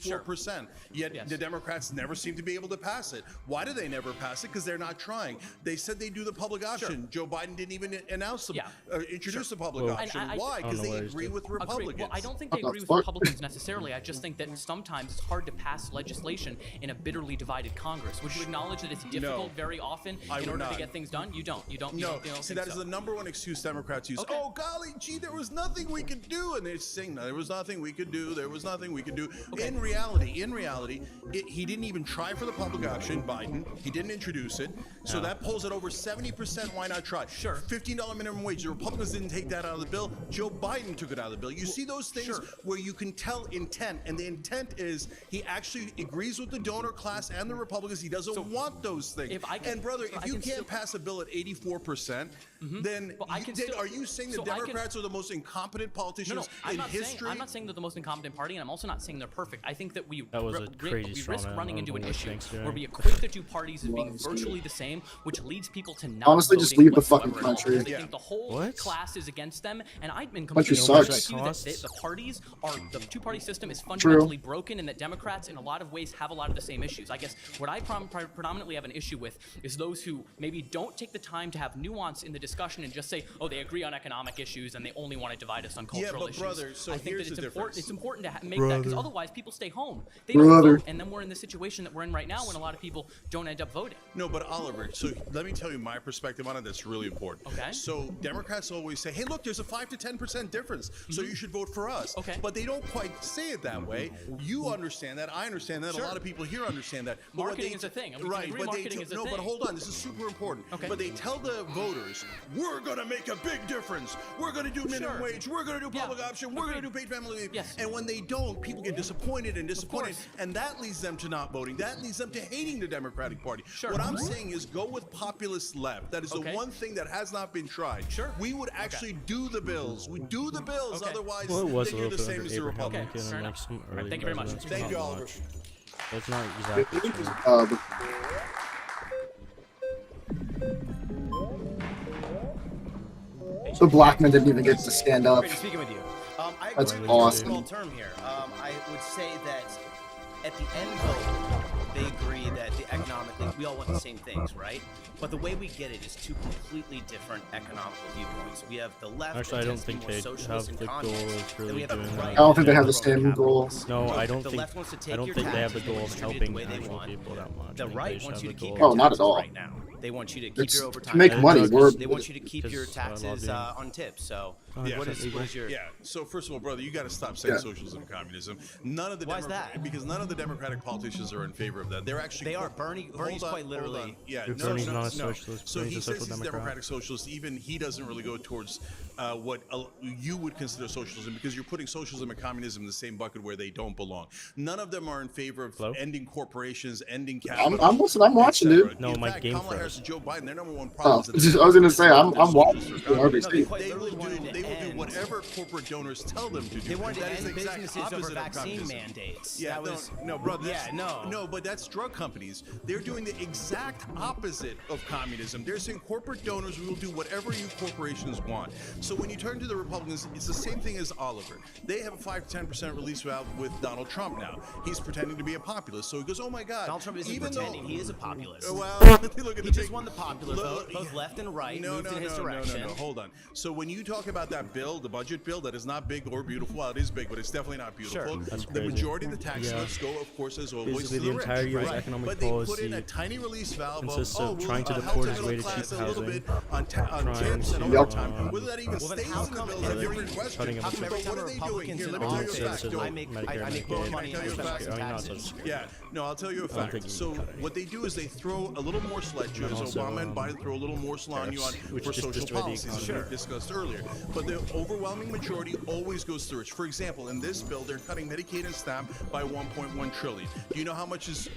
4%. Yet the Democrats never seem to be able to pass it. Why do they never pass it? Because they're not trying. They said they do the public option. Joe Biden didn't even announce them, introduce the public option. Why? Because they agree with Republicans. Well, I don't think they agree with Republicans necessarily. I just think that sometimes it's hard to pass legislation in a bitterly divided Congress. Would you acknowledge that it's difficult very often in order to get things done? You don't. No. See, that is the number one excuse Democrats use. Oh, golly, gee, there was nothing we could do. And they're saying, no, there was nothing we could do. There was nothing we could do. In reality, he didn't even try for the public option, Biden. He didn't introduce it. So that pulls it over 70%. Why not try? Sure. $15 minimum wage. The Republicans didn't take that out of the bill. Joe Biden took it out of the bill. You see those things where you can tell intent, and the intent is he actually agrees with the donor class and the Republicans. He doesn't want those things. If you can't pass a bill at 84%, then are you saying the Democrats are the most incompetent politicians in history? I'm not saying they're the most incompetent party, and I'm also not saying they're perfect. I think that we risk running into an issue where we equate the two parties as being virtually the same, which leads people to not honestly just leave the fucking country. They think the whole class is against them, and I've been country completely sucks. that the parties are the two-party system is fundamentally broken, and that Democrats in a lot of ways have a lot of the same issues. I guess what I predominantly have an issue with is those who maybe don't take the time to have nuance in the discussion and just say, oh, they agree on economic issues and they only want to divide us on cultural issues. Brother, so I think here's that the difference. It's important to make that, because otherwise people stay home. They don't vote, and then we're in the situation that we're in right now when a lot of people don't end up voting. No, but Oliver, so let me tell you my perspective on it that's really important. Okay. So Democrats always say, hey, look, there's a 5 to 10% difference, so you should vote for us. Okay. But they don't quite say it that way. You understand that, I understand that, a lot of people here understand that. But Marketing is a thing. But hold on, this is super important. Okay. But they tell the voters, we're going to make a big difference. We're going to do minimum wage. We're going to do public option. We're going to do paid family leave. Yes. And when they don't, people get disappointed. And that leads them to not voting. That leads them to hating the Democratic Party. What I'm saying is go with populist left. That is the one thing that has not been tried. We would actually do the bills. We do the bills. Otherwise, then you're the same as the Republicans. Thank you very much. Thank you, Oliver. That's not exactly true. The black man didn't even get to stand up. Great speaking with you. That's I awesome. small term here. I would say that at the end vote, they agree that economically we all want the same things, right? But the way we get it is two completely different economical viewpoints. We have the left. Actually, I don't think they have the goal of really doing that. I don't think they have the same goal. No, I don't the think. left wants to take I don't your think they have the taxes, goal they of want to distribute helping it the way they actual want. people that much. The I think right they wants should you to have keep the your goal. not at taxes all. right now. They want you to keep It's your overtime. to make money. They want you to keep your taxes on tips. So what is your? Yeah. So first of all, brother, you got to stop saying socialism and communism. None of the Why is that? Because none of the Democratic politicians are in favor of that. They're actually Bernie's quite literally. Yeah. Bernie's not a socialist. So Bernie's he a says social he's democrat. Democratic socialist. Even he doesn't really go towards what you would consider socialism, because you're putting socialism and communism in the same bucket where they don't belong. None of them are in favor of ending corporations, ending capital. I'm listening. I'm watching, dude. No, in my fact, game Kamala froze. Harris and Joe Biden, their number one Oh, problem I was gonna say I'm watching RBC. They will do whatever corporate donors tell them to do. They wanted to That is end the exact businesses over opposite of vaccine communism. mandates. Yeah, That was no, brother. no. But that's drug companies. They're doing the exact opposite of communism. They're saying corporate donors will do whatever you corporations want. So when you turn to the Republicans, it's the same thing as Oliver. They have a 5 to 10% release valve with Donald Trump now. He's pretending to be a populist. So he goes, oh my God. Donald Trump isn't pretending. He is a populist. Well, look at He just won the popular vote. Both left and right moved in his direction. No. Hold on. So when you talk about that bill, the budget bill, that is not big or beautiful. Well, it is big, but it's definitely not beautiful. That's The crazy. majority of the tax cuts go, of course, as always, Basically, to the the entire rich, U.S. right? economic But they policy put in a tiny release valve consists of, of trying to help deport the his way middle to cheap class a little housing, bit on tips and to, overtime. Whether that even Well, then stays how in the come bill is a every- different question. cutting How come every But time what a are they doing? Republican's Here, in let me tell you a office, fact. I make more money and I spend less in taxes? Yeah, no, I'll tell you a think fact. you So can cut it. what they do is they throw a little more sledge, as also, Obama and Biden throw a little more on you which for just social destroy the policies, as economy. we discussed earlier. But the overwhelming majority always goes to the rich. For example, in this bill, they're cutting Medicaid and SNAP by $1.1 trillion. Do you know how much is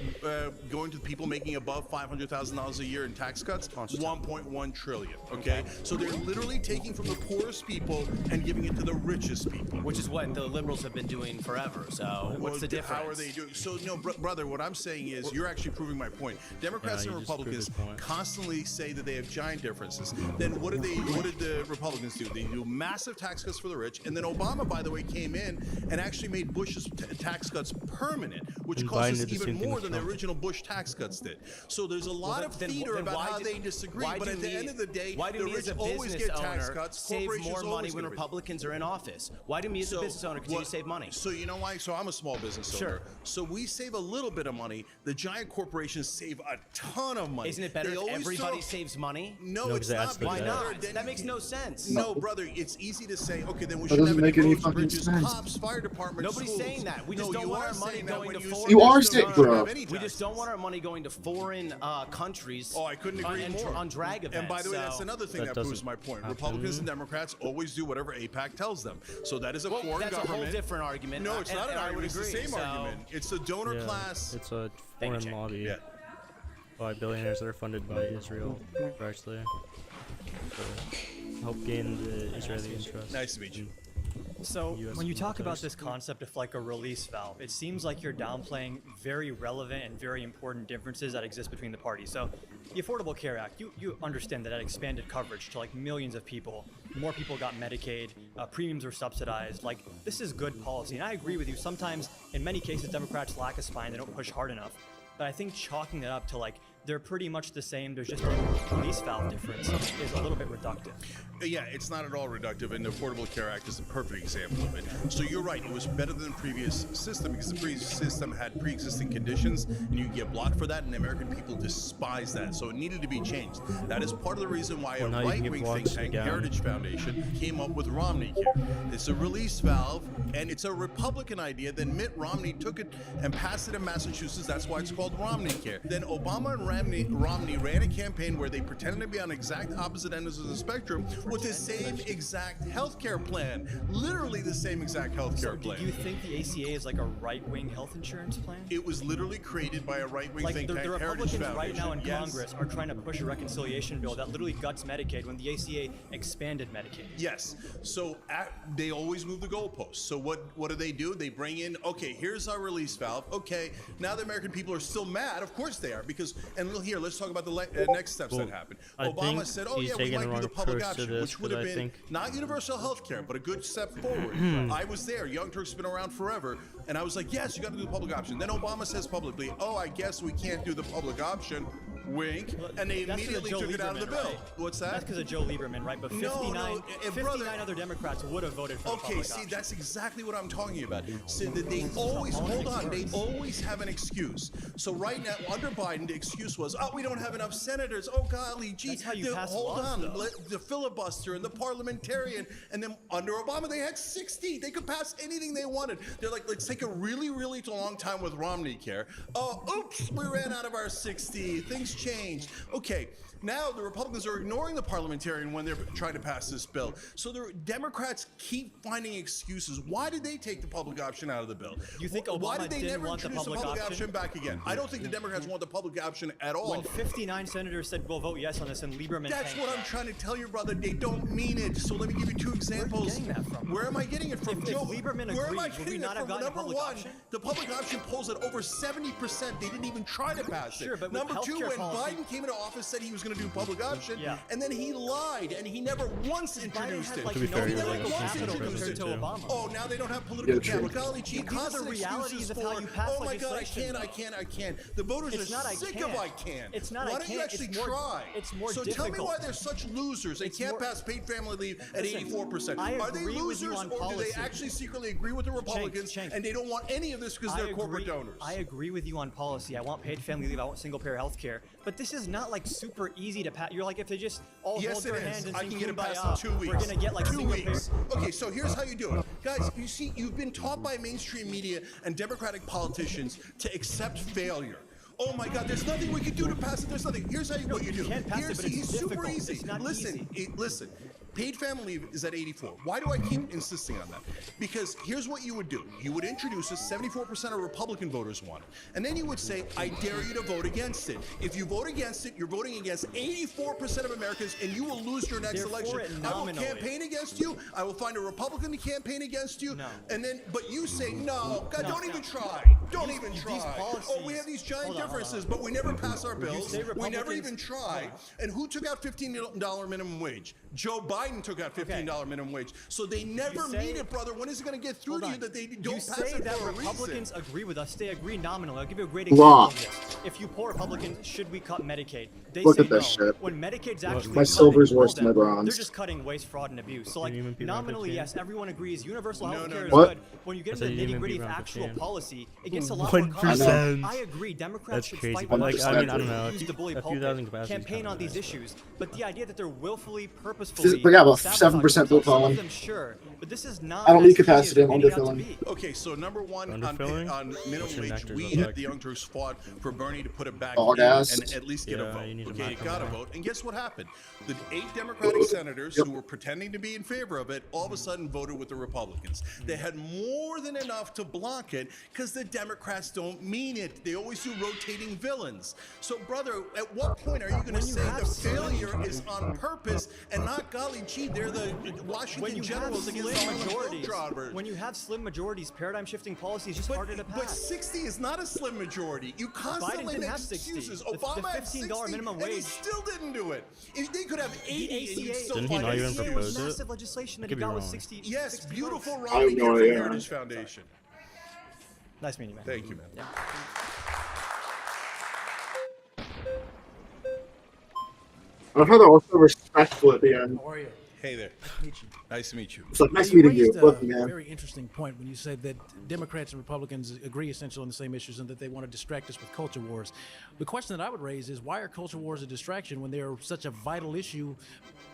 going to people making above $500,000 a year in tax cuts? $1.1 trillion. Okay, so they're literally taking from the poorest people and giving it to the richest people. Which is what the liberals have been doing forever. So what's the difference? How are they doing? So no, brother, what I'm saying is you're actually proving my point. Democrats and Republicans constantly say that they have giant differences. Then what did the Republicans do? They do massive tax cuts for the rich. And then Obama, by the way, came in and actually made Bush's tax cuts permanent, which And cost Biden us did the even same thing more with than the Trump. original Bush tax cuts did. So there's a lot of then theater why about how do- they disagree. why But do at the me- end of the day, why do the me as rich a always business get tax owner cuts. save Corporations more money always when get rid- Republicans are in office? Why do me as a business owner continue to save money? So you know why? So I'm a small business owner. Sure. So we save a little bit of money. The giant corporations save a ton of money. Isn't it better They if always everybody talk- saves money? No, No, it's because it not. adds to the Why debt. not? Then That you makes can- no sense. No, brother, it's easy to say, okay, then we That should doesn't have make any any roads, fucking bridges, sense. cops, fire department, Nobody's schools. saying that. We just No, don't you want are our money saying that going when to you foreign. say You are there's saying, no- bro. have any We just taxes. don't want our money going to foreign countries. Oh, I couldn't agree and more. on drag events. And by the way, that's so- another thing That that proves doesn't my point. happen. Republicans and Democrats always do whatever AIPAC tells them. So that is a foreign that's government. a whole different argument. No, it's and- not an and I would argument. It's the agree, same so- argument. It's the donor Yeah, class. it's a Thank you, foreign Jake. lobby Yeah. by billionaires that are funded by Israel directly. To help gain the Israeli interest. Nice to meet you. So US when you talk about militaries. this concept of like a release valve, it seems like you're downplaying very relevant and very important differences that exist between the parties. So the Affordable Care Act, you understand that that expanded coverage to like millions of people. More people got Medicaid, premiums are subsidized. Like, this is good policy. And I agree with you. Sometimes, in many cases, Democrats lack a spine. They don't push hard enough. But I think chalking it up to like, they're pretty much the same, there's just a release valve difference, is a little bit reductive. Yeah, it's not at all reductive, and the Affordable Care Act is a perfect example of it. So you're right, it was better than the previous system because the previous system had pre-existing conditions, and you get blocked for that, and the American people despise that. So it needed to be changed. That is part of the reason why Well, now a you can get right-wing blocked think tank, again. Heritage Foundation, came up with Romney Care. It's a release valve, and it's a Republican idea. Then Mitt Romney took it and passed it in Massachusetts. That's why it's called Romney Care. Then Obama and Romney ran a campaign where they pretended to be on exact opposite ends of the spectrum with the same exact health care plan. Literally the same exact health care So plan. do you think the ACA is like a right-wing health insurance plan? It was literally created by a right-wing Like think the tank, Heritage Republicans Foundation. right now in Yes. Congress are trying to push a reconciliation bill that literally guts Medicaid when the ACA expanded Medicaid. Yes. So they always move the goalposts. So what do? They bring in, okay, here's our release valve. Okay, now the American people are still mad. Of course they are, because, and here, let's talk about the next steps Well, that happened. I Obama think said, oh he's yeah, we taking might the do the wrong public approach to option, this, which would 'cause have I been think- not universal health care, but a good step forward. I was there. Young Turk's been around forever. And I was like, yes, you got to do the public option. Then Obama says publicly, oh, I guess we can't do the public option. Wink. And they That's 'cause immediately Joe took it out of the Lieberman, bill. right? What's that? That's because of Joe Lieberman, right? But 59, and 59 brother- other Democrats would have voted for the Okay, public see, option. that's exactly what I'm talking about. So that they always, hold on, they always have an excuse. So right now, under Biden, the excuse was, oh, we don't have enough senators. Oh, golly, gee. That's how you pass hold laws, on, though. the filibuster and the parliamentarian. And then under Obama, they had 60. They could pass anything they wanted. They're like, let's take a really, really long time with Romney Care. Oh, oops, we ran out of our 60. Things changed. Okay. Now the Republicans are ignoring the parliamentarian when they're trying to pass this bill. So the Democrats keep finding excuses. Why did they take the public option out of the bill? You think Why Obama did they didn't never want the introduce the public public option? option back again? I don't think the Democrats want the public option at all. When 59 senators said we'll vote yes on this, and Lieberman That's tanked what that. I'm trying to tell you, brother. They don't mean it. So let me give you two examples. getting that from? Where am I getting it from? If Joe, Lieberman where am I agreed, would we getting not it have from? gotten the Number public one, option? the public option polls at over 70%. They didn't even try to pass it. Sure, but with Number two, healthcare when policy- Biden came into office, said he was going to do public option, Yeah. and then he lied, and he never once Biden introduced had it. like To be no fair, he was never like a once capital introduced compared it. to Obama. Oh, now they don't have political Yeah, true. capital. Golly gee, These are the constant realities excuses of how for, you pass oh my God, legislation, I can't. The voters It's are not I sick can't. of I can't. It's not Why I don't you can't. actually It's more- try? it's more So tell me difficult. why they're such losers. They It's can't more- pass paid family leave at Listen, 84%. I Are they agree with you losers, on or do they policy. actually secretly agree with the Republicans Cenk. and they don't want any of this because they're corporate donors? I agree with you on policy. I want paid family leave. I want single payer health care. But this is not like super easy to pass. You're like, if they just all Yes, hold it their is. hands and I sing can get it Kumbaya, passed in 2 weeks. we're gonna get like 2 single weeks. payer. Okay, so here's how you do it. Guys, you see, you've been taught by mainstream media and Democratic politicians to accept failure. Oh my God, there's nothing we can do to pass it. There's nothing. Here's how what you do. can't pass it, but it's super difficult. easy. It's not listen, listen. Paid family leave is at 84. Why do I keep insisting on that? Because here's what you would do. You would introduce it, 74% of Republican voters want it. And then you would say, I dare you to vote against it. If you vote against it, you're voting against 84% of Americans, and you will lose your next They're for election. it I will nominally. campaign against you. I will find a Republican to campaign against you. No. And then, but you say, no, God, don't even try. Don't even try. policies- Oh, we have these giant Hold on, hold differences, on. but we never pass our bills. say We never Republicans- even try. And who took out $15 minimum wage? Joe Biden. Biden took out $15 minimum wage. So they never mean it, brother. When is it going to get through to you that they don't pass say it that for a Republicans reason? agree with us. They agree nominally. I'll give you a great example of this. If you poll Republicans, should we cut Medicaid? They Look say at this no. shit. When Medicaid's actually My cut, silver's you poll worse than my them, bronze. They're just cutting waste, fraud, and abuse. So like Didn't even beat round nominally, 15? yes, everyone agrees. Universal health care is What? good. When you get I into said the you didn't even nitty-gritty beat of round actual 15. policy, it gets a lot more 1%. complicated. I agree. Democrats That's should crazy, fight but one like, I mean, I don't know. use A the bully few pulpit, thousand capacities campaign kinda on these nice. issues. But the idea that they're willfully, purposefully, But yeah, about sabotaging 7% blue themselves, some column. of them, sure. But this is not. I don't need as easy as capacity, it's I'm made it out to underfilling. be. Okay, so number one Underfilling? on minimum What's your wage, nectar we look at like? the Young Turks fought for Bernie to put it back All in gas? and at least get a Yeah, vote. you need to Okay, map it got a them out. vote. And guess what happened? The 8 Democratic senators who were pretending to be in favor of it all of a sudden voted with the Republicans. They had more than enough to block it because the Democrats don't mean it. They always do rotating villains. So, brother, at what point are you going to say the failure is on purpose and not, golly gee, they're the When Washington you have Generals against slim all the majorities, Globetrotters? when you have slim majorities, paradigm shifting policies just harder to But pass. 60 is not a slim majority. You constantly didn't make have 60. excuses. The Obama had $15 $60 minimum and he wage. still didn't do it. If they could have 80 and you'd still Didn't he find not even excuses. ACA was propose it? massive legislation that Could he be got with wrong. 60. Yes, 60 beautiful votes. Romney I have no came from idea. Heritage Foundation. Nice meeting you, man. Thank you, man. I love how they're also respectful at the end. How are you? Hey there. Meet you. Nice to meet you. It's like, nice You meeting you. raised Love a you, man. very interesting point when you said that Democrats and Republicans agree essentially on the same issues and that they want to distract us with culture wars. The question that I would raise is why are culture wars a distraction when they are such a vital issue?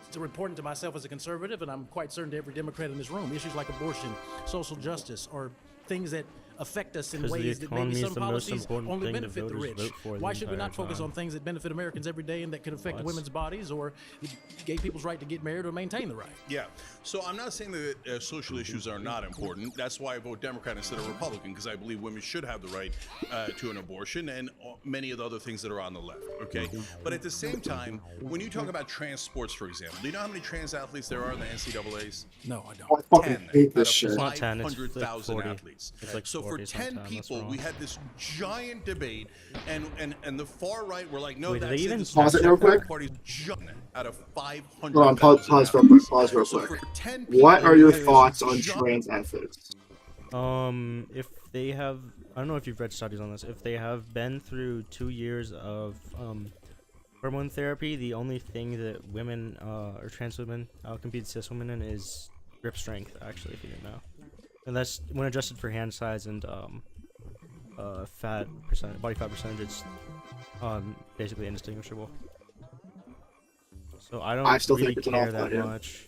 It's important to myself as a conservative, and I'm quite certain to every Democrat in this room. Issues like abortion, social justice, or things that affect us in Because the ways that maybe economy is some the most policies important only thing the benefit the voters rich. vote for the Why should we entire not focus time. on things that benefit Americans every day and that could affect What? women's bodies or gay people's right to get married or maintain the right? Yeah. So I'm not saying that social issues are not important. That's why I vote Democrat instead of Republican, because I believe women should have the right to an abortion and many of the other things that are on the left. Okay. But at the same time, when you talk about trans sports, for example, do you know how many trans athletes there are in the NCAAs? No, I I don't. fucking 10 hate out this of shit. not 10, it's like 500,000 40. athletes. It's like So for 40 10 sometime, that's people, we wrong. had this giant debate, and the far right were like, no, Wait, did that's they even this pause it real quick? Party's giant out of 500. Hold on, pause real quick. Pause real So quick. for 10 What people, are your we had this thoughts on giant- trans athletes? If they have, I don't know if you've read studies on this. If they have been through 2 years of hormone therapy, the only thing that women or trans women outcompete cis women in is grip strength. Actually, if you didn't know, and that's when adjusted for hand size and fat percent, body fat percentage. It's basically indistinguishable. So I don't I still really think it's an care awful that idea. much.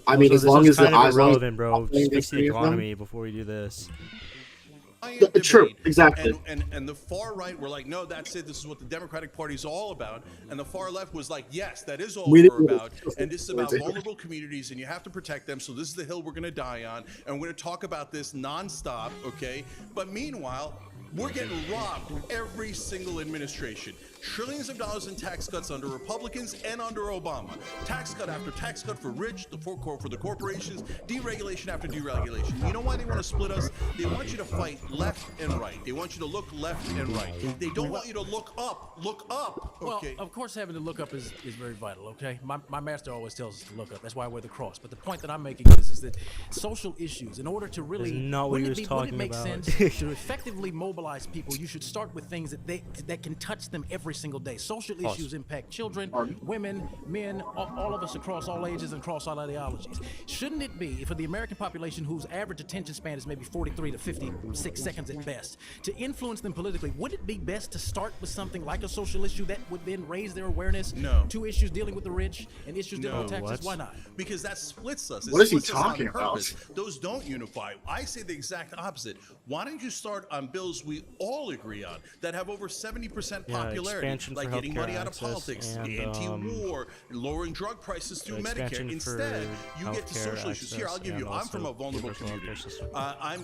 I mean, Also, as this long is as the kind of eyes irrelevant, bro. playing Fix the against them. economy before we do this. giant True, debate, exactly. And the far right were like, no, that's it. This is what the Democratic Party is all about. And the far left was like, yes, that is all We we're didn't- about. And this is about vulnerable communities, and you have to protect them. So this is the hill we're going to die on. And we're going to talk about this nonstop, okay? But meanwhile, we're getting robbed every single administration. Trillions of dollars in tax cuts under Republicans and under Obama. Tax cut after tax cut for rich, for the corporations, deregulation after deregulation. You know why they want to split us? They want you to fight left and right. They want you to look left and right. They don't want you to look up. Look up. Okay. Well, of course, having to look up is very vital, okay? My master always tells us to look up. That's why I wear the cross. But the point that I'm making is that social issues, in order to really... That's not what he was wouldn't talking it make about. sense to effectively mobilize people, you should start with things that can touch them every single day. Social issues impact children, women, men, all of us across all ages and across all ideologies. Shouldn't it be, for the American population whose average attention span is maybe 43 to 56 seconds at best, to influence them politically, would it be best to start with something like a social issue that would then raise their awareness No. to issues dealing with the rich and issues dealing with No. taxes? What? Why not? Because that splits us. It What is he splits us on talking about? purpose. Those don't unify. I say the exact opposite. Why don't you start on bills we all agree on that have over 70% Yeah, popularity, expansion like for getting healthcare money out of access politics, and, anti-war, lowering drug prices through Medicare. expansion Instead, for you get to healthcare social issues. Here, I'll access give you. and I'm from a also vulnerable universal community. healthcare system.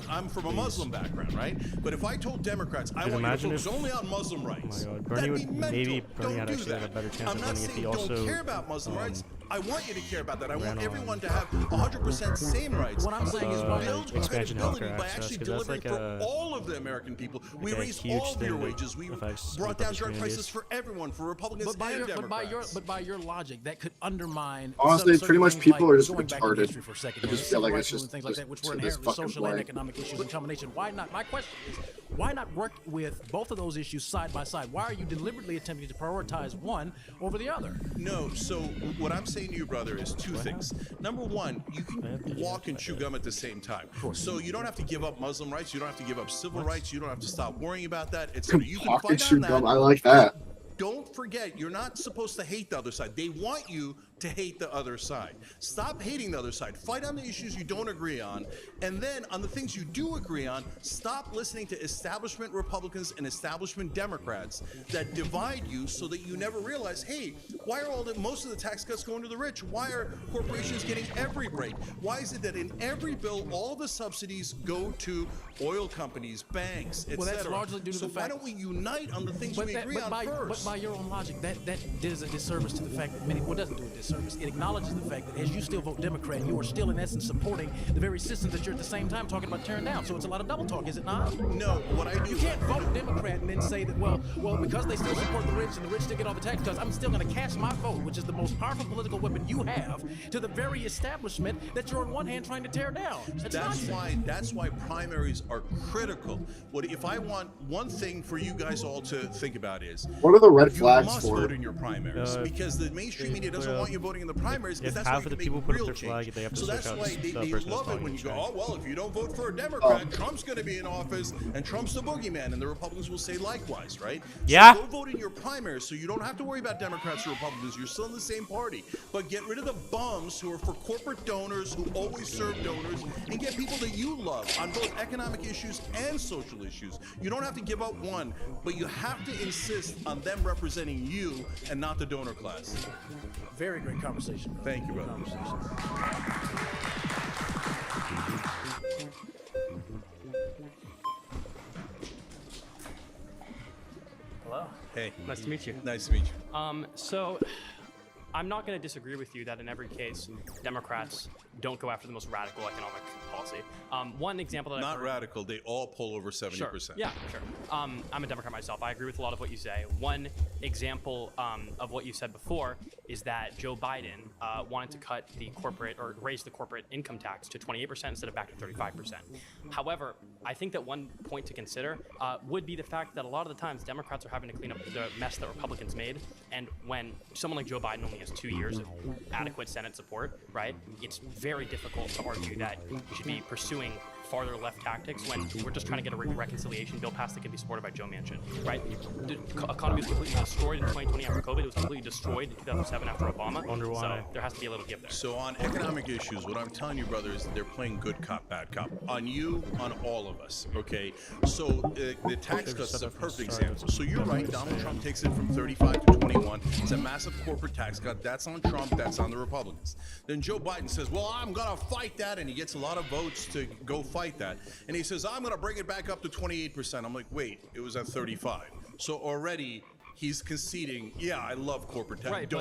I'm from a Muslim background, right? But if I told Democrats I Dude, want you to imagine focus if- only on Muslim rights, Oh my God, Bernie that'd would- be mental. maybe Bernie Don't had do actually had that. a better chance I'm of not winning if saying he also, don't care about Muslim rights. I want you to care about that. I want everyone to have 100% same rights. What I'm saying is, build expansion credibility healthcare by access, actually 'cause that's delivering like for all of the American people. We a raised huge all of your thing that wages. We affects brought down both drug communities. prices for everyone, for Republicans But by, and your, Democrats. but by your logic, that could undermine. Honestly, certain pretty much things people like are just going back in retarded. history for a second, I you know, just feel like civil it's rights just and things like that, which were to this inherently fucking social and point. economic issues in combination. Why not? My question is, why not work with both of those issues side by side? Why are you deliberately attempting to prioritize one over the other? No, so what I'm saying to you, brother, is two things. Number one, you can walk and chew gum at the same time. So you don't have to give up Muslim rights. You don't have to give up civil rights. You don't have to stop worrying about that. You can Walk and fight chew on gum. that. I like that. Don't forget, you're not supposed to hate the other side. They want you to hate the other side. Stop hating the other side. Fight on the issues you don't agree on. And then on the things you do agree on, stop listening to establishment Republicans and establishment Democrats that divide you so that you never realize, hey, why are most of the tax cuts going to the rich? Why are corporations getting every break? Why is it that in every bill, all the subsidies go to oil companies, banks, etc.? Well, that's largely due to so the fact. why don't we unite on the things we agree on first? But by your own logic, that does a disservice to the fact that many. Well, doesn't do a disservice. It acknowledges the fact that as you still vote Democrat, you are still in essence supporting the very systems that you're at the same time talking about tearing down. So it's a lot of double talk, is it not? No, what I do. You can't vote Democrat and then say that well, because they still support the rich and the rich still get all the tax cuts, I'm still going to cast my vote, which is the most powerful political weapon you have, to the very establishment that you're on one hand trying to tear down. That's why primaries are critical. If I want one thing for you guys all to think about is, What are the red you flags must for? vote in your primaries because the mainstream media doesn't want you voting in the primaries because if that's half where of you the can people make put up real their flag, change. they have to So switch that's out why the they person love that's it when you go, voting, oh well, if you don't vote for a Democrat, Trump's going to be in office and Trump's the boogeyman, and the Republicans will say likewise, right? Yeah. So go vote in your primaries so you don't have to worry about Democrats or Republicans. You're still in the same party, but get rid of the bums who are for corporate donors who always serve donors, and get people that you love on both economic issues and social issues. You don't have to give up one, but you have to insist on them representing you and not the donor class. Very great conversation. Thank you, brother. Hello. Hey. Nice to meet you. Nice to meet you. So I'm not going to disagree with you that in every case, Democrats don't go after the most radical economic policy. One example that Not radical. They all poll over 70%. Sure. Yeah, sure. I'm a Democrat myself. I agree with a lot of what you say. One example of what you said before is that Joe Biden wanted to cut the corporate or raise the corporate income tax to 28% instead of back to 35%. However, I think that one point to consider would be the fact that a lot of the times Democrats are having to clean up the mess that Republicans made. And when someone like Joe Biden only has 2 years of adequate Senate support, right, it's very difficult to argue that we should be pursuing farther left tactics when we're just trying to get a reconciliation bill passed that can be supported by Joe Manchin, right? The economy was completely destroyed in 2020 after COVID. It was completely destroyed in 2007 after Obama. Wonder why. So there has to be a little give there. So on economic issues, what I'm telling you, brother, is that they're playing good cop, bad cop. On you, on all of us, okay? So the tax cuts is a perfect example. So you're right, Donald Trump takes it from 35 to 21. It's a massive corporate tax cut. That's on Trump, that's on the Republicans. Then Joe Biden says, well, I'm gonna fight that, and he gets a lot of votes to go fight that. And he says, I'm gonna bring it back up to 28%. I'm like, wait, it was at 35. So already he's conceding, yeah, I love corporate tax,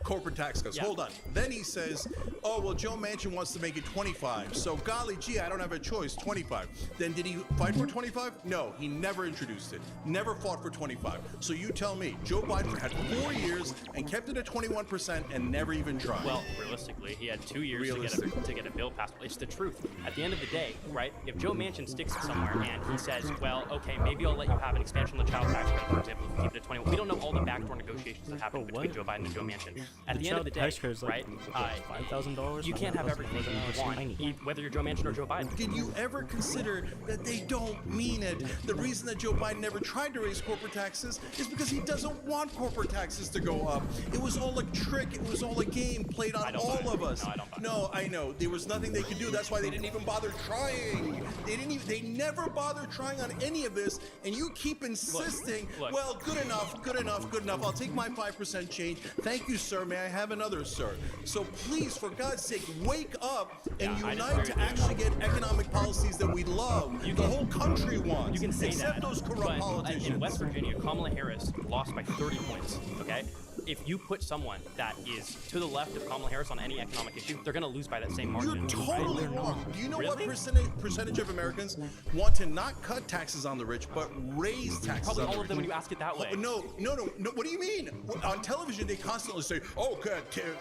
corporate tax cuts. Yeah. Hold on. Then he says, oh, well, Joe Manchin wants to make it 25. So golly gee, I don't have a choice, 25. Then did he fight for 25? No, he never introduced it. Never fought for 25. So you tell me, Joe Biden had 4 years and kept it at 21% and never even tried. Well, realistically, he had 2 years to get a bill passed. It's the truth. At the end of the day, right, if Joe Manchin sticks it somewhere and he says, well, okay, maybe I'll let you have an expansion of the child tax credit, for example, if you keep it at 21. We don't know all the backdoor negotiations that happened between Joe Biden and Joe Manchin. At the end of the day, right, $5,000. you can't have everything you want, whether you're Joe Manchin or Joe Biden. Did you ever consider that they don't mean it? The reason that Joe Biden never tried to raise corporate taxes is because he doesn't want corporate taxes to go up. It was all a trick. It was all a game played on all of us. No, I don't buy it. No, I know. There was nothing they could do. That's why they didn't even bother trying. They never bothered trying on any of this, and you keep insisting, Look. well, good enough, good enough, good enough. I'll take my 5% change. Thank you, sir. May I have another, sir? So please, for God's sake, wake up and Yeah, I unite to actually get economic policies that we love. The whole country wants. You can say except that, those corrupt but politicians. in West Virginia, Kamala Harris lost by 30 points, okay? if you put someone that is to the left of Kamala Harris on any economic issue, they're going to lose by that same margin. You're totally right? wrong. Do you know Really? what percentage of Americans want to not cut taxes on the rich, but raise taxes Probably on the all rich? of them when you ask it that way. No. What do you mean? On television, they constantly say, "Oh,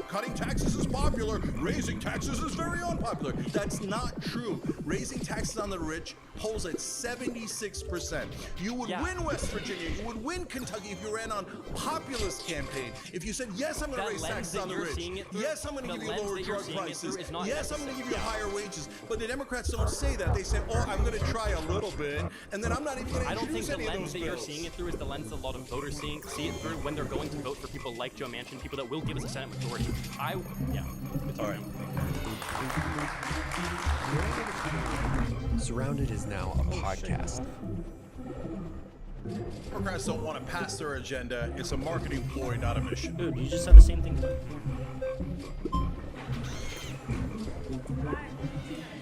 cutting taxes is popular. Raising taxes is very unpopular." That's not true. Raising taxes on the rich polls at 76%. You would win West Virginia. You would win Kentucky if you ran on populist campaign. If you said, "Yes, I'm going to raise taxes on the rich. Yes, I'm going to give you lower drug prices. Yes, I'm going to give you higher wages." But the Democrats don't say that. They say, "Oh, I'm going to try a little bit, and then I'm not even going to I don't think introduce the any of lens those that you're bills." seeing it through is the lens that a lot of voters see it through when they're going to vote for people like Joe Manchin, people that will give us a Senate majority. It's All right. Surrounded is now a podcast. Democrats don't want to pass their agenda. It's a marketing ploy, not a mission. Dude, you just said the same thing.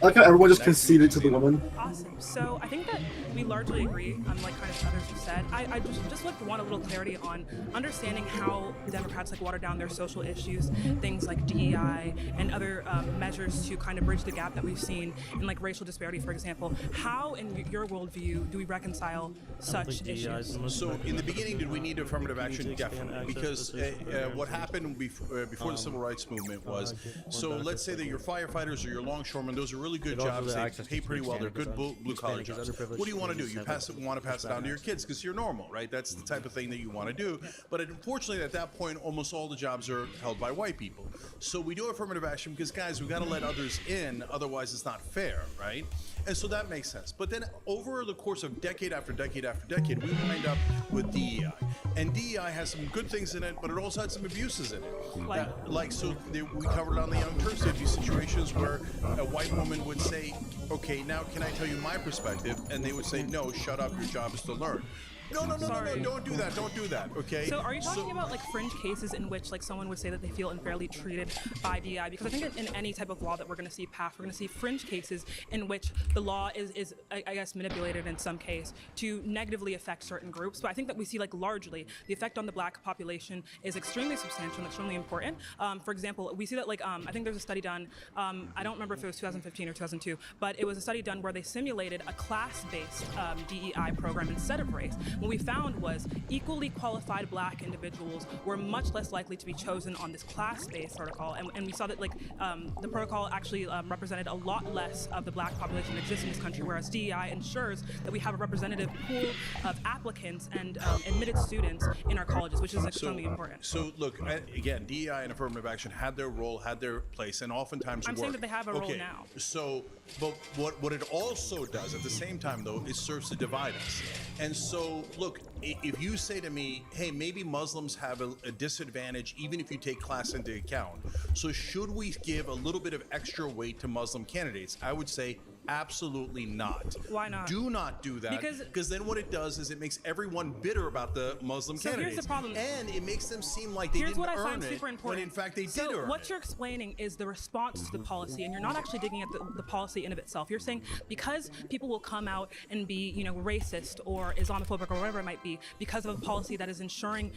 I like how everyone just conceded to the woman. Awesome. So I think that we largely agree, like kind of others have said. I just like want a little clarity on understanding how Democrats like water down their social issues, things like DEI and other measures to kind of bridge the gap that we've seen in like racial disparity, for example. How, in your worldview, do we reconcile such issues? So in the beginning, did we need affirmative action? Definitely, because what happened before the civil rights movement was, so let's say that your firefighters or your longshoremen, those are really good jobs. They pay pretty well. They're good blue collar jobs. What do you want to do? You want to pass it down to your kids because you're normal, right? That's the type of thing that you want to do. But unfortunately, at that point, almost all the jobs are held by white people. So we do affirmative action because, guys, we got to let others in. Otherwise, it's not fair, right? And so that makes sense. But then over the course of decade after decade after decade, we wind up with DEI. And DEI has some good things in it, but it also had some abuses in it. We covered it on the Young Turks. There'd be situations where a white woman would say, "Okay, now can I tell you my perspective?" And they would say, "No, shut up, your job is to learn." No, don't do that, okay? So are you talking about like fringe cases in which like someone would say that they feel unfairly treated by DI? Because I think that in any type of law that we're going to see passed, we're going to see fringe cases in which the law is I guess manipulated in some case to negatively affect certain groups. But I think that we see like largely the effect on the black population is extremely substantial and extremely important. For example, we see that like I think there's a study done, I don't remember if it was 2015 or 2002, but it was a study done where they simulated a class-based DEI program instead of race. What we found was equally qualified black individuals were much less likely to be chosen on this class-based protocol, and we saw that like the protocol actually represented a lot less of the black population that exists in this country, whereas DEI ensures that we have a representative pool of applicants and admitted students in our colleges, which is extremely important. So look, again, DEI and affirmative action had their role, had their place, and oftentimes I'm saying that they have a role now. So, but what it also does at the same time, though, is serves to divide us. And so, look, if you say to me, hey, maybe Muslims have a disadvantage even if you take class into account, so should we give a little bit of extra weight to Muslim candidates? I would say absolutely not. Why not? Do not do that, because then what it does is it makes everyone bitter about the Muslim candidates. Here's the problem. And it makes them seem like they didn't earn it. Here's what I find super important. When in fact they did earn what it. you're explaining is the response to the policy, and you're not actually digging at the policy in of itself. You're saying because people will come out and be, racist or Islamophobic or whatever it might be because of a policy that is ensuring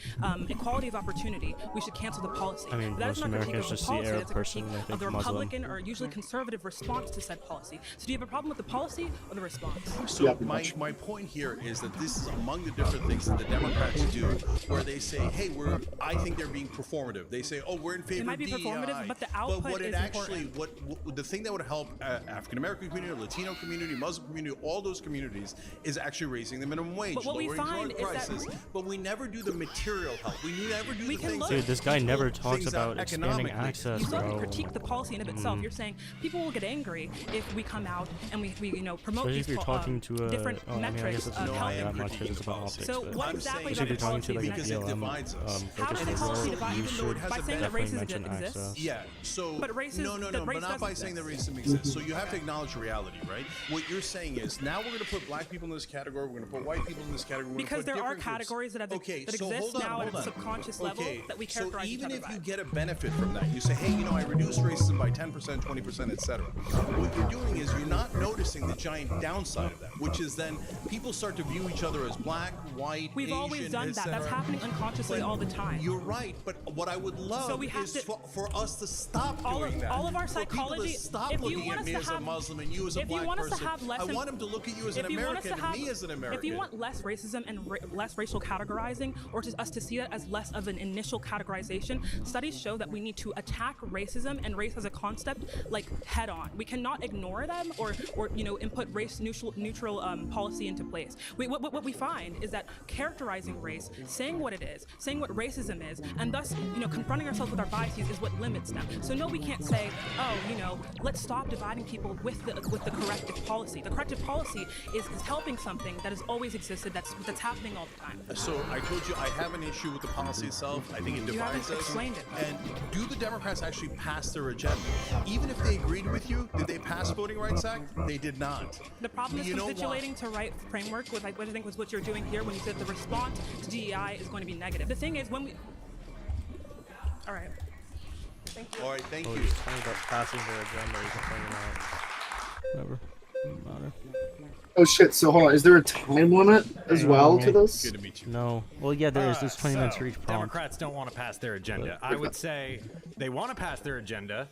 equality of opportunity, we should cancel the policy. I mean, but that is most not a critique Americans of the just see policy, Arab that's a critique person and they of the think Muslim. Republican or usually conservative response to said policy. So do you have a problem with the policy or the response? So my point here is that this is among the different things that the Democrats do, where they say, hey, I think they're being performative. They say, oh, we're in favor of DEI. It might be performative, but the output what is important. What the thing that would help African American community, Latino community, Muslim community, all those communities is actually raising the minimum wage, But what we lowering find drug is that- prices. But we never do the material help. We never do We the can things. look- that Dude, this guy pull never talks things out about expanding economically. access, You still have to bro. critique the policy in of itself. You're saying people will get angry if we come out and we promote Especially these if you're talking to a different I mean, I metrics guess it's of not health. that much because it's about optics. So but what I'm exactly saying about if the you're talking to policy like a because it BLM divides us. How does focused the policy role, divide you even should though it has by a saying that definitely racism mention exists? access. Yeah. So But race is- no, that race but not by doesn't saying that exist. racism exists. So you have to acknowledge reality, right? What you're saying is now we're going to put black people in this category. We're going to put white people in this category. We're Because gonna there put are different categories that groups. exist hold on, now at hold a on. subconscious level that we characterize So even each if other you by. get a benefit from that, you say, hey, I reduced racism by 10%, 20%, etc. What you're doing is you're not noticing the giant downside of that, which is then people start to view each other as black, white, We've Asian, always done that. etc. That's happening unconsciously all the time. You're right, but what I would love So we have is to- for us to stop all doing of, that. all of our For people psychology. to stop if you looking want at us me to as a have, Muslim and you as a if you black want us to person. have less I want them to look at you as an if you want us American to have, and me as an American. If you want less racism and less racial categorizing, or to us to see that as less of an initial categorization, studies show that we need to attack racism and race as a concept like head on. We cannot ignore them or input race neutral policy into place. What we find is that characterizing race, saying what it is, saying what racism is, and thus confronting ourselves with our biases is what limits them. So no, we can't say, let's stop dividing people with the corrective policy. The corrective policy is helping something that has always existed, that's happening all the time. So I told you I have an issue with the policy itself. I think it You haven't divides us. explained it. And do the Democrats actually pass their agenda? Even if they agreed with you, did they pass Voting Rights Act? They did not. The problem is capitulating to right framework, which I think was what you're doing here when you said the response to DEI is going to be negative. The thing is, when we... All right. Thank you. All right, thank you. He's talking about passing their agenda. He's pointing out. Whatever. Doesn't matter. Oh shit! So hold on. Is there a time limit as well to this? Good to meet you. No. Well, yeah, there is. There's 20 minutes for each prompt. Democrats don't want to pass their agenda. I would say they want to pass their agenda.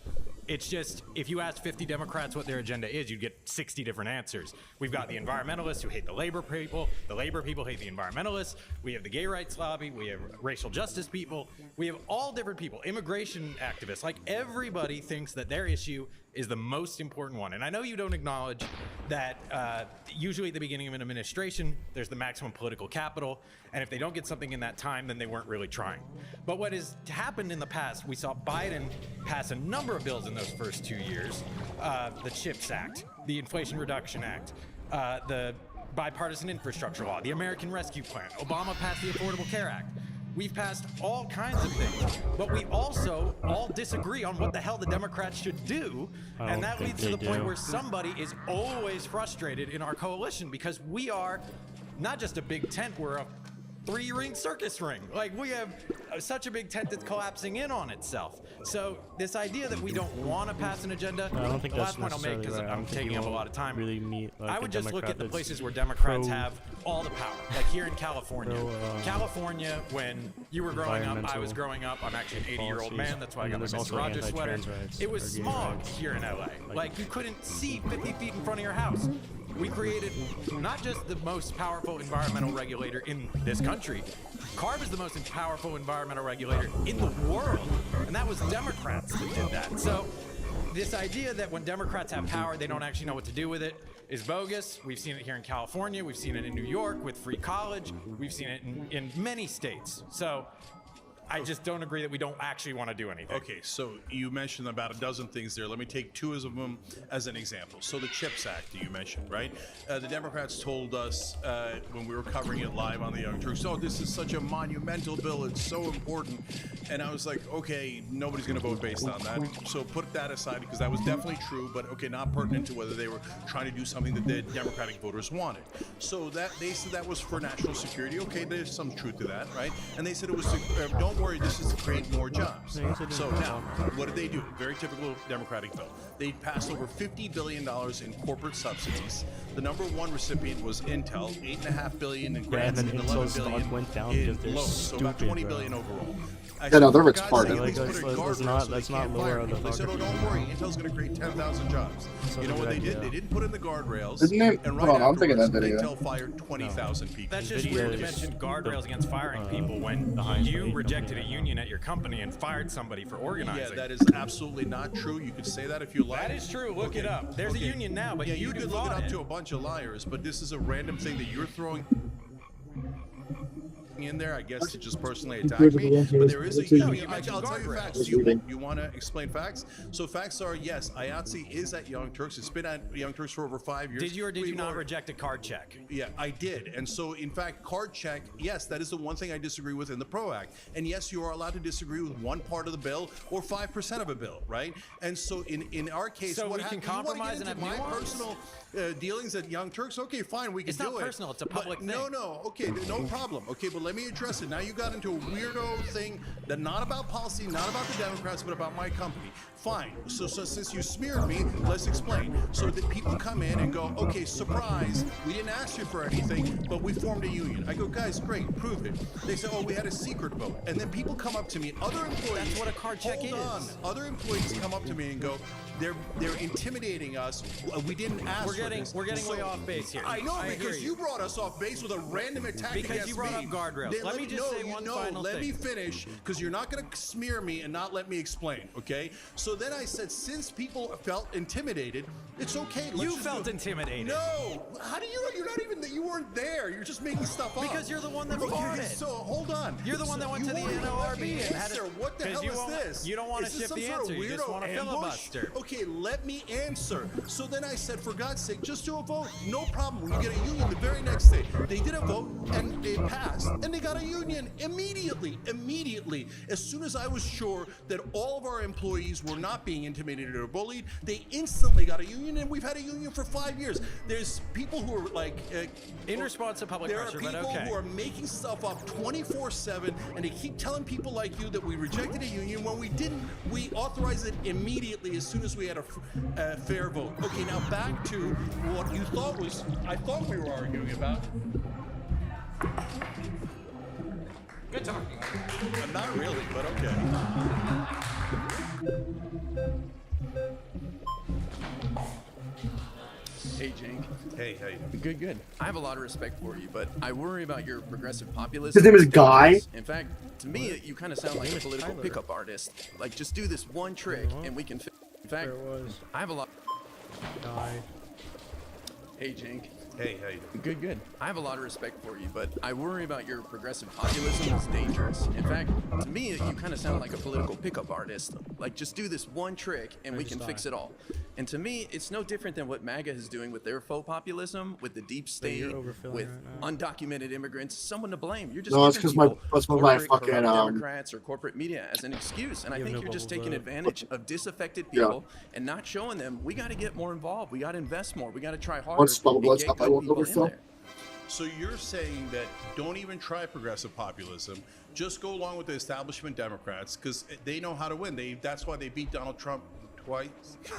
It's just, if you ask 50 Democrats what their agenda is, you'd get 60 different answers. We've got the environmentalists who hate the labor people hate the environmentalists, we have the gay rights lobby, we have racial justice people, we have all different people, immigration activists, like everybody thinks that their issue is the most important one. And I know you don't acknowledge that usually at the beginning of an administration, there's the maximum political capital, and if they don't get something in that time, then they weren't really trying. But what has happened in the past, we saw Biden pass a number of bills in those first 2 years. The CHIPS Act, the Inflation Reduction Act, the Bipartisan Infrastructure Law, the American Rescue Plan. Obama passed the Affordable Care Act. We've passed all kinds of things, but we also all disagree on what the hell the Democrats should do, and that leads to the point where somebody is always frustrated in our coalition because we are not just a big tent, we're a 3-ring circus ring. Like, we have such a big tent that's collapsing in on itself. So this idea that we don't want to pass an agenda, I don't think the that's last point I'll make, because necessarily right. I I'm don't think taking you up a won't lot of time, really meet, like, I a would just look Democrat at the that's places where Democrats pro- have all the power. Like here in California. California, when you were growing up, I was growing up, I'm actually an 80-year-old man, that's why I got my Mr. Rogers sweater. It was smog here in LA. Like, you couldn't see 50 feet in front of your house. We created not just the most powerful environmental regulator in this country, CARB is the most powerful environmental regulator in the world, and that was Democrats that did that. So this idea that when Democrats have power, they don't actually know what to do with it is bogus. We've seen it here in California. We've seen it in New York with free college. We've seen it in many states. So I just don't agree that we don't actually want to do anything. Okay, so you mentioned about a dozen things there. Let me take 2 of them as an example. So the CHIPS Act that you mentioned, right? The Democrats told us when we were covering it live on the Young Turks, oh, this is such a monumental bill. It's so important. And I was like, okay, nobody's going to vote based on that. So put that aside because that was definitely true, but okay, not pertinent to whether they were trying to do something that the Democratic voters wanted. So that they said that was for national security. Okay, there's some truth to that, right? And they said it was to, don't worry, this is to create more jobs. So now, what did they do? Very typical Democratic bill. They passed over $50 billion in corporate subsidies. The number 1 recipient was Intel, $8.5 billion in grants and $11 billion went down in because they're loans. So about $20 billion overall. Yeah, no, they're retarded. Let's not lower the They said, oh, don't worry, Intel's going to create 10,000 jobs. You know what they did? They didn't put in the guardrails. Didn't it? And Hold on, I'm thinking that video. Intel fired 20,000 people. That's just weird to mention guardrails against firing people when you rejected a union at your company and fired somebody for organizing. Yeah, that is absolutely not true. You could say that if you like. That is true. Look it up. There's a union now, but yeah, you could look it up to a bunch of liars, but this is a random thing that you're throwing in there, I guess, to just personally attack me. But there is a I'll tell you facts. You want to explain facts? So facts are, yes, IATSE is at Young Turks. It's been at Young Turks for over 5 years. Did you or did you not reject a card check? Yeah, I did. And so, in fact, card check, yes, that is the one thing I disagree with in the PRO Act. And yes, you are allowed to disagree with one part of the bill or 5% of a bill, right? And so, in our case, so what we can compromise and have my nuance? personal dealings at Young Turks? Okay, fine, we can do it. It's not personal. It's a public thing. No, okay, no problem. Okay, but let me address it. Now you got into a weirdo thing that not about policy, not about the Democrats, but about my company. Fine. So since you smeared me, let's explain. So that people come in and go, okay, surprise, we didn't ask you for anything, but we formed a union. I go, guys, great, prove it. They say, oh, we had a secret vote. And then people come up to me, other employees. That's what a card check is. Other employees come up to me and go, they're intimidating us. We didn't ask we're getting, for this. We're getting way off base here. I know, because you brought us off base with a random attack because against you brought me. up guardrails. Let me just say one final let thing. me finish, because you're not going to smear me and not let me explain, okay? So then I said, since people felt intimidated, it's okay. You felt intimidated. No. How do you know? You're not even that. You weren't there. You're just making stuff up. Because you're the one that farted. So hold on. You're the one that went to the NLRB and had to. What the hell is this? You don't want to shift the answer. You just want to filibuster. Okay, let me answer. So then I said, for God's sake, just do a vote. No problem. You get a union the very next day. They did a vote and it passed. And they got a union immediately. Immediately. As soon as I was sure that all of our employees were not being intimidated or bullied, they instantly got a union, and we've had a union for 5 years. There's people who are like... in response to public pressure, but okay. There are people who are making stuff up 24/7, and they keep telling people like you that we rejected a union when we didn't. We authorized it immediately as soon as we had a fair vote. Okay, now back to what you thought was... I thought we were arguing about. Good talking. Not really, but okay. Hey, Jake. Hey, hey. Good. I have a lot of respect for you, but I worry about your progressive populism. His name is Guy. In fact, to me, you kind of sound like a political pickup artist. Like, just do this one trick, and we can... In fact, I have a lot... Guy. Hey, Jake. Hey, hey. Good. I have a lot of respect for you, but I worry about your progressive populism. It's dangerous. In fact, to me, you kind of sound like a political pickup artist. Like, just do this one trick, and we can fix it all. And to me, it's no different than what MAGA is doing with their faux populism, with the deep state, with undocumented immigrants. Someone to blame. You're just no, it's giving because people my corporate, fucking Democrats or corporate media as an excuse. And I think you're just taking advantage of disaffected people and not showing them we got to get more involved. We got to invest more. We got to try harder. And get good people in there. So you're saying that don't even try progressive populism. Just go along with the establishment Democrats because they know how to win. That's why they beat Donald Trump twice.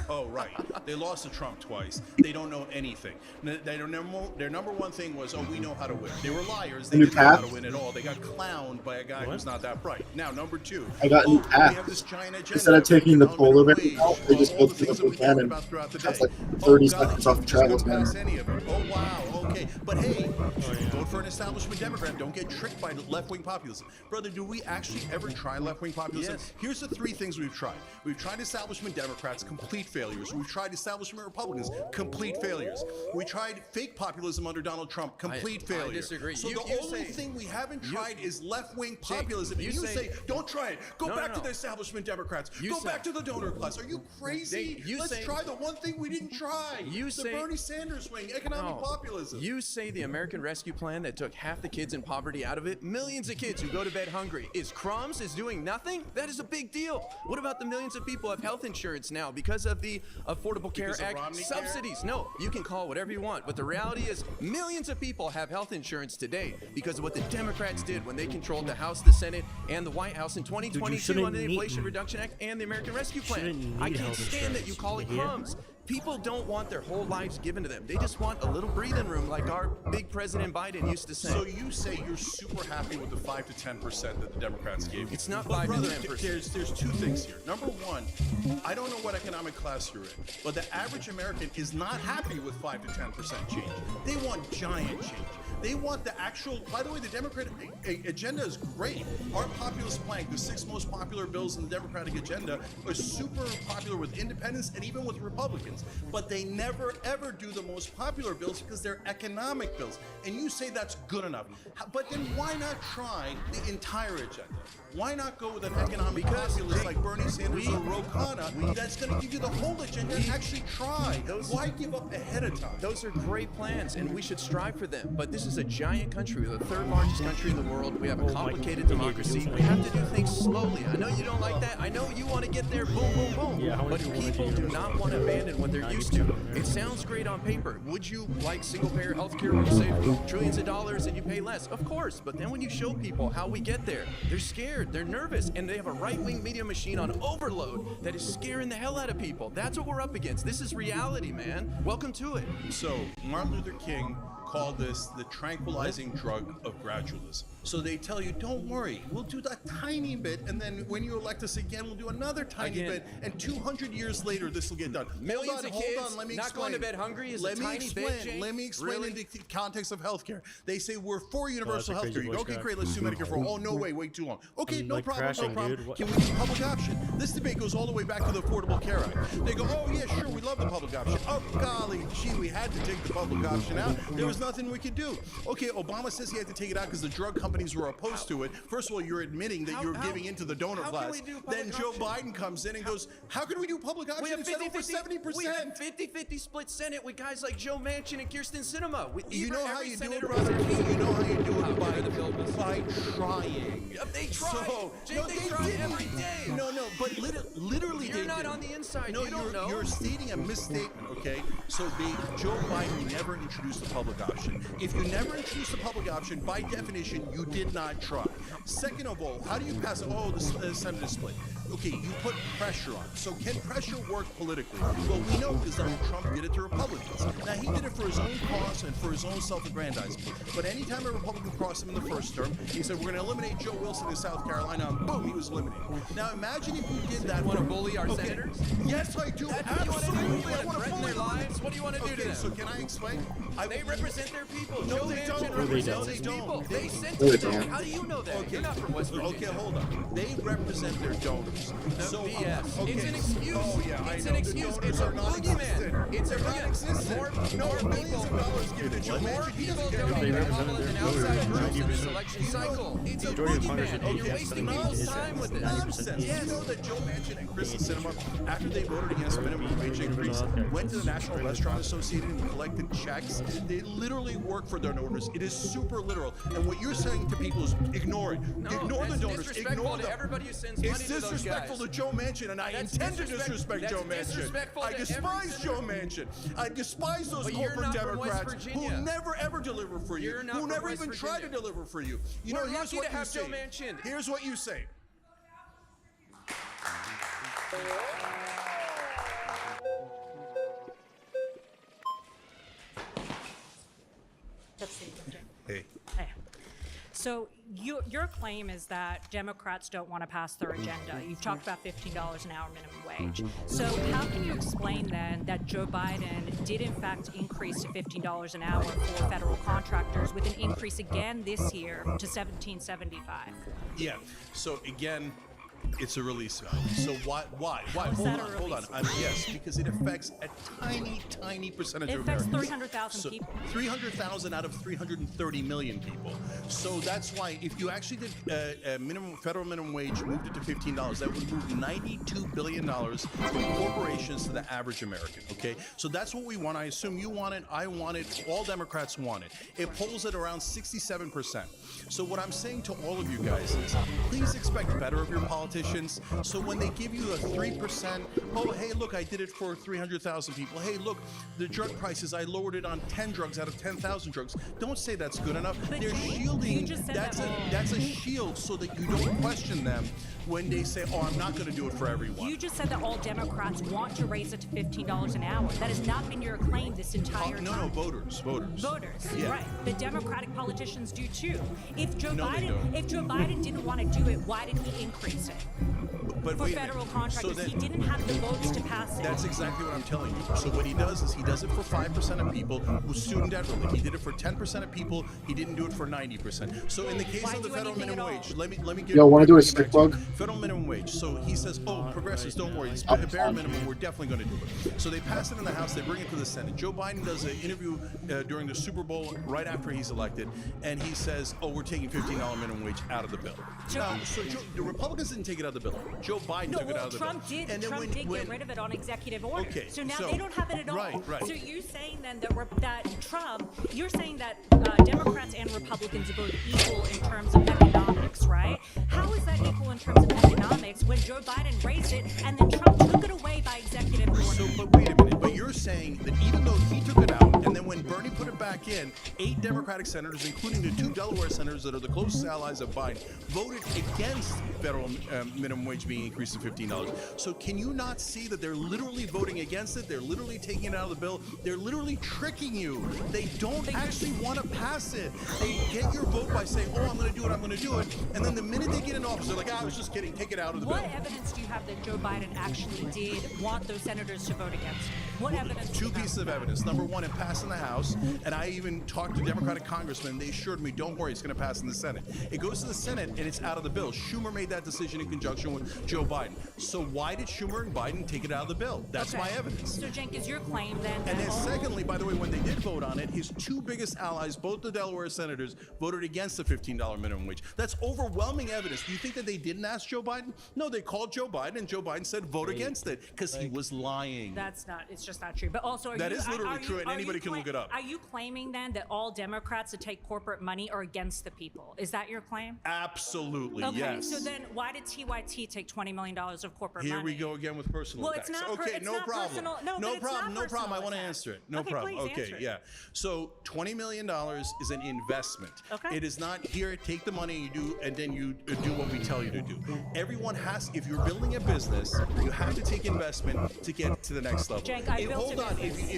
Oh, right. They lost to Trump twice. They don't know anything. Their number one thing was, oh, we know how to win. They were liars. They didn't know how to win at all. They got clowned by a guy who's not that bright. Now, number two. I got new path. We have this giant agenda. Instead of taking the polar bear out, they just go to the can and that's like 30 seconds off the travel time. Oh, wow. Okay. But hey, vote for an establishment Democrat. Don't get tricked by left-wing populism. Brother, do we actually ever try left-wing populism? Yes. Here's the three things we've tried. We've tried establishment Democrats, complete failures. We've tried establishment Republicans, complete failures. We tried fake populism under Donald Trump, complete failure. I disagree. So the only thing we haven't tried is left-wing populism. And you say, don't try it. Go back to the establishment Democrats. Go back to the donor class. Are you crazy? Let's try the one thing we didn't try. The Bernie Sanders wing, economic populism. You say the American Rescue Plan that took half the kids in poverty out of it, millions of kids who go to bed hungry, is crumbs, is doing nothing? That is a big deal. What about the millions of people who have health insurance now because of the Affordable Care Act subsidies? No, you can call whatever you want, but the reality is millions of people have health insurance today because of what the Democrats did when they controlled the House, the Senate, and the White House in 2022 under the Inflation Reduction Act and the American Rescue Plan. I can't stand that you call it crumbs. People don't want their whole lives given to them. They just want a little breathing room, like our big President Biden used to say. So you say you're super happy with the 5 to 10% that the Democrats gave you. It's not but 5 brother, to 10%. There's two things here. Number one, I don't know what economic class you're in, but the average American is not happy with 5 to 10% change. They want giant change. They want the actual, by the way, the Democratic agenda is great. Our populist plank, the 6 most popular bills in the Democratic agenda, are super popular with independents and even with Republicans. But they never, ever do the most popular bills because they're economic bills. And you say that's good enough. But then why not try the entire agenda? Why not go with an economic populist like Bernie Sanders or Ro Khanna that's going to give you the whole agenda and actually try? Why give up ahead of time? Those are great plans, and we should strive for them. But this is is a giant country. We're the third largest country in the world. We have a complicated democracy. We have to do things slowly. I know you don't like that. I know you want to get there, boom, boom, boom. Yeah, but people do not want to abandon what they're used to. It sounds great on paper. Would you like single-payer healthcare where you save trillions of dollars and you pay less? Of course. But then when you show people how we get there, they're scared, they're nervous, and they have a right-wing media machine on overload that is scaring the hell out of people. That's what we're up against. This is reality, man. Welcome to it. So Martin Luther King called this the tranquilizing drug of gradualism. So they tell you, don't worry, we'll do that tiny bit, and then when you elect us again, we'll do another tiny bit, and 200 years later, this will get done. Millions of kids let me not explain. going to bed hungry is let a me tiny explain. bit, James. Let me explain Really? in the context of healthcare. They say we're for universal that's a healthcare. crazy You go, voice okay, crack. great, let's do Medicare for all. Oh, no way, wait too long. Okay, I'm, no like, problem, crashing, no problem. dude. What- Can we do public option? This debate goes all the way back to the Affordable Care Act. They go, oh yeah, sure, we love the public option. Oh golly, gee, we had to take the public option out. There was nothing we could do. Okay, Obama says he had to take it out because the drug companies were opposed to it. First of all, you're admitting that you're giving into the donor how can class. we do public Then Joe option? Biden comes in and goes, how can we do public option? We have It's at over 70%. We have 50-50 split Senate with guys like Joe Manchin and Kirsten Sinema. You know how you do it, Senator brother King? You know how you do it by the filibuster. trying. They try. So, Jake, no, they they try didn't. every day. No, but literally You're they not did. on the inside. No, You don't know. You're stating a misstatement, okay? So Joe Biden never introduced the public option. If you never introduced the public option, by definition, you did not try. Second of all, how do you pass it? Oh, the Senate is split. Okay, you put pressure on it. So can pressure work politically? Well, we know because Donald Trump did it to Republicans. Now, he did it for his own cause and for his own self-aggrandizement. But anytime a Republican crossed him in the first term, he said, we're going to eliminate Joe Wilson in South Carolina, and boom, he was eliminated. Now, imagine if you did that. You want to bully our senators? Yes, I do. That's what you want to do. Absolutely. You want I to want to threaten bully their lives? What do you want to do to Okay, them? so can I explain? They represent their people. No, Joe they Manchin don't. represents They his don't. people. They sent No, you they there. don't. How do you know that? Okay. You're not from West Virginia. Okay, hold on. They represent their donors. No So, BS. okay. It's an excuse. Oh, yeah, it's I an know. excuse. The It's donors a are non-existent. boogeyman. It's a They're non-existent. More Millions of dollars given to Joe More Manchin. He people doesn't get donate it. their represent money their than outside voters. groups in this 90%. election cycle. It's a Majority of Congress boogeyman, are and you're 80%, wasting 70% people's is time with this. Nonsense. Yes. You know that Joe Manchin and Kristen Sinema, after they voted against minimum wage increase, went to the National Restaurant Association and collected checks. They literally work for their donors. It is super literal. And what you're saying to people is ignore it. No, Ignore the that's donors. disrespectful Ignore to them. everybody who sends money It's to those disrespectful guys. to Joe Manchin, and I That's intend to disrespect that's Joe Manchin. disrespectful I to every despise Joe senator. Manchin. I despise those But you're corporate not from West Democrats Virginia. who never ever deliver for you, You're not who from never West even try to Virginia. deliver for you. You We're know, here's lucky what to you have say. Joe Manchin. Here's what you say. Hey. Hey. So your claim is that Democrats don't want to pass their agenda. You've talked about $15 an hour minimum wage. So how can you explain then that Joe Biden did in fact increase to $15 an hour for federal contractors with an increase again this year to $17.75? Yeah. So again, it's a release valve. So why? is Hold that on, a hold on. release Yes, because it affects a tiny percentage It of affects Americans. 300,000 So people. 300,000 out of 330 million people. So that's why if you actually did a federal minimum wage, moved it to $15, that would move $92 billion from corporations to the average American. Okay, so that's what we want. I assume you want it. I want it. All Democrats want it. It polls at around 67%. So what I'm saying to all of you guys is, please expect better of your politicians. So when they give you a 3%, oh, hey, look, I did it for 300,000 people. Hey, look, the drug prices, I lowered it on 10 drugs out of 10,000 drugs. Don't say that's good enough. But They're you shielding. just said That's that. that's a shield so that you don't question them when they say, oh, I'm not going to do it for everyone. You just said that all Democrats want to raise it to $15 an hour. That has not been your claim this entire time. No, voters. Voters, Yeah. right? The Democratic politicians do too. If Joe No, they don't. Biden didn't want to do it, why did he increase it? But For wait a minute. federal So contractors, then- he didn't have the votes to pass it. That's exactly what I'm telling you. So what he does is he does it for 5% of people who student debt relief. He did it for 10% of people. He didn't do it for 90%. So in the case Why of the do federal anything minimum at all? wage, let me give. Yo, wanna do a bring it back stick to you. bug? Federal minimum wage. So he says, oh, progressives, don't worry. It's bare minimum. We're definitely going to do it. So they pass it in the House. They bring it to the Senate. Joe Biden does an interview during the Super Bowl right after he's elected, and he says, oh, we're taking $15 minimum wage out of the bill. Joe- Now, so the Republicans didn't take it out of the bill. Joe Joe Biden No, took it well, out of the Trump bill. did. And then Trump did get rid of it on executive order. Okay, so now so- they don't have it at all. Right. So you're saying then that Trump, you're saying that Democrats and Republicans are both equal in terms of economics, right? How is that equal in terms of economics when Joe Biden raised it and then Trump took it away by executive order? So, but wait a minute. But you're saying that even though he took it out, and then when Bernie put it back in, 8 Democratic senators, including the 2 Delaware senators that are the closest allies of Biden, voted against federal minimum wage being increased to $15. So can you not see that they're literally voting against it? They're literally taking it out of the bill. They're literally tricking you. They don't actually want to pass it. They get your vote by saying, oh, I'm going to do it, I'm going to do it. And then the minute they get in office, they're like, I was just kidding, take it out of the bill. What evidence do you have that Joe Biden actually did want those senators to vote against? What evidence? do 2 you have? pieces of evidence. Number one, it passed in the House, and I even talked to Democratic congressmen. They assured me, don't worry, it's going to pass in the Senate. It goes to the Senate, and it's out of the bill. Schumer made that decision in conjunction with Joe Biden. So why did Schumer and Biden take it out of the bill? That's my evidence. So, Cenk, is your claim then that And then secondly, by the way, when they did vote on it, his 2 biggest allies, both the Delaware senators, voted against the $15 minimum wage. That's overwhelming evidence. Do you think that they didn't ask Joe Biden? No, they called Joe Biden, and Joe Biden said vote against it because he was lying. That's not, it's just not true. But also, That is literally true, and anybody can look it up. Are you claiming then that all Democrats that take corporate money are against the people? Is that your claim? Absolutely, Okay, yes. so then why did TYT take $20 million of corporate Here money? we go again with personal Well, it's attacks. not Okay, it's no not problem. personal. No, No but it's problem. not No problem. I personal want to attack. answer it. No Okay, problem. please Okay, answer it. yeah. So $20 million is an investment. Okay. It is not here. Take the money and then you do what we tell you to do. Everyone has. If you're building a business, you have to take investment to get to the next level. Cenk, I built hold a on. business.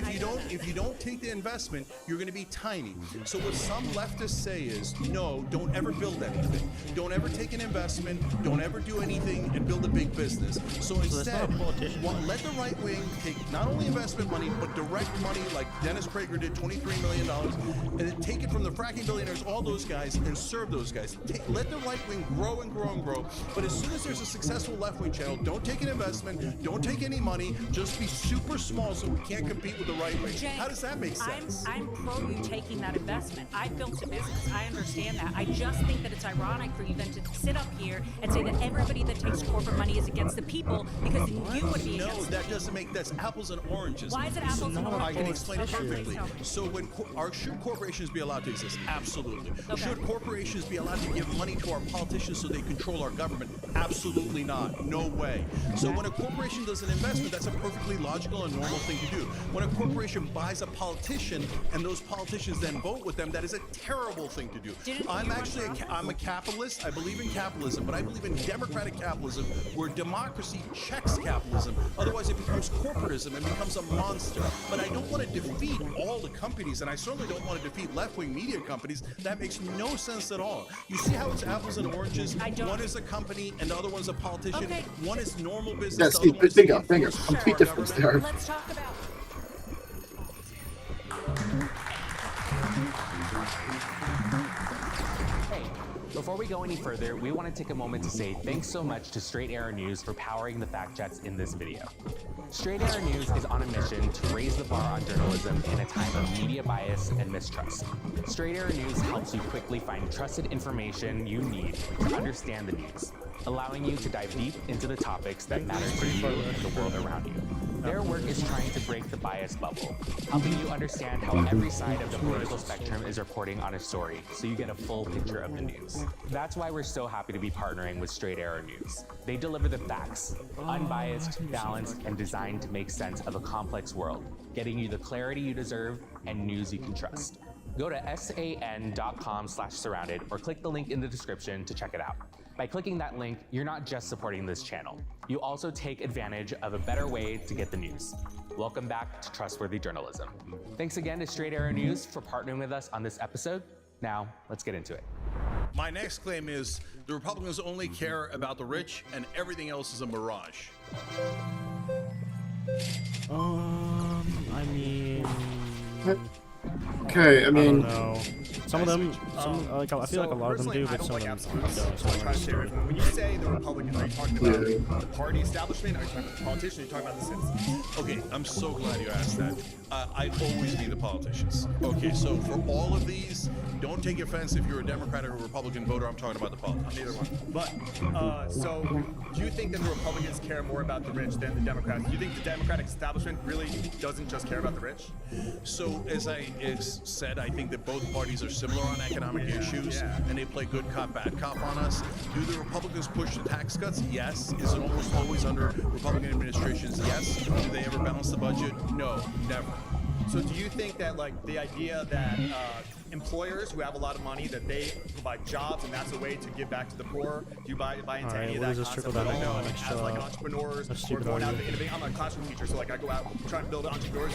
If you don't take the investment, you're going to be tiny. So what some leftists say is, no, don't ever build anything. Don't ever take an investment. Don't ever do anything and build a big business. So instead, let the right wing take not only investment money, but direct money like Dennis Prager did, $23 million, and then take it from the fracking billionaires, all those guys, and serve those guys. Let the right wing grow and grow and grow. But as soon as there's a successful left wing channel, don't take an investment, don't take any money, just be super small so we can't compete with the right wing. Cenk, How does that make sense? I'm pro you taking that investment. I built a business. I understand that. I just think that it's ironic for you then to sit up here and say that everybody that takes corporate money is against the people because then you would be No, against that doesn't make that's apples and oranges. Why is it apples and I oranges? can explain it Okay, perfectly. please tell me. So should corporations be allowed to exist? Absolutely. Okay. Should corporations be allowed to give money to our politicians so they control our government? Absolutely not. No way. So when a corporation does an investment, that's a perfectly logical and normal thing to do. When a corporation buys a politician and those politicians then vote with them, that is a terrible thing to do. I'm actually I'm a capitalist. I believe in capitalism, but I believe in democratic capitalism where democracy checks capitalism. Otherwise, it becomes corporatism and becomes a monster. But I don't want to defeat all the companies, and I certainly don't want to defeat left-wing media companies. That makes no sense at all. You see how it's apples and oranges? One is a company and the other one is a politician. Okay. One is normal business. Yes, the other one is bingo, influence bingo. of Complete our difference government. there. Let's talk about. Hey, before we go any further, we want to take a moment to say thanks so much to Straight Arrow News for powering the fact checks in this video. Straight Arrow News is on a mission to raise the bar on journalism in a time of media bias and mistrust. Straight Arrow News helps you quickly find trusted information you need to understand the news, allowing you to dive deep into the topics that matter to you and the world around you. Their work is trying to break the bias bubble, helping you understand how every side of the political spectrum is reporting on a story so you get a full picture of the news. That's why we're so happy to be partnering with Straight Arrow News. They deliver the facts, unbiased, balanced, and designed to make sense of a complex world, getting you the clarity you deserve and news you can trust. Go to san.com/surrounded or click the link in the description to check it out. By clicking that link, you're not just supporting this channel. You also take advantage of a better way to get the news. Welcome back to Trustworthy Journalism. Thanks again to Straight Arrow News for partnering with us on this episode. Now, let's get into it. My next claim is the Republicans only care about the rich and everything else is a mirage. I mean, Okay, I mean, don't know. Some of them, I feel like a lot of them do, but some of them don't. When you say the Republicans, are you talking about the party establishment? Are you talking about the politicians? Are you talking about the citizens? Okay, I'm so glad you asked that. I'd always be the politicians. Okay, so for all of these, don't take offense if you're a Democrat or a Republican voter. I'm talking about the politics. Neither one. But so, do you think that the Republicans care more about the rich than the Democrats? Do you think the Democratic establishment really doesn't just care about the rich? So, as I said, I think that both parties are similar on economic issues, and they play good cop, bad cop on us. Do the Republicans push the tax cuts? Yes. Is it almost always under Republican administrations? Yes. Do they ever balance the budget? No, never. So do you think that like the idea that employers who have a lot of money that they provide jobs and that's a way to give back to the poor? Do you buy into any of that concept at all? Like, as like entrepreneurs or going out to innovate? I'm a classroom teacher, so like I go out trying to build entrepreneurs,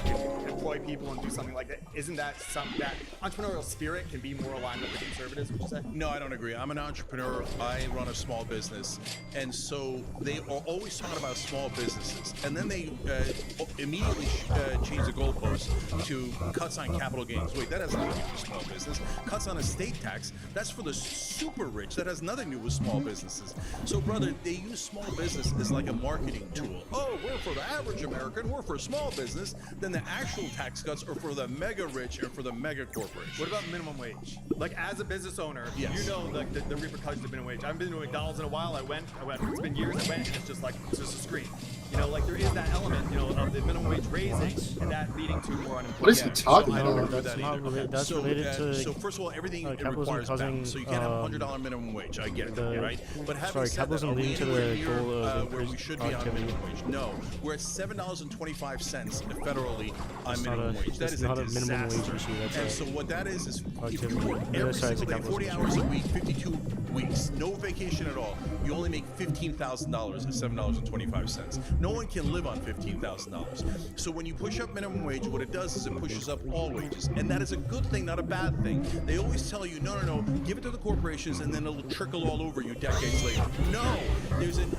employ people and do something like that. Isn't that something that entrepreneurial spirit can be more aligned with the conservatives? Would you say? No, I don't agree. I'm an entrepreneur. I run a small business, and so they are always talking about small businesses, and then they immediately change the goalposts to cuts on capital gains. Wait, that has nothing to do with small business. Cuts on estate tax, that's for the super rich. That has nothing to do with small businesses. So, brother, they use small business as like a marketing tool. Oh, we're for the average American, we're for small business. Then the actual tax cuts are for the mega rich and for the mega corporations. What about minimum wage? Like, as a business owner, yes. You know like the repercussions of minimum wage. I haven't been to McDonald's in a while. I went, it's been years, I went, and it's just a screen. You know, like there is that element, you know, of the minimum wage raising and that leading to more unemployment. What is he talking I don't about? agree with that either. That's related to. So first of all, everything it requires balance. So you can't have a $100 minimum wage. I get it, right? But having said that, are we anywhere near where we should be on minimum wage? No, we're at $7.25 federally on minimum wage. That is a disaster. And so what that is if you work every single day, 40 hours a week, 52 weeks, no vacation at all, you only make $15,000 at $7.25. No one can live on $15,000. So when you push up minimum wage, what it does is it pushes up all wages. And that is a good thing, not a bad thing. They always tell you, no, give it to the corporations and then it'll trickle all over you decades later. No, there's an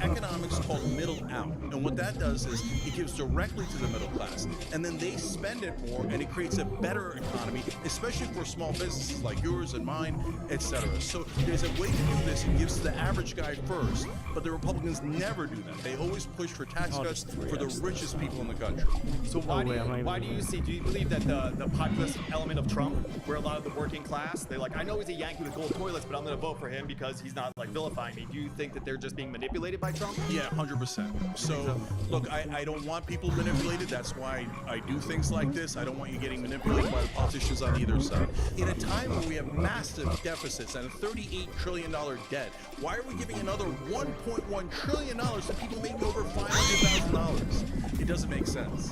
economics called middle out. And what that does is it gives directly to the middle class. And then they spend it more and it creates a better economy, especially for small businesses like yours and mine, etc. So there's a way to do this. It gives to the average guy first, but the Republicans never do that. They always push for tax cuts for the richest people in the country. So why do you believe that the populist element of Trump, where a lot of the working class, they're like, I know he's a Yankee with gold toilets, but I'm going to vote for him because he's not like vilifying me. Do you think that they're just being manipulated by Trump? Yeah, 100%. So look, I don't want people manipulated. That's why I do things like this. I don't want you getting manipulated by the politicians on either side. In a time where we have massive deficits and a $38 trillion debt, why are we giving another $1.1 trillion to people making over $500,000? It doesn't make sense.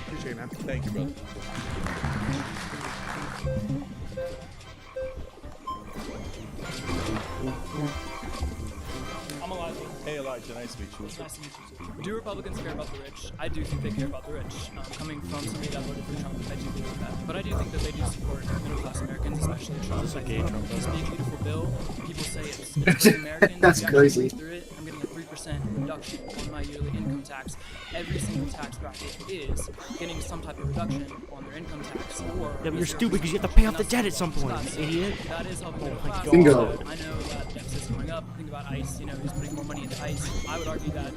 Appreciate it, man. Thank you, brother. I'm Elijah. Hey, Elijah. Nice to meet you. Nice to meet you too. Do Republicans care about the rich? I do think they care about the rich. Coming from somebody that voted for Trump, I do believe that. But I do think that they do support middle-class Americans, especially Trump. This is a gay Trump. This big, beautiful bill. People say it's for Americans. That's crazy. Through it, I'm getting a 3% reduction on my yearly income tax. Every single tax bracket is getting some type of reduction on their income tax. Or Yeah, but you're stupid because you have to pay off the debt at some point, idiot. That is helping middle class. Bingo. I know that deficit's going up. Think about ICE. You know, who's putting more money into ICE. I would argue that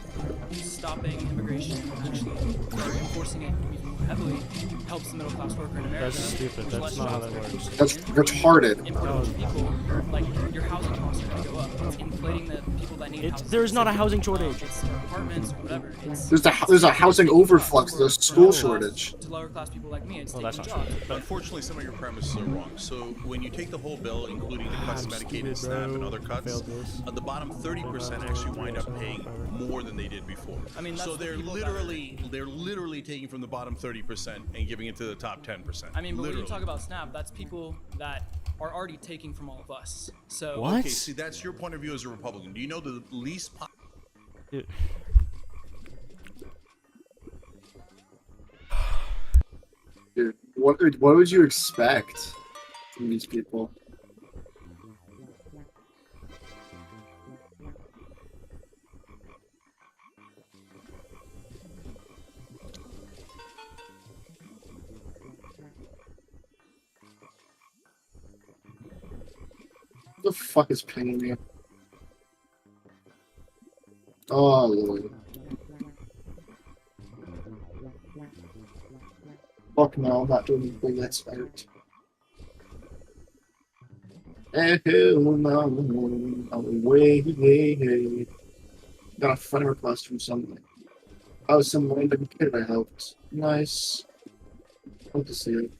stopping immigration, actually, or enforcing it even more heavily, helps the middle class worker in America. That's stupid. There's That's less not how jobs that for works. people That's to come in. retarded. Importing people, like your housing costs are going to go up. It's inflating the people that need housing. There's not a housing shortage. It's for apartments or whatever. It's There's a housing overflux. There's a school shortage. to lower class people like me, it's taking that's not jobs. But unfortunately, some of your premises are wrong. So when you take the whole bill, including the cuts to Medicaid and SNAP and other cuts, the bottom 30% actually wind up paying more than they did before. I mean, that's so the they're people literally taking from the bottom 30% and giving it to the top 10%. I mean, but when literally. you talk about SNAP, that's people that are already taking from all of us. So What? Okay, see, that's your point of view as a Republican. Do you know the least Dude. Dude, what would you expect from these people? What the fuck is pinging me? Oh, Lord. Fuck no, I'm not doing anything that's out. Hell no, no way, hey, hey. Got a friend request from someone. Oh, some random kid I helped. Nice. Hope to see it.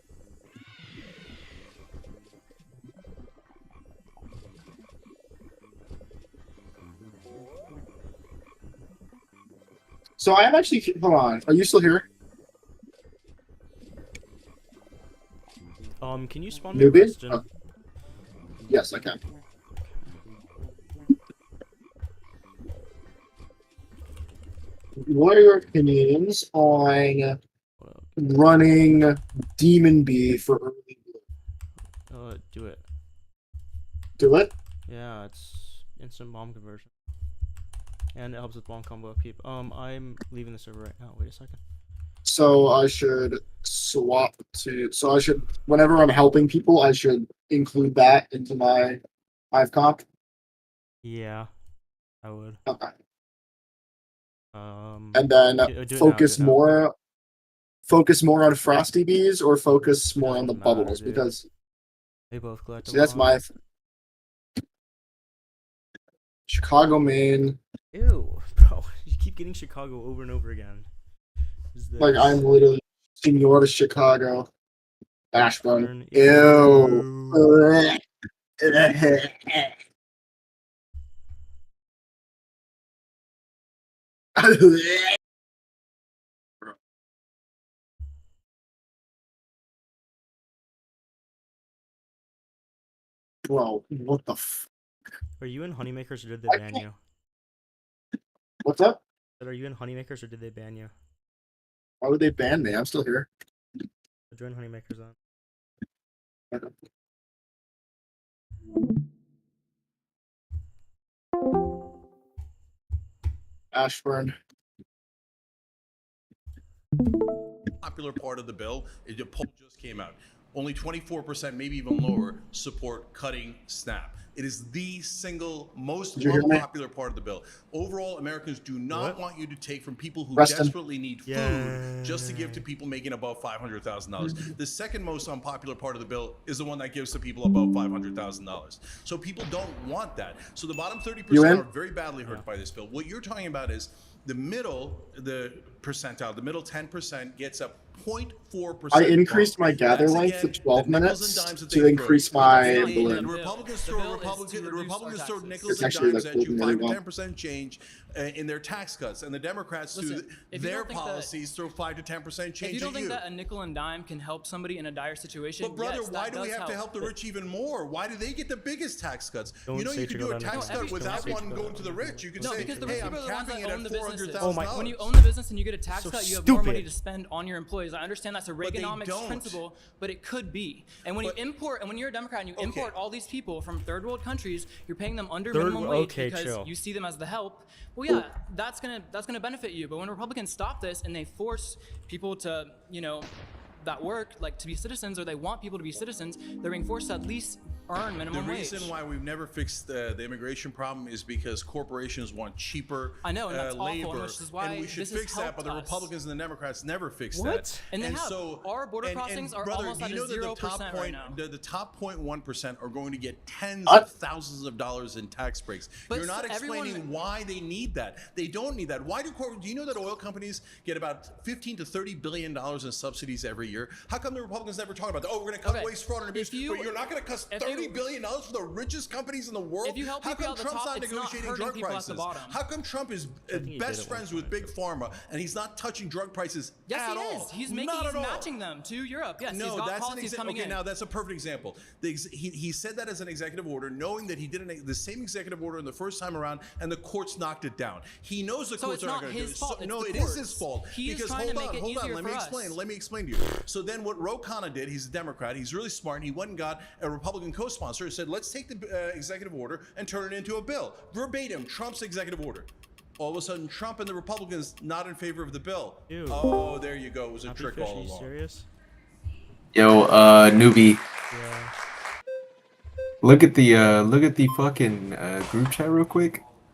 So I am actually. Hold on. Are you still here? Can you spawn me a Newbie? question? Oh. Yes, I can. What are your opinions on running Demon Bee for early blue? Do it. Do it? Yeah, it's instant bomb conversion. And it helps with bomb combo upkeep. I'm leaving the server right now. Wait a second. So I should swap to. So I should, whenever I'm helping people, I should include that into my Hive comp. Yeah, I would. Okay. And then do focus it now. more. Focus more on Frosty Bees or focus more on the bubbles dude. because They both collect. see that's my Chicago, Maine. Ew, bro! You keep getting Chicago over and over again. Like I'm literally Senor to Chicago. Ashburn. Ew. Bro, what the f? Are you in Honeymakers or did they ban you? What's up? Are you in Honeymakers or did they ban you? Why would they ban me? I'm still here. Join Honeymakers on. Ashburn. Popular part of the bill, a poll just came out. Only 24%, maybe even lower, support cutting SNAP. It is the single most unpopular part of the bill. Overall, Americans do not want you to take from people who desperately need food just to give to people making above $500,000. The second most unpopular part of the bill is the one that gives to people above $500,000. So people don't want that. So the bottom 30% are very badly hurt by this bill. What you're talking about is the middle, the percentile, the middle 10% gets a 0.4%. I increased my gather length to 12 minutes to increase my balloon. Republicans throw nickels and dimes at you, 5 to 10% change in their tax cuts, and the Democrats through their policies throw 5 to 10% change. If you don't think that a nickel and dime can help somebody in a dire situation, but brother, why do we have to help the rich even more? Why do they get the biggest tax cuts? You know, you can do a tax cut without one going to the rich. You can say, hey, I'm capping it at $400,000. When you own the business and you get a tax cut, you have more money to spend on your employees. I understand that's a Reaganomics principle, but it could be. And when you import, and when you're a Democrat and you import all these people from third world countries, you're paying them under minimum wage because you see them as the help. Well, yeah, that's gonna benefit you. But when Republicans stop this and they force people to, that work, like to be citizens, or they want people to be citizens, they're being forced to at least earn minimum wage. The reason why we've never fixed the immigration problem is because corporations want cheaper and that's labor, awful, which is why and we should fix that. But the Republicans and the Democrats never fixed that. And our border crossings are almost at 0% right now. The top 0.1% are going to get tens of thousands of dollars in tax breaks. But you're not explaining why they need that. They don't need that. Why do you know that oil companies get about $15 to $30 billion in subsidies every year? How come the Republicans never talk about that? Oh, we're going to cut waste, fraud, and abuse, but you're not going to cut $30 billion for the richest companies in the world? If you help how come Trump's not negotiating drug prices? How come Trump is best friends with Big Pharma and he's not touching drug prices at all? Yes, he is. He's matching them to Europe. Yes, no, he's got that's policies coming in. Now that's a perfect example. He said that as an executive order, knowing that he did the same executive order in the first time around, and the courts knocked it down. He knows the courts are not going to do it. So, no, it is his fault. Because hold on, let me explain to you. So then what Ro Khanna did, he's a Democrat, he's really smart, and he went and got a Republican co-sponsor and said, let's take the executive order and turn it into a bill. Verbatim, Trump's executive order. All of a sudden, Trump and the Republicans not in favor of the bill. Ew. Oh, there you go. It was a trick all along. Serious? Yo, newbie. Yeah. Look at the fucking group chat real quick.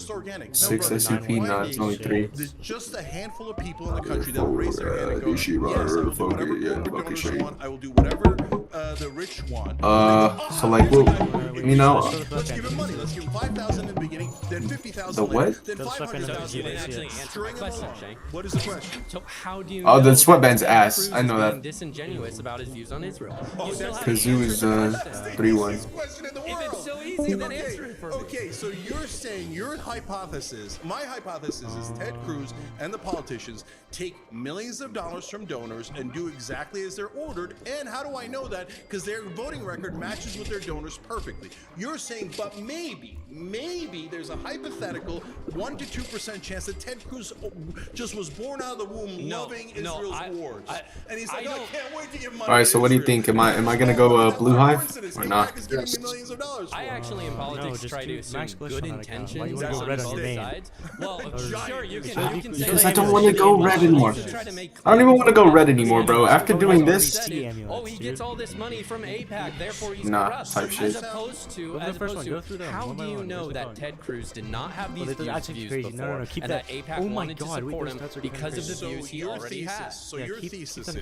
just organic. No, 6 brother, SUP, not, it's only 3. There's just a handful of people in the country that will raise their hand and go, yes, I will do whatever corporate donors want. I will do whatever the rich want. So like, well, you know. Let's give him money. Let's give him 5,000 in the beginning, then 50,000 The what? later, then 500,000 You didn't later. actually answer my question, Shane. What is the question? So how do you Oh, know the that sweatband's Ted ass. Cruz I know is that. being disingenuous about his views on Israel? You still have Kazoo is 3-1. If it's so easy, then answer it for me. Okay, so you're saying your hypothesis, my hypothesis is Ted Cruz and the politicians take millions of dollars from donors and do exactly as they're ordered. And how do I know that? Because their voting record matches with their donors perfectly. You're saying, but maybe there's a hypothetical 1 to 2% chance that Ted Cruz just was born out of the womb loving Israel's wars. And he's like, I can't wait to give money. All right, so what do you think? Am I gonna go Blue Hive or not? I actually in politics try to assume good intentions on both sides. Well, sure, you can say Because I don't want to go red anymore. I don't even want to go red anymore, bro. After doing this, oh, he gets all this money from AIPAC, therefore he's nah, corrupt. type shit. As opposed to, how do you know that Ted Cruz did not have these views before, and that AIPAC wanted to support him because of the views he already had? So your thesis is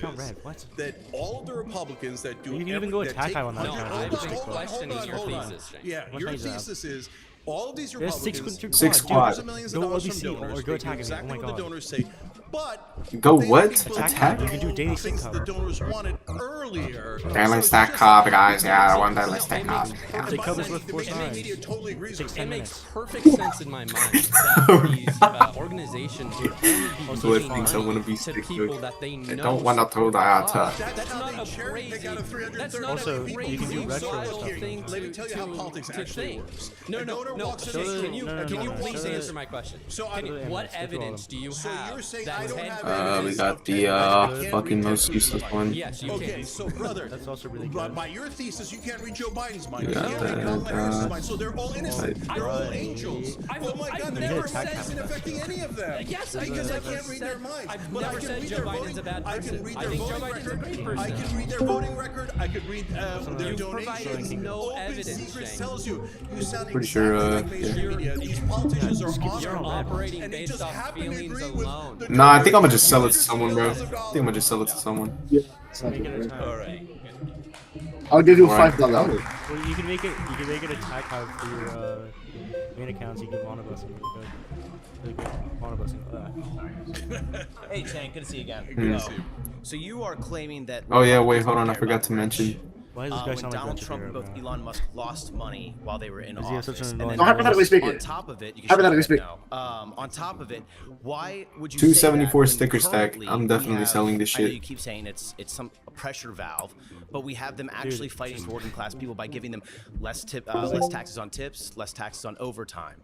that all of the Republicans that do you can even go attack on that. No, I'm just questioning your thesis, Shane. Yeah, your thesis is all of these Republicans, six quad. hundreds of millions of dollars from donors, or go attack exactly what the donors say. But go what? Attack? You can do daily things the donors wanted earlier. Okay, let's stack cob, guys. Yeah, I want that. Let's stack cob. They cover us with 4 sides. It makes perfect sense in my mind that these organizations would only be giving money to people that they know. I don't want to throw that. That's not a crazy. That's not also, a crazy you can do retro stuff. thing Let me tell you how politics actually works. No. Can you please answer my question? What evidence do you have that we got the fucking most useless one. Yes, you okay, can. so brother, that's also really good. By your thesis, you can't read Joe Biden's mind. You can't read Kamala Harris's mind. So they're all innocent. They're all angels. Oh my God, the Democrats isn't affecting any of them. Yes, because I can't read their minds. I've But I never can said read Joe their Biden's voting. a bad I person. can read I their think Joe voting Biden's a record. great person. I can read their voting record. I could read their You've donations. provided no Open evidence, Secrets Shane. tells you. You sound Pretty sure, exactly like mainstream media. These politicians are You're honorable. operating And they based just off happen to feelings agree with alone. the Nah, I think I'm gonna just sell it to someone, bro. I think I'm gonna just sell it to someone. Yeah. All right. I'll give you Alright. $5. Well, you can make it attack hub for your main accounts. You can monobus them really good. Monobusing. Hey, Tank, good to see you again. Hmm. So you are claiming that... Oh yeah, wait, hold on. I forgot to mention. Why does this guy when sound like Donald Venture Trump and Hero, both bro? Elon Musk lost money while they were in Does he have office, such an and annoying then No, hypothetically speaking. on top of it, you can Hypothetically shut speaking. that now. On top of it, why would you 274 say that sticker when stack. currently I'm we definitely have- selling this I know shit. you keep saying it's a pressure valve, but we have them actually fighting for working class people by giving them less taxes on tips, less taxes on overtime.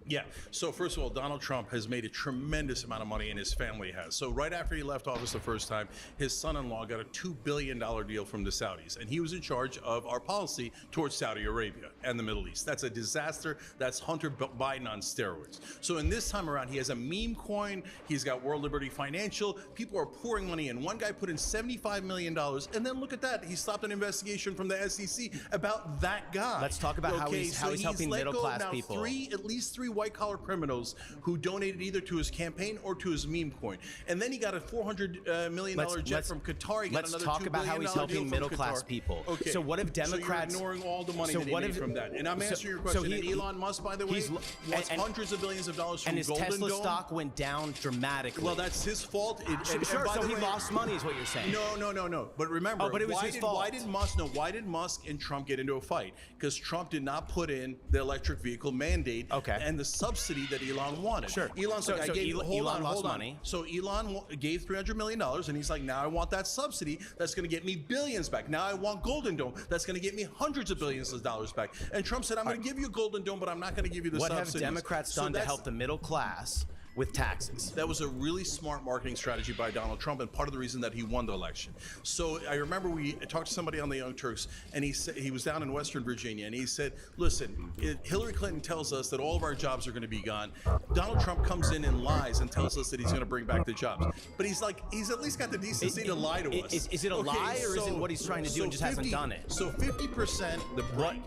Yeah. So first of all, Donald Trump has made a tremendous amount of money, and his family has. So right after he left office the first time, his son-in-law got a $2 billion deal from the Saudis, and he was in charge of our policy towards Saudi Arabia and the Middle East. That's a disaster. That's Hunter Biden on steroids. So in this time around, he has a meme coin. He's got World Liberty Financial. People are pouring money in. One guy put in $75 million, and then look at that. He stopped an investigation from the SEC about that guy. Let's talk about how he's helping let middle go class now people. At least three white-collar criminals who donated either to his campaign or to his meme coin. And then he got a $400 million jet from Qatar. He got let's another talk $2 about how billion he's deal helping from middle-class Qatar. people. Okay. So what if Democrats... So you're ignoring all the money So that he what made if- from that. And I'm so- answering your so question. he- and Elon Musk, by the way, he's- wants hundreds of billions of dollars from and his Golden Tesla Dome. stock went down dramatically. Well, that's his fault. Sure, so he lost money is what you're saying. No. But remember, Oh, but it was his fault. Why did Musk and Trump get into a fight? Because Trump did not put in the electric vehicle mandate and the subsidy that Elon wanted. Sure. Elon's like, Elon lost money. So Elon gave $300 million, and he's like, now I want that subsidy that's going to get me billions back. Now I want Golden Dome that's going to get me hundreds of billions of dollars back. And Trump said, I'm going to give you Golden Dome, but I'm not going to give you the What subsidies. have Democrats done to help the middle class with taxes? That was a really smart marketing strategy by Donald Trump, and part of the reason that he won the election. So I remember we talked to somebody on the Young Turks, and he said he was down in Western Virginia, and he said, listen, Hillary Clinton tells us that all of our jobs are going to be gone. Donald Trump comes in and lies and tells us that he's going to bring back the jobs. But he's at least got the decency to lie to us. Is it a lie, or is it what he's trying to do and just hasn't done it? So 50%,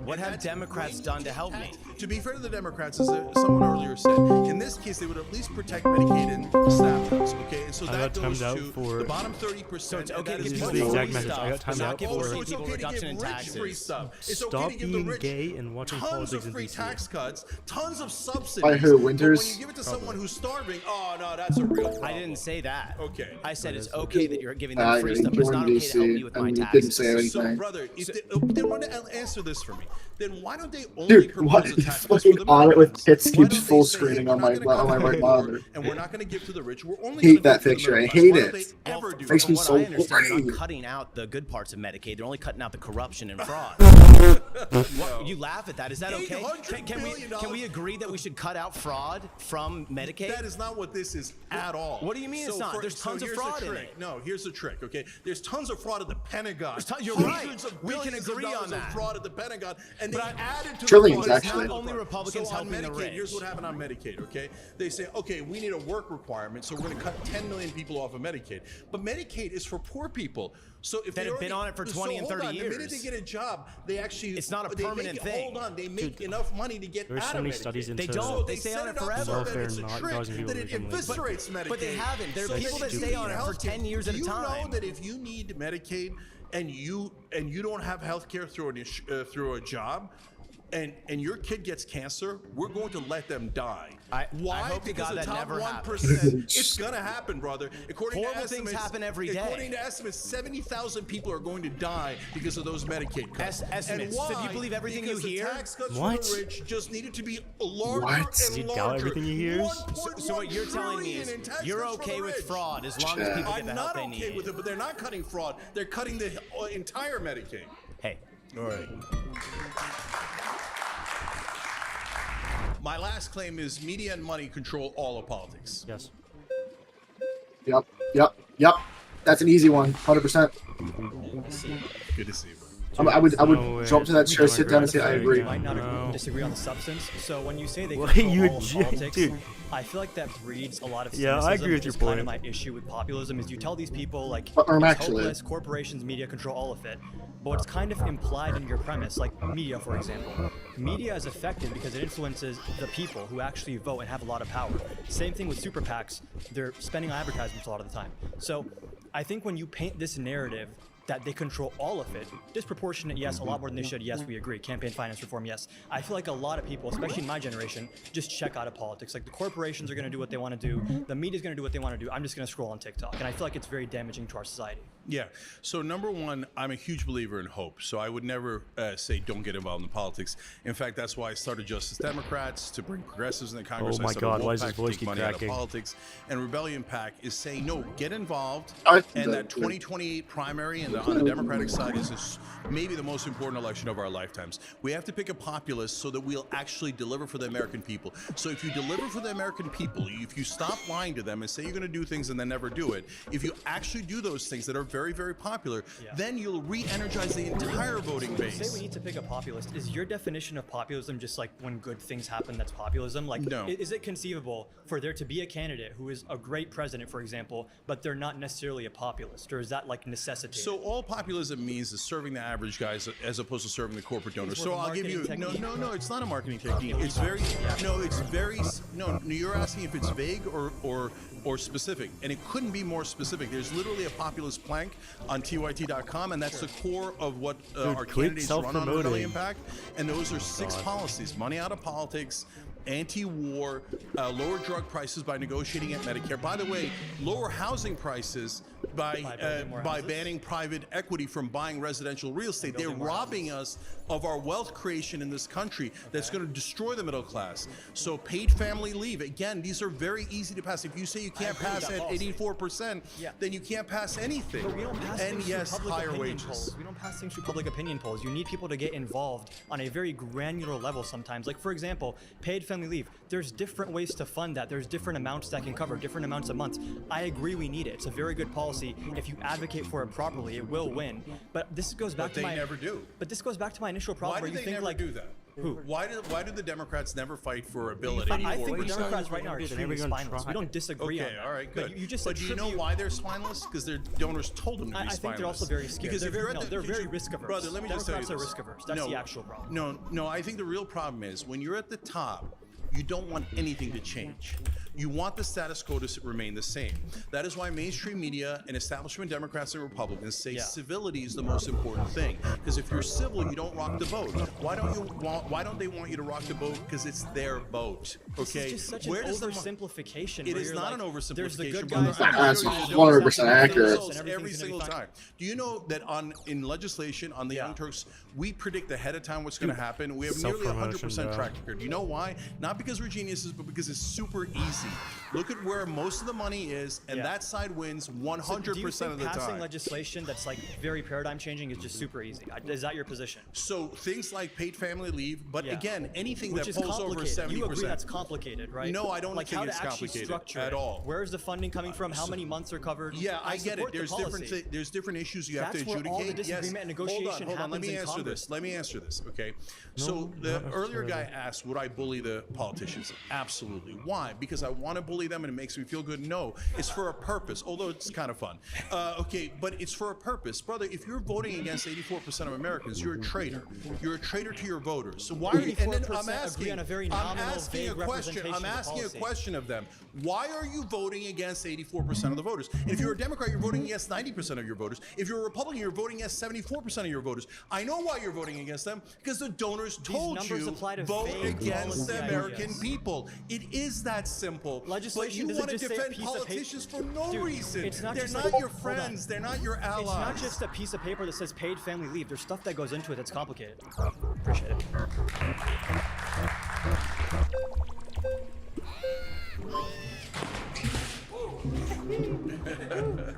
what have Democrats done to help me? To be fair to the Democrats, as someone earlier said, in this case, they would at least protect Medicaid and SNAP does, okay? And so that goes out to for the bottom 30%. So it's okay to This give is free the exact stuff, message. I got but timed not out give for rich people reduction in taxes. Free stuff. It's Stop okay to give the being rich gay and watching tons politics of in free DC. tax cuts, tons of subsidies. By who, But Winters? when you give it to someone who's starving, oh no, that's a real problem. I didn't say that. Okay. I said it's okay that you're giving them free stuff, but it's joined not okay to help DC me with my and taxes. didn't say anything. So, brother, if they want to answer this for me, then why don't they only Dude, propose what? a tax cut for Fucking the on it with middle hit class? Why skips don't full they say, screening hey, on we're my not gonna cut on my the right poor, monitor. and we're not going to give to the rich. We're only Hate gonna that give to the picture. I middle class. hate Why it. don't they ever do Makes it? me From what so I understand, they're horny. not cutting out the good parts of Medicaid. They're only cutting out the corruption and fraud. What, you laugh at that. Is that okay? Can we agree that we should cut out fraud from Medicaid? That is not what this is at all. What do you mean it's not? There's tons of here's the fraud in trick. it. No, here's the trick, okay? There's tons of fraud at the Pentagon. You're Hundreds right. of We can billions agree of on dollars that. of fraud at the Pentagon, and they added to Trillions, the fraud. actually. It's not only Republicans so on helping the Medicaid, rich. here's what happened on Medicaid, okay? They say, okay, we need a work requirement, so we're going to cut 10 million people off of Medicaid. But Medicaid is for poor people. So if That they have been on it for 20 and 30 The minute years. they get a job, they actually It's not a they permanent make, thing. Hold on, they make enough money to get There's out so of many Medicaid. studies into They don't. They stay set on it up forever. so that welfare it's a not trick causing people that to it become lazy. eviscerates Medicaid. But they haven't. There are So people that if you stay on need it for healthcare, 10 years at a do you time. know that if you need Medicaid and you don't have health care through a job, and your kid gets cancer, we're going to let them die. Why? I hope to Because God the that top never 1%, happens. it's gonna happen, brother. According Horrible to estimates, things happen every day. According to estimates, 70,000 people are going to die because of those Medicaid cuts. Estimates. And why? So do you believe everything you Because hear? The tax cuts What? for the rich just needed to be larger What? and You doubt larger. everything you hear? So what you're telling me is you're okay with fraud as long as people get the I'm help not they okay need. with it, but they're not cutting fraud. They're cutting the entire Medicaid. Hey. All right. My last claim is media and money control all of politics. Yes. Yep. That's an easy one. 100%. Good to see you, bro. I would No jump to that chair, sit down, and say I agree. You might not disagree on the substance. So when you say they What control you all of j- politics, dude. I feel like that breeds a lot of Yeah, I cynicism, agree with which your is kind point. of my issue with populism is you tell these people like But, it's actually- hopeless, corporations, media control all of it. But what's kind of implied in your premise, like media, for example, media is effective because it influences the people who actually vote and have a lot of power. Same thing with super PACs; they're spending on advertisements a lot of the time. So I think when you paint this narrative that they control all of it, disproportionate, yes, a lot more than they should, yes, we agree. Campaign finance reform, yes. I feel like a lot of people, especially in my generation, just check out of politics. Like the corporations are going to do what they want to do, the media's going to do what they want to do. I'm just going to scroll on TikTok, and I feel like it's very damaging to our society. Yeah. So number one, I'm a huge believer in hope. So I would never say don't get involved in politics. In fact, that's why I started Justice Democrats to bring progressives in the Congress. Oh my I started God, Wolf why does his PAC to voice take keep money out of cracking? politics. And Rebellion PAC is saying no, get involved. And that 2028 primary and on the Democratic side is maybe the most important election of our lifetimes. We have to pick a populist so that we'll actually deliver for the American people. So if you deliver for the American people, if you stop lying to them and say you're going to do things and then never do it, if you actually do those things that are very, very popular, then you'll re-energize the entire voting When you say base. we need to pick a populist, is your definition of populism just like when good things happen, that's populism? Like, No. Is it conceivable for there to be a candidate who is a great president, for example, but they're not necessarily a populist? Or is that like necessitated? So all populism means is serving the average guys as opposed to serving the corporate donors. It's So more of a I'll give you marketing technique. no, it's not a marketing technique. It's very no. You're asking if it's vague or specific, and it couldn't be more specific. There's literally a populist plank on tyt.com, and that's the core of what our quit candidates run on self-promoting. Rebellion PAC. And those are 6 policies: money out of politics, anti-war, lower drug prices by negotiating at Medicare. By the way, lower housing prices by banning private equity from buying residential real estate. They're robbing us of our wealth creation in this country. That's going to destroy the middle class. So paid family leave. Again, these are very easy to pass. If you say you can't pass at 84%, then you can't pass anything. But we don't pass And things yes, through public higher opinion wages. polls. We don't pass things through public opinion polls. You need people to get involved on a very granular level sometimes. Like, for example, paid family leave. There's different ways to fund that. There's different amounts that can cover different amounts of months. I agree we need it. It's a very good policy. If you advocate for it properly, it will win. But this goes back But to they my never do. But this goes back to my initial problem Why where do you they think never like do that? Who? Why do the Democrats never fight for a bill at I 84%? think the Democrats right now are extremely spineless. We don't disagree on Okay, that. all right, good. But you just But do you know why they're spineless? Because their donors told them to be spineless. I think they're also very scared. Because They're if you're very, at the, they're very risk averse. Brother, let me just tell you Democrats are this. risk averse. That's the actual problem. No, I think the real problem is when you're at the top you don't want anything to change. You want the status quo to remain the same. That is why mainstream media and establishment Democrats and Republicans say civility is the most important thing. Because if you're civil, you don't rock the boat. Why don't they want you to rock the boat? Because it's their boat. Okay. This is just such an oversimplification. It is not an oversimplification. There's the good brother. guys. That's 100% accurate. Every single time. Do you know that in legislation on the Young Turks, we predict ahead of time what's going to happen? We have nearly 100% track record. You know why? Not because we're geniuses, but because it's super easy. Look at where most of the money is, and that side wins 100% of the time. Passing legislation that's like very paradigm changing is just super easy. Is that your position? So things like paid family leave, but again, anything Which that is pulls over 70%. You agree that's complicated, right? No, I don't like think how it's to actually complicated structure at all. Where's the funding coming from? How many months are covered? Yeah, I get it. There's different issues you have to adjudicate. Where all the disagreement and negotiation hold on. Let me happens in answer this. Okay. So the earlier guy asked, would I bully the politicians? Absolutely. Why? Because I want to bully them and it makes me feel good? No, it's for a purpose, although it's kind of fun. Okay, but it's for a purpose. Brother, if you're voting against 84% of Americans, you're a traitor. You're a traitor to your voters. So why are you, and then I'm asking a question of them. Why are you voting against 84% of the voters? And if you're a Democrat, you're voting against 90% of your voters. If you're a Republican, you're voting against 74% of your voters. I know why you're voting against them, because the donors told you vote against the American people. It is that simple. But you want to defend politicians for no reason. They're not your friends. They're not your allies. It's not just a piece of paper that says paid family leave. There's stuff that goes into it that's complicated. Appreciate it.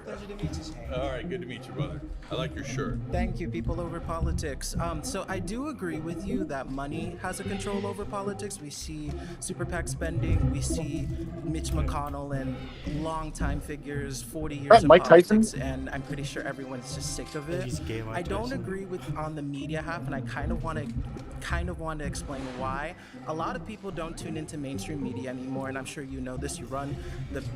Pleasure to meet you. All right, good to meet you, brother. I like your shirt. Thank you, people over politics. So I do agree with you that money has a control over politics. We see super PAC spending. We see Mitch McConnell and longtime figures, 40 years of Mike politics, Tyson? and I'm pretty sure everyone's just sick of it. He's gay, Mike I don't Tyson. agree with on the media half, and I kind of want to explain why. A lot of people don't tune into mainstream media anymore, and I'm sure you know this. You run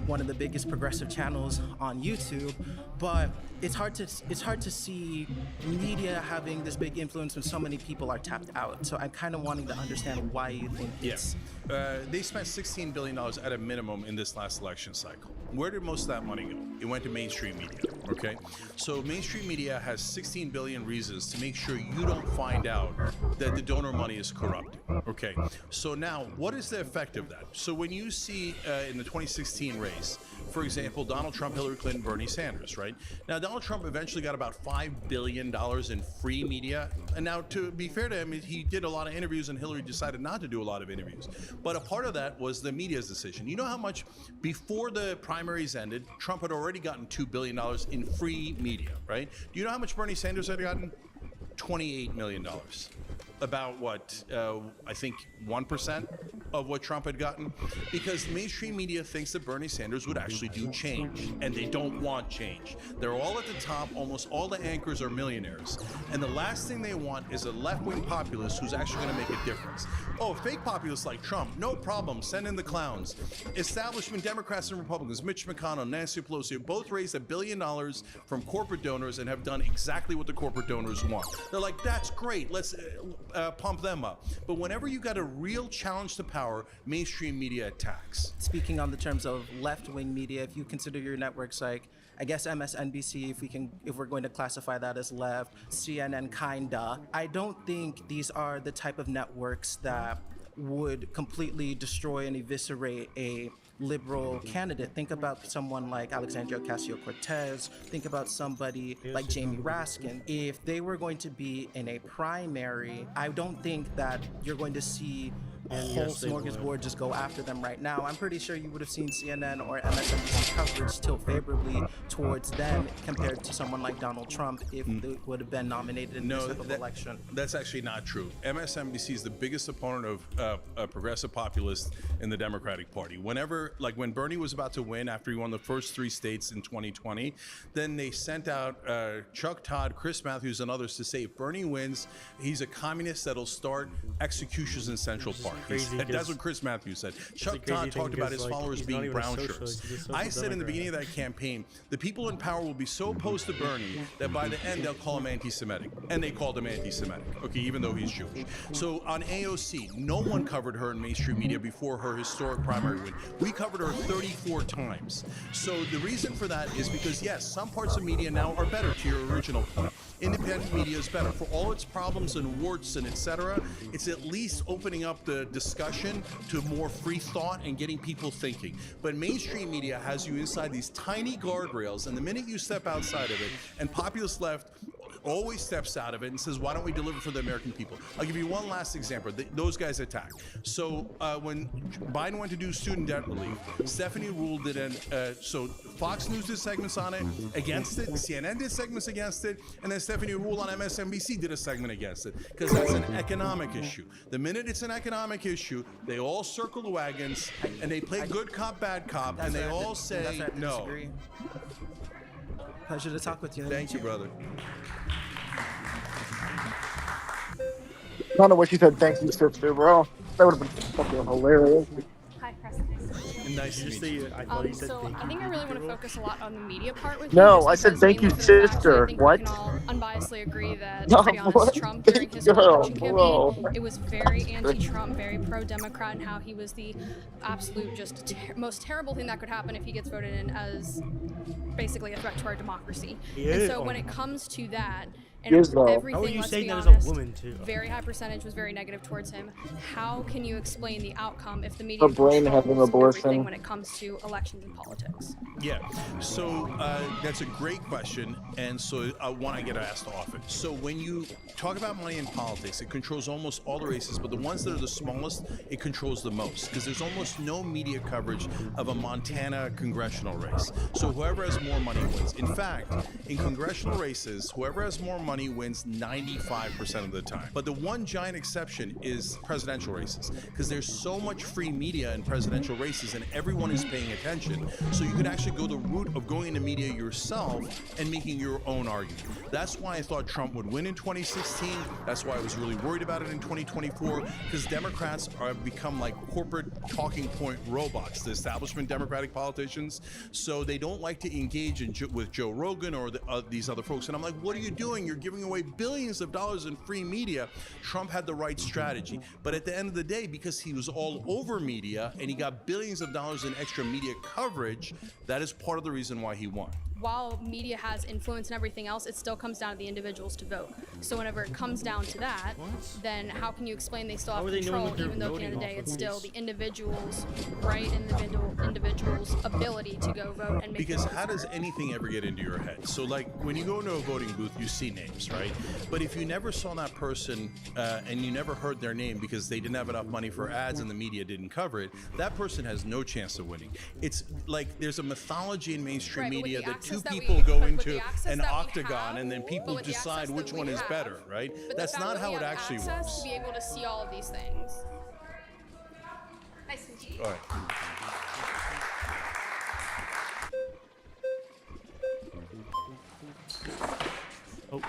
one of the biggest progressive channels on YouTube, but it's hard to see media having this big influence when so many people are tapped out. So I'm kind of wanting to understand why you think it's. They spent $16 billion at a minimum in this last election cycle. Where did most of that money go? It went to mainstream media, okay? So mainstream media has 16 billion reasons to make sure you don't find out that the donor money is corrupt, okay? So now, what is the effect of that? So when you see in the 2016 race, for example, Donald Trump, Hillary Clinton, Bernie Sanders, right? Now, Donald Trump eventually got about $5 billion in free media. And now, to be fair to him, he did a lot of interviews and Hillary decided not to do a lot of interviews. But a part of that was the media's decision. You know how much, before the primaries ended, Trump had already gotten $2 billion in free media, right? Do you know how much Bernie Sanders had gotten? $28 million. About what, I think 1% of what Trump had gotten, because mainstream media thinks that Bernie Sanders would actually do change, and they don't want change. They're all at the top. Almost all the anchors are millionaires, and the last thing they want is a left-wing populist who's actually going to make a difference. Oh, fake populists like Trump, no problem, send in the clowns. Establishment Democrats and Republicans, Mitch McConnell, Nancy Pelosi, both raised $1 billion from corporate donors and have done exactly what the corporate donors want. They're like, that's great, let's pump them up. But whenever you got a real challenge to power, mainstream media attacks. Speaking on the terms of left-wing media, if you consider your networks like, I guess MSNBC, if we're going to classify that as left, CNN kinda, I don't think these are the type of networks that would completely destroy and eviscerate a liberal candidate. Think about someone like Alexandria Ocasio-Cortez. Think about somebody like Jamie Raskin. If they were going to be in a primary, I don't think that you're going to see a whole smorgasbord just go after them right now. I'm pretty sure you would have seen CNN or MSNBC coverage tilt favorably towards them compared to someone like Donald Trump if they would have been nominated in this type of election. That's actually not true. MSNBC is the biggest opponent of progressive populists in the Democratic Party. Whenever, like when Bernie was about to win after he won the first 3 states in 2020, then they sent out Chuck Todd, Chris Matthews, and others to say if Bernie wins, he's a communist that'll start executions in Central Park. That's what Chris Matthews said. Chuck Todd talked about his followers being brown shirts. I said in the beginning of that campaign, the people in power will be so opposed to Bernie that by the end they'll call him anti-Semitic. And they called him anti-Semitic, okay, even though he's Jewish. So on AOC, no one covered her in mainstream media before her historic primary win. We covered her 34 times. So the reason for that is because, yes, some parts of media now are better, to your original point. Independent media is better. For all its problems and warts and etc., it's at least opening up the discussion to more free thought and getting people thinking. But mainstream media has you inside these tiny guardrails, and the minute you step outside of it, and populist left always steps out of it and says, why don't we deliver for the American people? I'll give you one last example. Those guys attack. So when Biden went to do student debt relief, Stephanie Ruhle did so Fox News did segments on it, against it, CNN did segments against it, and then Stephanie Ruhle on MSNBC did a segment against it, because that's an economic issue. The minute it's an economic issue, they all circle the wagons, and they play good cop, bad cop, and they all say no. Pleasure to talk with you. Thank you, brother. I don't know what she said. Thank you, sister, bro. That would have been fucking hilarious. Hi, Preston. Nice to meet you. I think I really want to focus a lot on the media part with No, you. I said thank you, sister. What? We can all unbiasedly agree that, No, to be honest, what? Trump during his Girl, election campaign, bro. it was very anti-Trump, very pro-Democrat, and how he was the absolute just most terrible thing that could happen if he gets voted in as basically a threat to our democracy. And so when it comes to that, and everything, How are you let's saying be that as honest, a woman too? very high percentage was very negative towards him. How can you explain the outcome if the media Her brain having controls abortion. everything when it comes to elections and politics? Yeah, so that's a great question, and so one I get asked often. So when you talk about money in politics, it controls almost all the races, but the ones that are the smallest, it controls the most, because there's almost no media coverage of a Montana congressional race. So whoever has more money wins. In fact, in congressional races, whoever has more money wins 95% of the time. But the one giant exception is presidential races, because there's so much free media in presidential races and everyone is paying attention. So you can actually go the route of going into media yourself and making your own argument. That's why I thought Trump would win in 2016. That's why I was really worried about it in 2024, because Democrats have become like corporate talking point robots, the establishment Democratic politicians. So they don't like to engage with Joe Rogan or these other folks. And I'm like, what are you doing? You're giving away billions of dollars in free media. Trump had the right strategy. But at the end of the day, because he was all over media and he got billions of dollars in extra media coverage, that is part of the reason why he won. While media has influence and everything else, it still comes down to the individuals to vote. So whenever it comes down to that, then how can you explain they still have control, even though at the end of the day it's still the individual's right and the individual's ability to go vote and make. Because how does anything ever get into your head? So like when you go into a voting booth, you see names, right? But if you never saw that person and you never heard their name because they didn't have enough money for ads and the media didn't cover it, that person has no chance of winning. It's like there's a mythology in mainstream media that two people go into an octagon and then people decide which one is better, right? That's not how it actually works. To be able to see all of these things. Nice to meet you. All right. Oh.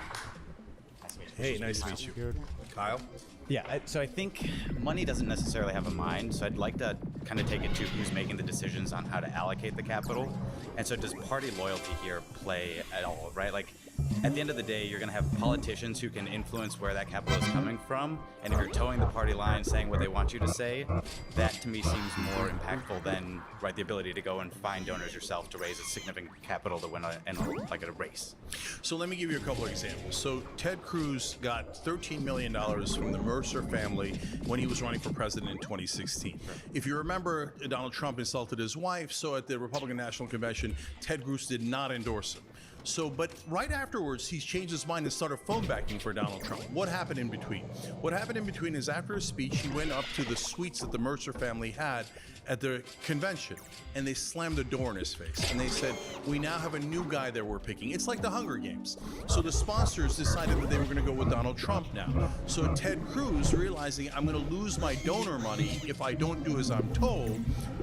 Hey, nice to meet you. Kyle? Yeah, so I think money doesn't necessarily have a mind, so I'd like to kind of take it to who's making the decisions on how to allocate the capital. And so does party loyalty here play at all, right? Like, at the end of the day, you're going to have politicians who can influence where that capital is coming from, and if you're towing the party line, saying what they want you to say, that to me seems more impactful than, right, the ability to go and find donors yourself to raise a significant capital to win a race. So let me give you a couple of examples. So Ted Cruz got $13 million from the Mercer family when he was running for president in 2016. If you remember, Donald Trump insulted his wife, so at the Republican National Convention, Ted Cruz did not endorse him. So, but right afterwards, he's changed his mind and started phone backing for Donald Trump. What happened in between? What happened in between is after his speech, he went up to the suites that the Mercer family had at the convention, and they slammed the door in his face. And they said, we now have a new guy that we're picking. It's like the Hunger Games. So the sponsors decided that they were going to go with Donald Trump now. So Ted Cruz, realizing I'm going to lose my donor money if I don't do as I'm told,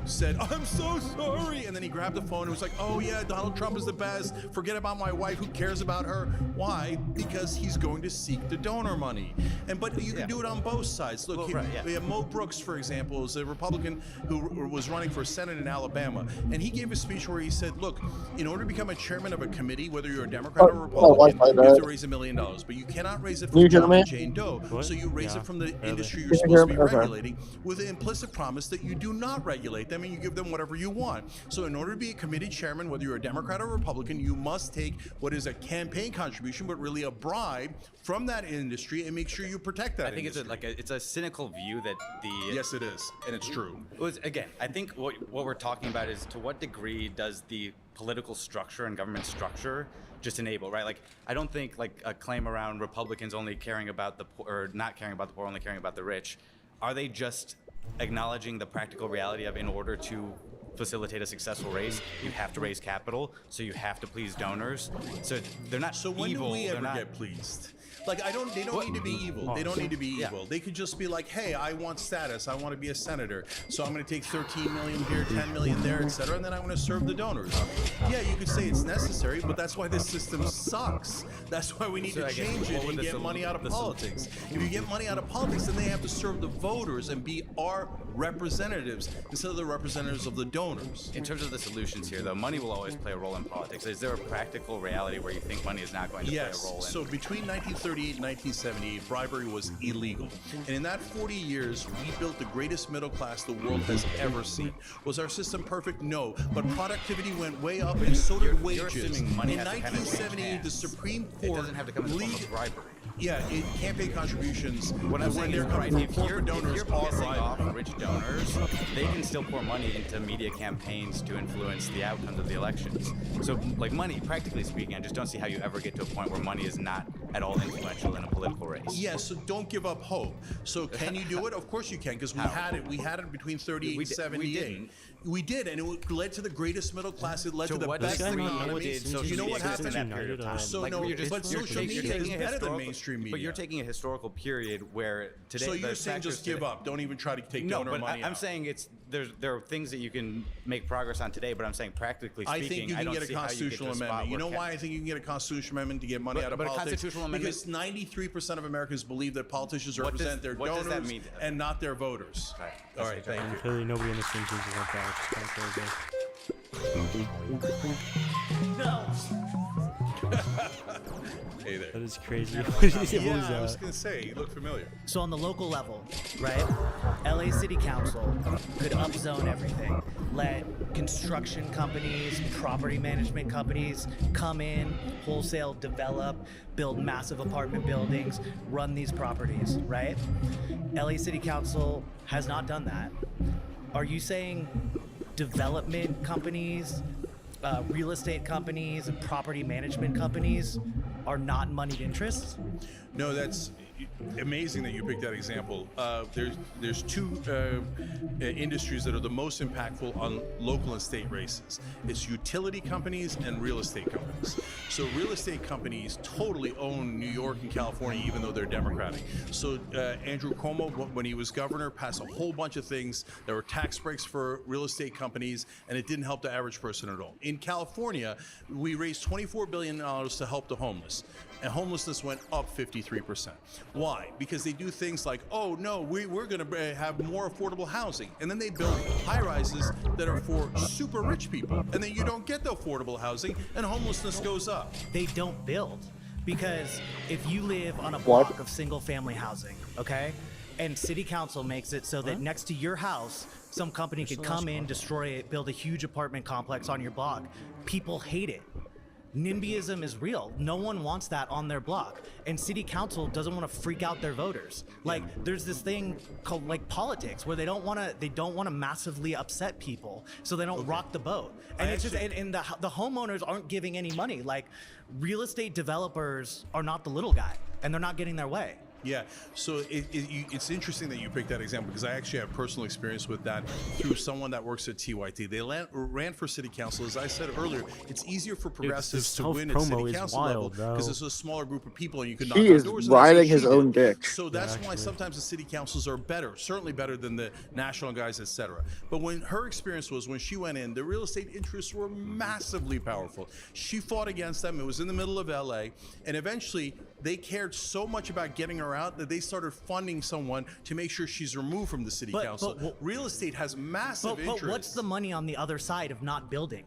said, I'm so sorry. And then he grabbed the phone and was like, oh yeah, Donald Trump is the best. Forget about about my wife. Who cares about her? Why? Because he's going to seek the donor money. But you can do it on both sides. Look, we have Mo Brooks, for example, is a Republican who was running for Senate in Alabama, and he gave a speech where he said, look, in order to become a chairman of a committee, whether you're a Democrat or Republican, you have to raise $1 million, but you cannot raise it from John and Jane Doe. So you raise it from the industry you're supposed to be regulating, with the implicit promise that you do not regulate them and you give them whatever you want. So in order to be a committee chairman, whether you're a Democrat or Republican, you must take what is a campaign contribution, but really a bribe from that industry, and make sure you protect that. I think it's a cynical view that the yes, it is, and it's true. Again, I think what we're talking about is to what degree does the political structure and government structure just enable, right? Like, I don't think like a claim around Republicans only caring about the poor, or not caring about the poor, only caring about the rich. Are they just acknowledging the practical reality of, in order to facilitate a successful race, you have to raise capital, so you have to please donors. So they're not so when evil. Do we ever get pleased? Like, they don't need to be evil. They don't need to be evil. They could just be like, hey, I want status. I want to be a senator. So I'm going to take 13 million here, 10 million there, etc. And then I'm going to serve the donors. Yeah, you could say it's necessary, but that's why this system sucks. That's why we need to change it and get money out of politics. If you get money out of politics, then they have to serve the voters and be our representatives instead of the representatives of the donors. In terms of the solutions here, though, money will always play a role in politics. Is there a practical reality where you think money is not going to play a role in? So between 1938 and 1978, bribery was illegal. And in that 40 years, we built the greatest middle class the world has ever seen. Was our system perfect? No. But productivity went way up, and so did wages. In 1978, the Supreme Court... It doesn't have to come in the form of bribery. Yeah, campaign contributions. What I'm saying is, right, if you're pissing off bribery. rich donors, they can still pour money into media campaigns to influence the outcomes of the elections. So, like, money, practically speaking, I just don't see how you ever get to a point where money is not at all influential in a political race. Yeah, so don't give up hope. So can you do it? Of course you can, because we had it. We had it between 38 and 78. We did, and it led to the greatest middle class. It led to the best economy. So you know what happened? So but social media is better than mainstream media. But you're taking a historical period where today. So you're saying just give up. Don't even try to take donor money out. I'm saying there are things that you can make progress on today, but I'm saying practically speaking, I think you can get a constitutional amendment. You know why I think you can get a constitutional amendment to get money out of politics? Because 93% of Americans believe that politicians represent their donors and not their voters. All right, thank you. Clearly, nobody in this room thinks like that. No. Hey there. That is crazy. Yeah, I was gonna say, you look familiar. So on the local level, right? LA City Council could upzone everything. Let construction companies, property management companies come in, wholesale develop, build massive apartment buildings, run these properties, right? LA City Council has not done that. Are you saying development companies, real estate companies, and property management companies are not moneyed interests? No, that's amazing that you picked that example. There's two industries that are the most impactful on local and state races. It's utility companies and real estate companies. So real estate companies totally own New York and California, even though they're Democratic. So Andrew Cuomo, when he was governor, passed a whole bunch of things. There were tax breaks for real estate companies, and it didn't help the average person at all. In California, we raised $24 billion to help the homeless, and homelessness went up 53%. Why? Because they do things like, oh no, we're going to have more affordable housing, and then they build high-rises that are for super rich people, and then you don't get the affordable housing, and homelessness goes up. They don't build, because if you live on a block of single-family housing, okay, and city council makes it so that next to your house, some company could come in, destroy it, build a huge apartment complex on your block. People hate it. NIMBYism is real. No one wants that on their block, and city council doesn't want to freak out their voters. Like, there's this thing called like politics where they don't want to massively upset people, so they don't rock the boat. And it's just and the homeowners aren't giving any money. Like, real estate developers are not the little guy, and they're not getting their way. Yeah, so it's interesting that you picked that example because I actually have personal experience with that through someone that works at TYT. They ran for city council. As I said earlier, it's easier for progressives to win at city council level because it's a smaller group of people and you can knock on doors. He is riding his own dick. So that's why sometimes the city councils are better, certainly better than the national guys, etc. But when her experience was when she went in, the real estate interests were massively powerful. She fought against them. It was in the middle of LA, and eventually they cared so much about getting her out that they started funding someone to make sure she's removed from the city council. But real estate has massive interest. But what's the money on the other side of not building?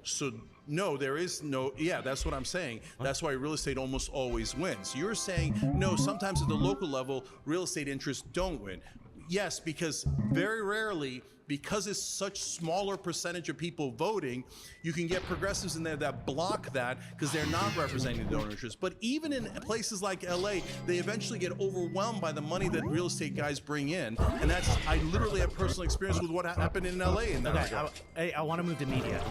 So no, there is no, yeah, that's what I'm saying. That's why real estate almost always wins. You're saying, no, sometimes at the local level, real estate interests don't win. Yes, because very rarely, because it's such smaller percentage of people voting, you can get progressives in there that block that because they're not representing the donor interests. But even in places like LA, they eventually get overwhelmed by the money that real estate guys bring in. And that's, I literally have personal experience with what happened in LA in that regard. I want to move to media.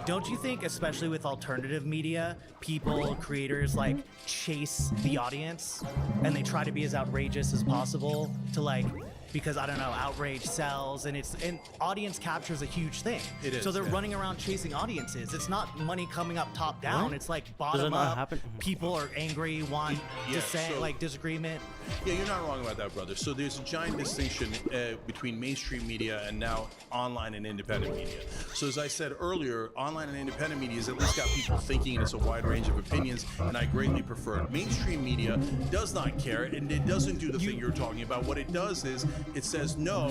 Don't you think, especially with alternative media, people, creators, like, chase the audience and they try to be as outrageous as possible to, like, because I don't know, outrage sells, and audience capture is a huge thing. It is. So they're running around chasing audiences. It's not money coming up top down. It's like bottom up. People are angry, want dissent, like disagreement. Yeah, you're not wrong about that, brother. So there's a giant distinction between mainstream media and now online and independent media. So as I said earlier, online and independent media has at least got people thinking, and it's a wide range of opinions, and I greatly prefer it. Mainstream media does not care, and it doesn't do the thing you're talking about. What it does is it says, no,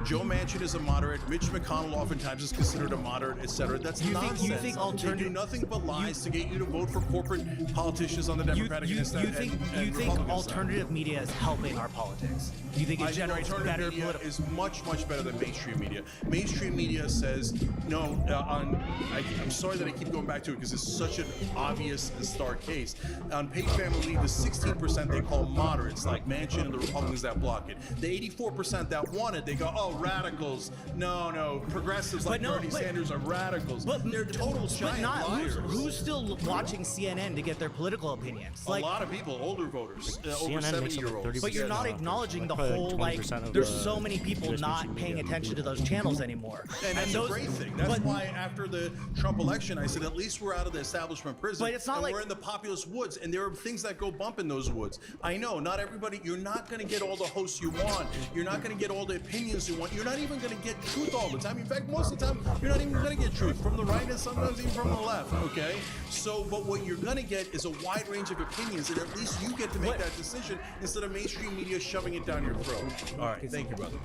Joe Manchin is a moderate, Mitch McConnell oftentimes is considered a moderate, etc. That's nonsense. You think they do nothing but lies to get you to vote for corporate politicians on the Democratic You think alternative media is helping our politics? Do you think it generates better political? Is much better than mainstream media. Mainstream media says no. I'm sorry that I keep going back to it because it's such an obvious and stark case. On Page Family League, the 16% they call moderates, like Manchin and the Republicans that block it. The 84% that want it, they go, oh, radicals. No, progressives like Bernie Sanders are radicals. But they're total giant liars. Who's still watching CNN to get their political opinions? A lot of people, older voters, over 70-year-olds. But you're not acknowledging the whole, like, there's so many people not paying attention to those channels anymore. And that's a great thing. That's why after the Trump election, I said, at least we're out of the establishment prison. But it's not like we're in the populist woods, and there are things that go bump in those woods. I know, not everybody, you're not going to get all the hosts you want. You're not going to get all the opinions you want. You're not even going to get truth all the time. In fact, most of the time, you're not even going to get truth from the right and sometimes even from the left, okay? So, but what you're going to get is a wide range of opinions, and at least you get to make that decision instead of mainstream media shoving it down your throat. All right, thank you, brother.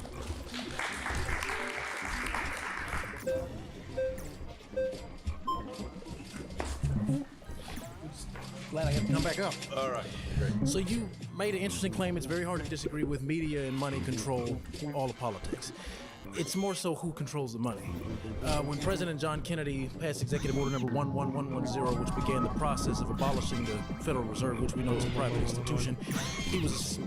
Glad I have to come back up. All right, great. So you made an interesting claim. It's very hard to disagree with media and money control all of politics. It's more so who controls the money. When President John Kennedy passed Executive Order number 11110, which began the process of abolishing the Federal Reserve, which we know is a private institution, he was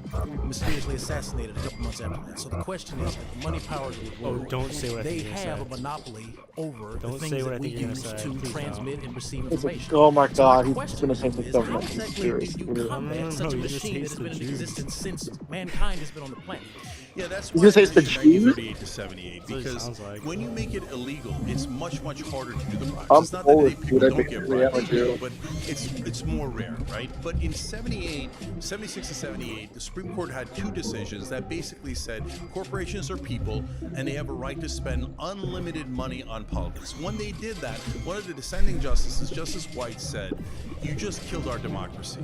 mysteriously assassinated a couple months after that. So the question is, that the money powers of the world, don't say what I they think have a monopoly over the things say what that I we think you're use gonna say. to Please transmit don't. and receive information. Oh my God, So he's the question gonna take is, the how government exactly do you serious. combat such a he just machine that hates has the been in Jews. existence since mankind has been on the planet? Yeah, that's You why gonna say it's the I mentioned Jews? 1938 to 78 That's what it because sounds like. when you make it illegal, it's much harder to do the bribes. I'm It's not Polish, that people dude. I don't think get it's bribed, they reality. do, but it's more rare, right? But in 76 to 78, the Supreme Court had two decisions that basically said corporations are people and they have a right to spend unlimited money on politics. When they did that, one of the dissenting justices, Justice White, said, "You just killed our democracy."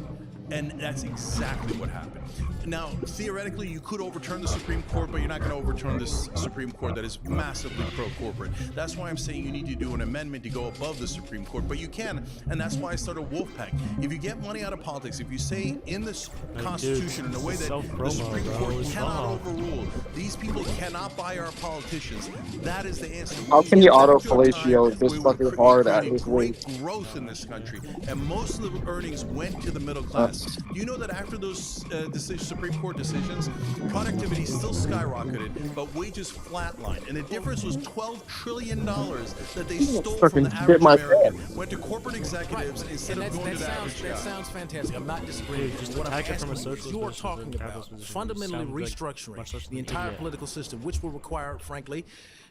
And that's exactly what happened. Now, theoretically, you could overturn the Supreme Court, but you're not going to overturn this Supreme Court that is massively pro-corporate. That's why I'm saying you need to do an amendment to go above the Supreme Court, but you can, and that's why I started Wolfpack. If you get money out of politics, if you say in the Constitution in a way that the Supreme Court cannot overrule, these people cannot buy our politicians, that is the answer. How can you auto-fellatio this fucking hard at his weight? Growth in this country, and most of the earnings went to the middle class. Do you know that after those decisions Supreme Court decisions, productivity still skyrocketed, but wages flatlined. And the difference was $12 trillion that they stole from the average American. Went to corporate executives instead of going to the average guy. That sounds fantastic. I'm not disagreeing. What I'm asking is, you are talking about fundamentally restructuring the entire political system, which will require, frankly,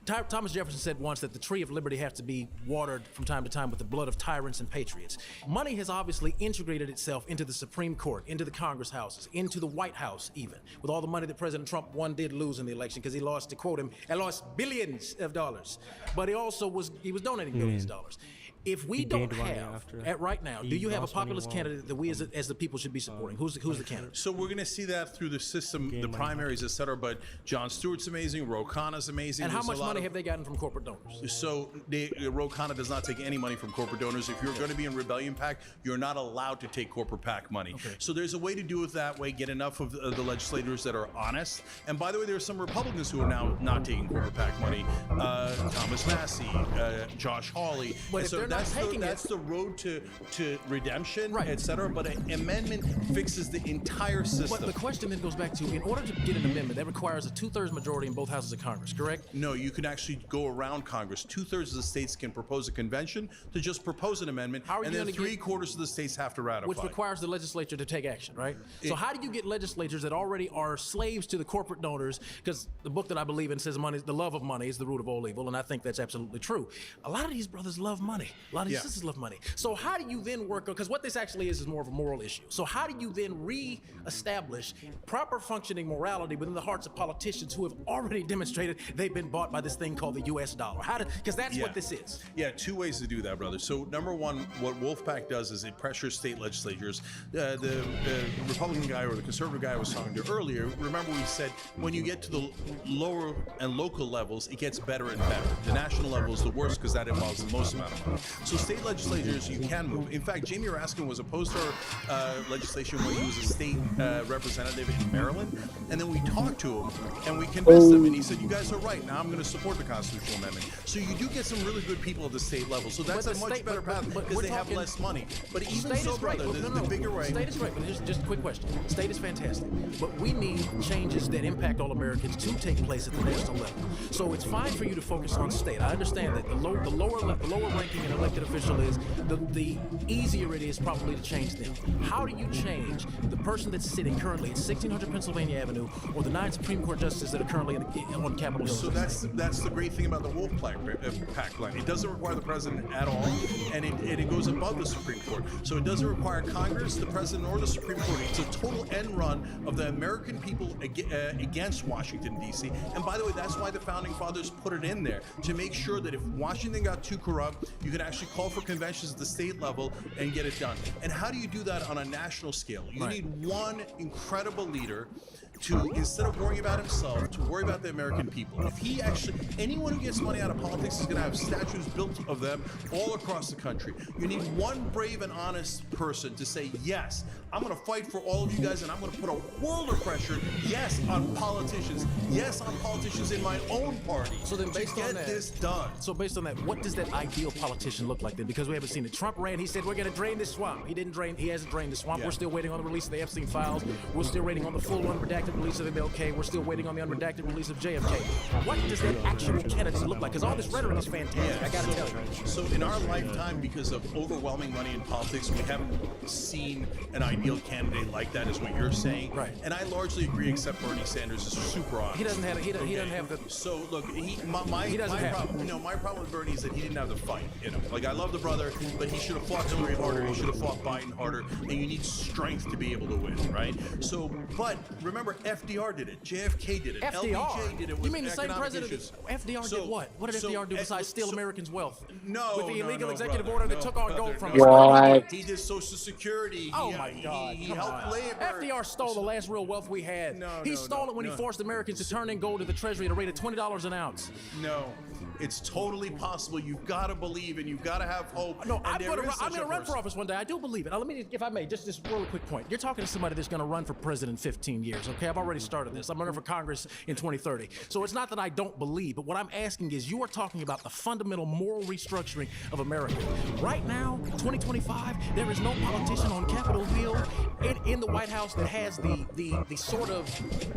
Thomas Jefferson said once that the tree of liberty has to be watered from time to time with the blood of tyrants and patriots. Money has obviously integrated itself into the Supreme Court, into the Congress houses, into the White House even, with all the money that President Trump did lose in the election because he lost, to quote him, and lost billions of dollars. But he was donating billions of dollars. If we don't have, right now, do you have a populist candidate that we as the people should be supporting? Who's the candidate? So we're going to see that through the system, the primaries, et cetera. But Jon Stewart's amazing. Ro Khanna's amazing. And how much money have they gotten from corporate donors? So Ro Khanna does not take any money from corporate donors. If you're going to be in Rebellion PAC, you're not allowed to take corporate PAC money. Okay. So there's a way to do it that way, get enough of the legislators that are honest. And by the way, there are some Republicans who are now not taking corporate PAC money. Thomas Massey, Josh Hawley. But if they're not taking that's the road to redemption, et cetera. But an amendment fixes the entire system. But the question then goes back to, in order to get an amendment, that requires a 2/3 majority in both houses of Congress, correct? No, you can actually go around Congress. 2/3 of the states can propose a convention to just propose an amendment, and then 3/4 of the states have to ratify. Which requires the legislature to take action, right? So how do you get legislatures that already are slaves to the corporate donors? Because the book that I believe in says the love of money is the root of all evil, and I think that's absolutely true. A lot of these brothers love money. A lot of these sisters love money. So how do you then work on, because what this actually is more of a moral issue. So how do you then re-establish proper functioning morality within the hearts of politicians who have already demonstrated they've been bought by this thing called the US dollar? Because that's what this is. Yeah, two ways to do that, brother. So number one, what Wolfpack does is it pressures state legislatures. The Republican guy or the conservative guy I was talking to earlier, remember we said when you get to the lower and local levels, it gets better and better. The national level is the worst because that involves the most amount of money. So state legislatures, you can move. In fact, Jamie Raskin was opposed to our legislation when he was a state representative in Maryland. And then we talked to him and we convinced him. And he said, you guys are right. Now I'm going to support the constitutional amendment. So you do get some really good people at the state level. So that's a much better path because they have less money. But even so, brother, the bigger way. State is great, but just a quick question. State is fantastic. But we need changes that impact all Americans to take place at the national level. So it's fine for you to focus on state. I understand that the lower ranking an elected official is, the easier it is probably to change them. How do you change the person that's sitting currently at 1600 Pennsylvania Avenue or the 9 Supreme Court justices that are currently on Capitol Hill? So that's the great thing about the Wolfpack plan. It doesn't require the president at all, and it goes above the Supreme Court. So it doesn't require Congress, the president, or the Supreme Court. It's a total end run of the American people against Washington, D.C. And by the way, that's why the Founding Fathers put it in there, to make sure that if Washington got too corrupt, you could actually call for conventions at the state level and get it done. And how do you do that on a national scale? You need one incredible leader to, instead of worrying about himself, to worry about the American people. If he actually, anyone who gets money out of politics is going to have statues built of them all across the country. You need one brave and honest person to say, yes, I'm going to fight for all of you guys, and I'm going to put a world of pressure, yes, on politicians, yes, on politicians in my own party. So then, based on that, this done. So based on that, what does that ideal politician look like then? Because we haven't seen it. Trump ran. He said we're going to drain this swamp. He hasn't drained the swamp. We're still waiting on the release of the Epstein files. We're still waiting on the full unredacted release of MLK. We're still waiting on the unredacted release of JFK. What does that actual candidacy look like? Because all this rhetoric is fantastic. I got to tell you. So in our lifetime, because of overwhelming money in politics, we haven't seen an ideal candidate like that, is what you're saying. Right. And I largely agree, except Bernie Sanders is super honest. He doesn't have the. So look, my problem with Bernie is that he didn't have the fight in him. Like, I love the brother, but he should have fought Hillary harder. He should have fought Biden harder. And you need strength to be able to win, right? So, but remember, FDR did it. JFK did it. LBJ did it. You mean the same president? FDR did what? What did FDR do besides steal Americans' wealth? No, with the illegal executive order that took our gold from us. He did Social Security. Oh my God! He helped labor. FDR stole the last real wealth we had. He stole it when he forced Americans to turn in gold to the Treasury at a rate of $20 an ounce. No. It's totally possible. You've got to believe and you've got to have hope. No, I'm going to run for office one day. I do believe it. Now, let me, if I may, just this really quick point. You're talking to somebody that's going to run for president in 15 years, okay? I've already started this. I'm running for Congress in 2030. So it's not that I don't believe, but what I'm asking is you are talking about the fundamental moral restructuring of America. Right now, 2025, there is no politician on Capitol Hill in the White House that has the sort of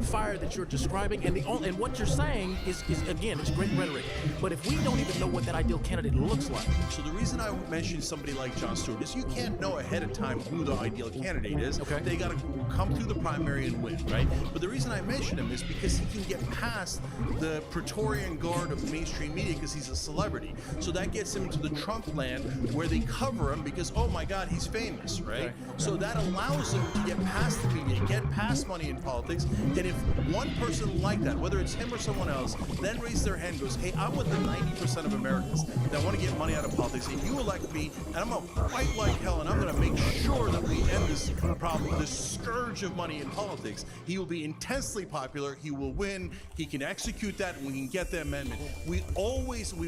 fire that you're describing, and what you're saying is again, it's great rhetoric. But if we don't even know what that ideal candidate looks like. So the reason I mentioned somebody like Jon Stewart is you can't know ahead of time who the ideal candidate is. Okay. They got to come through the primary and win, right? But the reason I mentioned him is because he can get past the Praetorian Guard of mainstream media because he's a celebrity. So that gets him to the Trump land where they cover him because, oh my God, he's famous, right? Okay. So that allows him to get past the media, get past money in politics. And if one person like that, whether it's him or someone else, then raises their hand and goes, hey, I'm with the 90% of Americans that want to get money out of politics, and you elect me, and I'm going to fight like hell, and I'm going to make sure that we end this problem, this scourge of money in politics. He will be intensely popular. He will win. He can execute that, and we can get the amendment. We've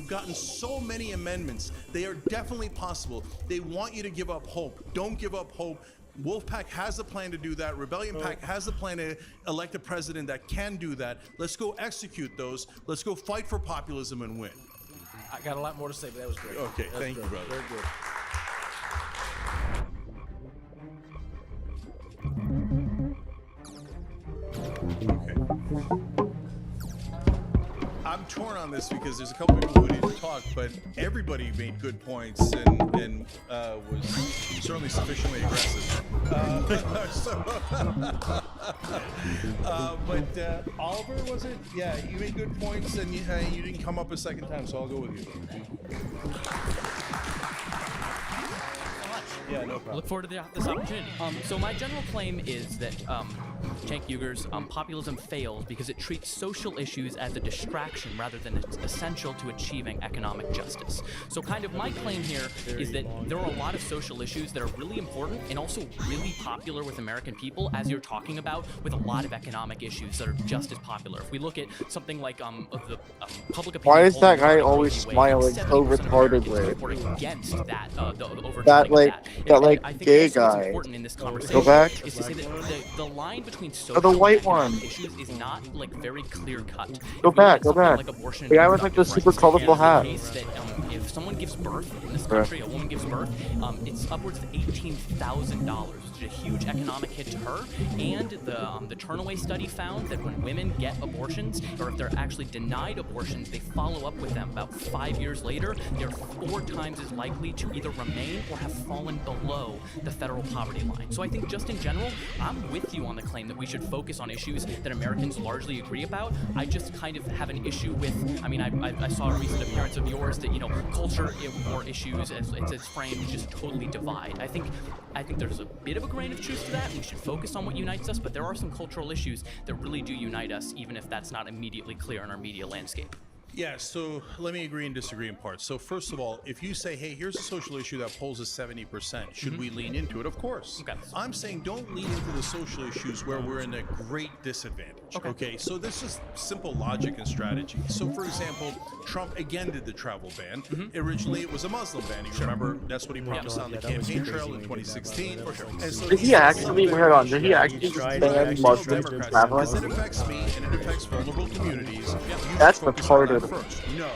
gotten so many amendments. They are definitely possible. They want you to give up hope. Don't give up hope. Wolfpack has a plan to do that. Rebellion Pack has a plan to elect a president that can do that. Let's go execute those. Let's go fight for populism and win. I got a lot more to say, but that was great. Okay, thank you, brother. Very good. I'm torn on this because there's a couple people who didn't talk, but everybody made good points and was certainly sufficiently aggressive. But Oliver, was it? Yeah, you made good points, and you didn't come up a second time, so I'll go with you. Yeah, no problem. Look forward to this opportunity. So my general claim is that Cenk Uygur's populism fails because it treats social issues as a distraction rather than it's essential to achieving economic justice. So kind of my claim here is that there are a lot of social issues that are really important and also really popular with American people, as you're talking about, with a lot of economic issues that are just as popular. If we look at something like the public opinion. Why is that guy always smiling so retardedly? Against that, that gay guy. Go back. Is to say that the line between social the white and one. issues is not very clear cut. Go back. Like abortion, The guy with the super colorful hat. That, if someone gives birth in this country, a woman gives birth, it's upwards of $18,000, which is a huge economic hit to her. And the Turnaway study found that when women get abortions, or if they're actually denied abortions, they follow up with them about 5 years later. They're 4 times as likely to either remain or have fallen below the federal poverty line. So I think just in general, I'm with you on the claim that we should focus on issues that Americans largely agree about. I just kind of have an issue with, I saw a recent appearance of yours that, culture or issues as it's framed just totally divide. I think there's a bit of a grain of truth to that. We should focus on what unites us, but there are some cultural issues that really do unite us, even if that's not immediately clear in our media landscape. Yeah, so let me agree and disagree in parts. So first of all, if you say, hey, here's a social issue that polls is 70%, should we lean into it? Of course. Okay. I'm saying don't lean into the social issues where we're in a great disadvantage. Okay, so this is simple logic and strategy. So for example, Trump again did the travel ban. Originally it was a Muslim ban. You remember that's what he promised on the campaign trail in 2016. And so did he actually ban Muslims from traveling? Because it affects me and it affects vulnerable communities. That's retarded. First. No.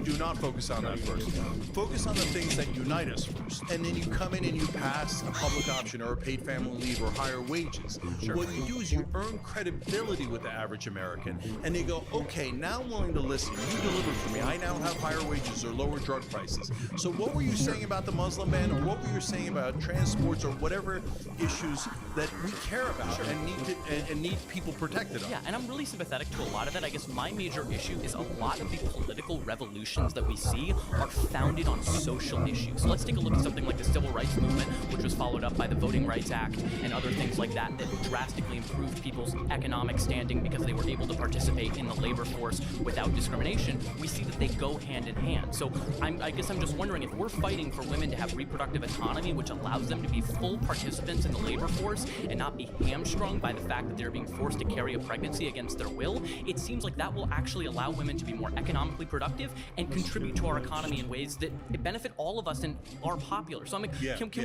Do not focus on that first. Focus on the things that unite us first. And then you come in and you pass a public option or a paid family leave or higher wages. What you do is you earn credibility with the average American. And they go, okay, now I'm willing to listen. You delivered for me. I now have higher wages or lower drug prices. So what were you saying about the Muslim ban, or what were you saying about transports or whatever issues that we care about and need people protected on? Yeah, and I'm really sympathetic to a lot of that. I guess my major issue is a lot of the political revolutions that we see are founded on social issues. So let's take a look at something like the Civil Rights Movement, which was followed up by the Voting Rights Act and other things like that drastically improved people's economic standing because they were able to participate in the labor force without discrimination. We see that they go hand in hand. So I guess I'm just wondering if we're fighting for women to have reproductive autonomy, which allows them to be full participants in the labor force and not be hamstrung by the fact that they're being forced to carry a pregnancy against their will, it seems like that will actually allow women to be more economically productive and contribute to our economy in ways that benefit all of us and are popular. So I'm like,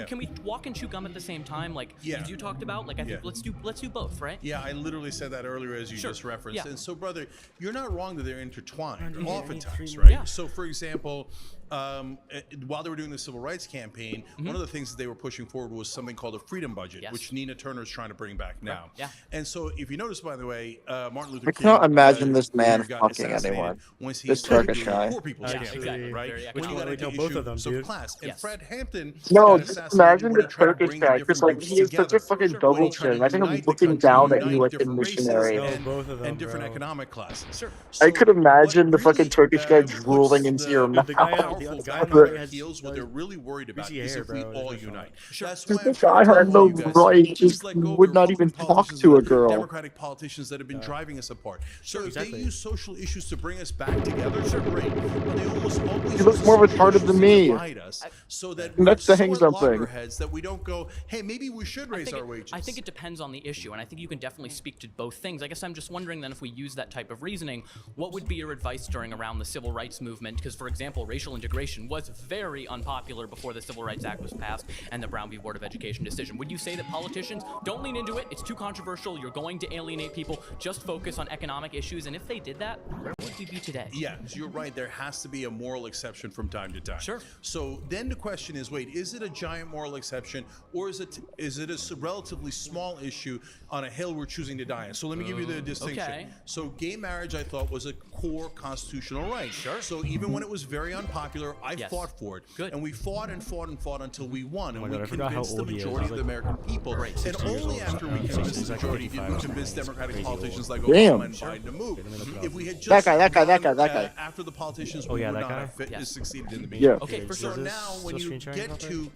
can we walk and chew gum at the same time? Like you talked about? Like I think let's do both, right? Yeah, I literally said that earlier as you just referenced. And so, brother, you're not wrong that they're intertwined oftentimes, right? So, for example, while they were doing the civil rights campaign, one of the things that they were pushing forward was something called a freedom budget, which Nina Turner is trying to bring back now. And so, if you notice, by the way, Martin Luther King. I cannot imagine this man fucking anyone. This Turkish guy. Poor people's campaign, right? When you got into both of them, issues of class. And Fred Hampton. No, just imagine the Turkish guy. Just like he is such a fucking double chin. Imagine him looking down at you like a missionary. And different economic classes. I could imagine the fucking Turkish guy drooling into your mouth. The guy feels what they're really worried about is if we all unite. That's why the guy had no right, just would not even talk to a girl. Democratic politicians that have been driving us apart. So if they use social issues to bring us back together, sure, great. But they almost always he looks more retarded than me. Us so that that's we're saying so something. loggerheads that we don't go, hey, maybe we should raise our wages. I think it depends on the issue, and I think you can definitely speak to both things. I guess I'm just wondering then if we use that type of reasoning, what would be your advice around the civil rights movement? Because, for example, racial integration was very unpopular before the Civil Rights Act was passed and the Brown v. Board of Education decision. Would you say that politicians don't lean into it? It's too controversial. You're going to alienate people. Just focus on economic issues. And if they did that, where would we be today? Yeah, you're right. There has to be a moral exception from time to time. Sure. So then the question is, wait, is it a giant moral exception, or is it a relatively small issue on a hill we're choosing to die on? So let me give you the distinction. Okay. So gay marriage, I thought, was a core constitutional right. Sure. So even when it was very unpopular, I fought for it. Good. And we fought and fought and fought until we won, and we God, convinced the majority of the American people. And only after we convinced the majority did we convince Democratic politicians like Obama and Biden to move. If we had just that guy. After the politicians, we would not have succeeded in the meeting. Yeah. Okay, for sure. So now, when you get to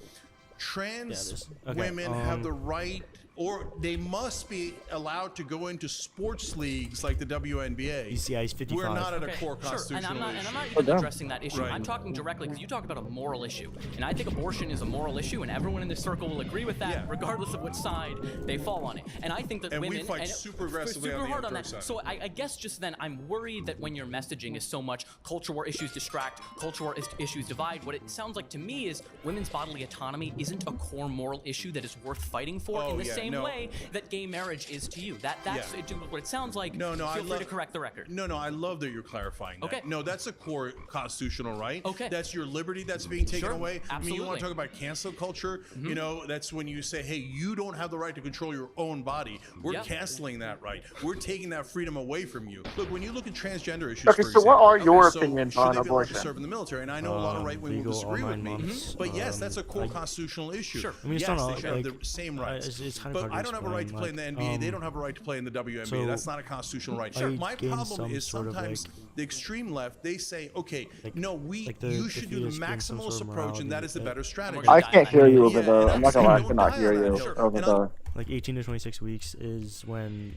trans women have the right, or they must be allowed to go into sports leagues like the WNBA. BCI's 55. We're not at a core constitutional issue. And I'm not even addressing that issue. I'm talking directly, because you talk about a moral issue. And I think abortion is a moral issue, and everyone in this circle will agree with that, regardless of which side they fall on it. And I think that women... we fight super aggressively super on the hard on that. side. So I guess just then, I'm worried that when your messaging is so much culture war issues distract, culture war issues divide, what it sounds like to me is women's bodily autonomy isn't a core moral issue that is worth fighting for in the same way that gay marriage is to you. That's what it sounds like. No, feel free to correct the record. No, I love that you're clarifying that. Okay. No, that's a core constitutional right. Okay. That's your liberty that's being taken away. Absolutely. I mean, you want to talk about cancel culture? You know, that's when you say, hey, you don't have the right to control your own body. We're canceling that right. We're taking that freedom away from you. Look, when you look at transgender issues, okay, for so example, what are your opinions on should they be allowed abortion? to serve in the military? And I know a lot of right-wing will disagree with me. But yes, that's a core constitutional issue. Sure. I mean, yes, they should have the same rights. It's kind but I don't have a right to play in the NBA. They don't have a right to play in the WNBA. That's not a constitutional right. My problem is sometimes the extreme left, they say, okay, no, you should do the maximalist approach, and that is the better strategy. I can't hear you over there. I'm not gonna lie, I cannot hear you over there. Like 18 to 26 weeks is when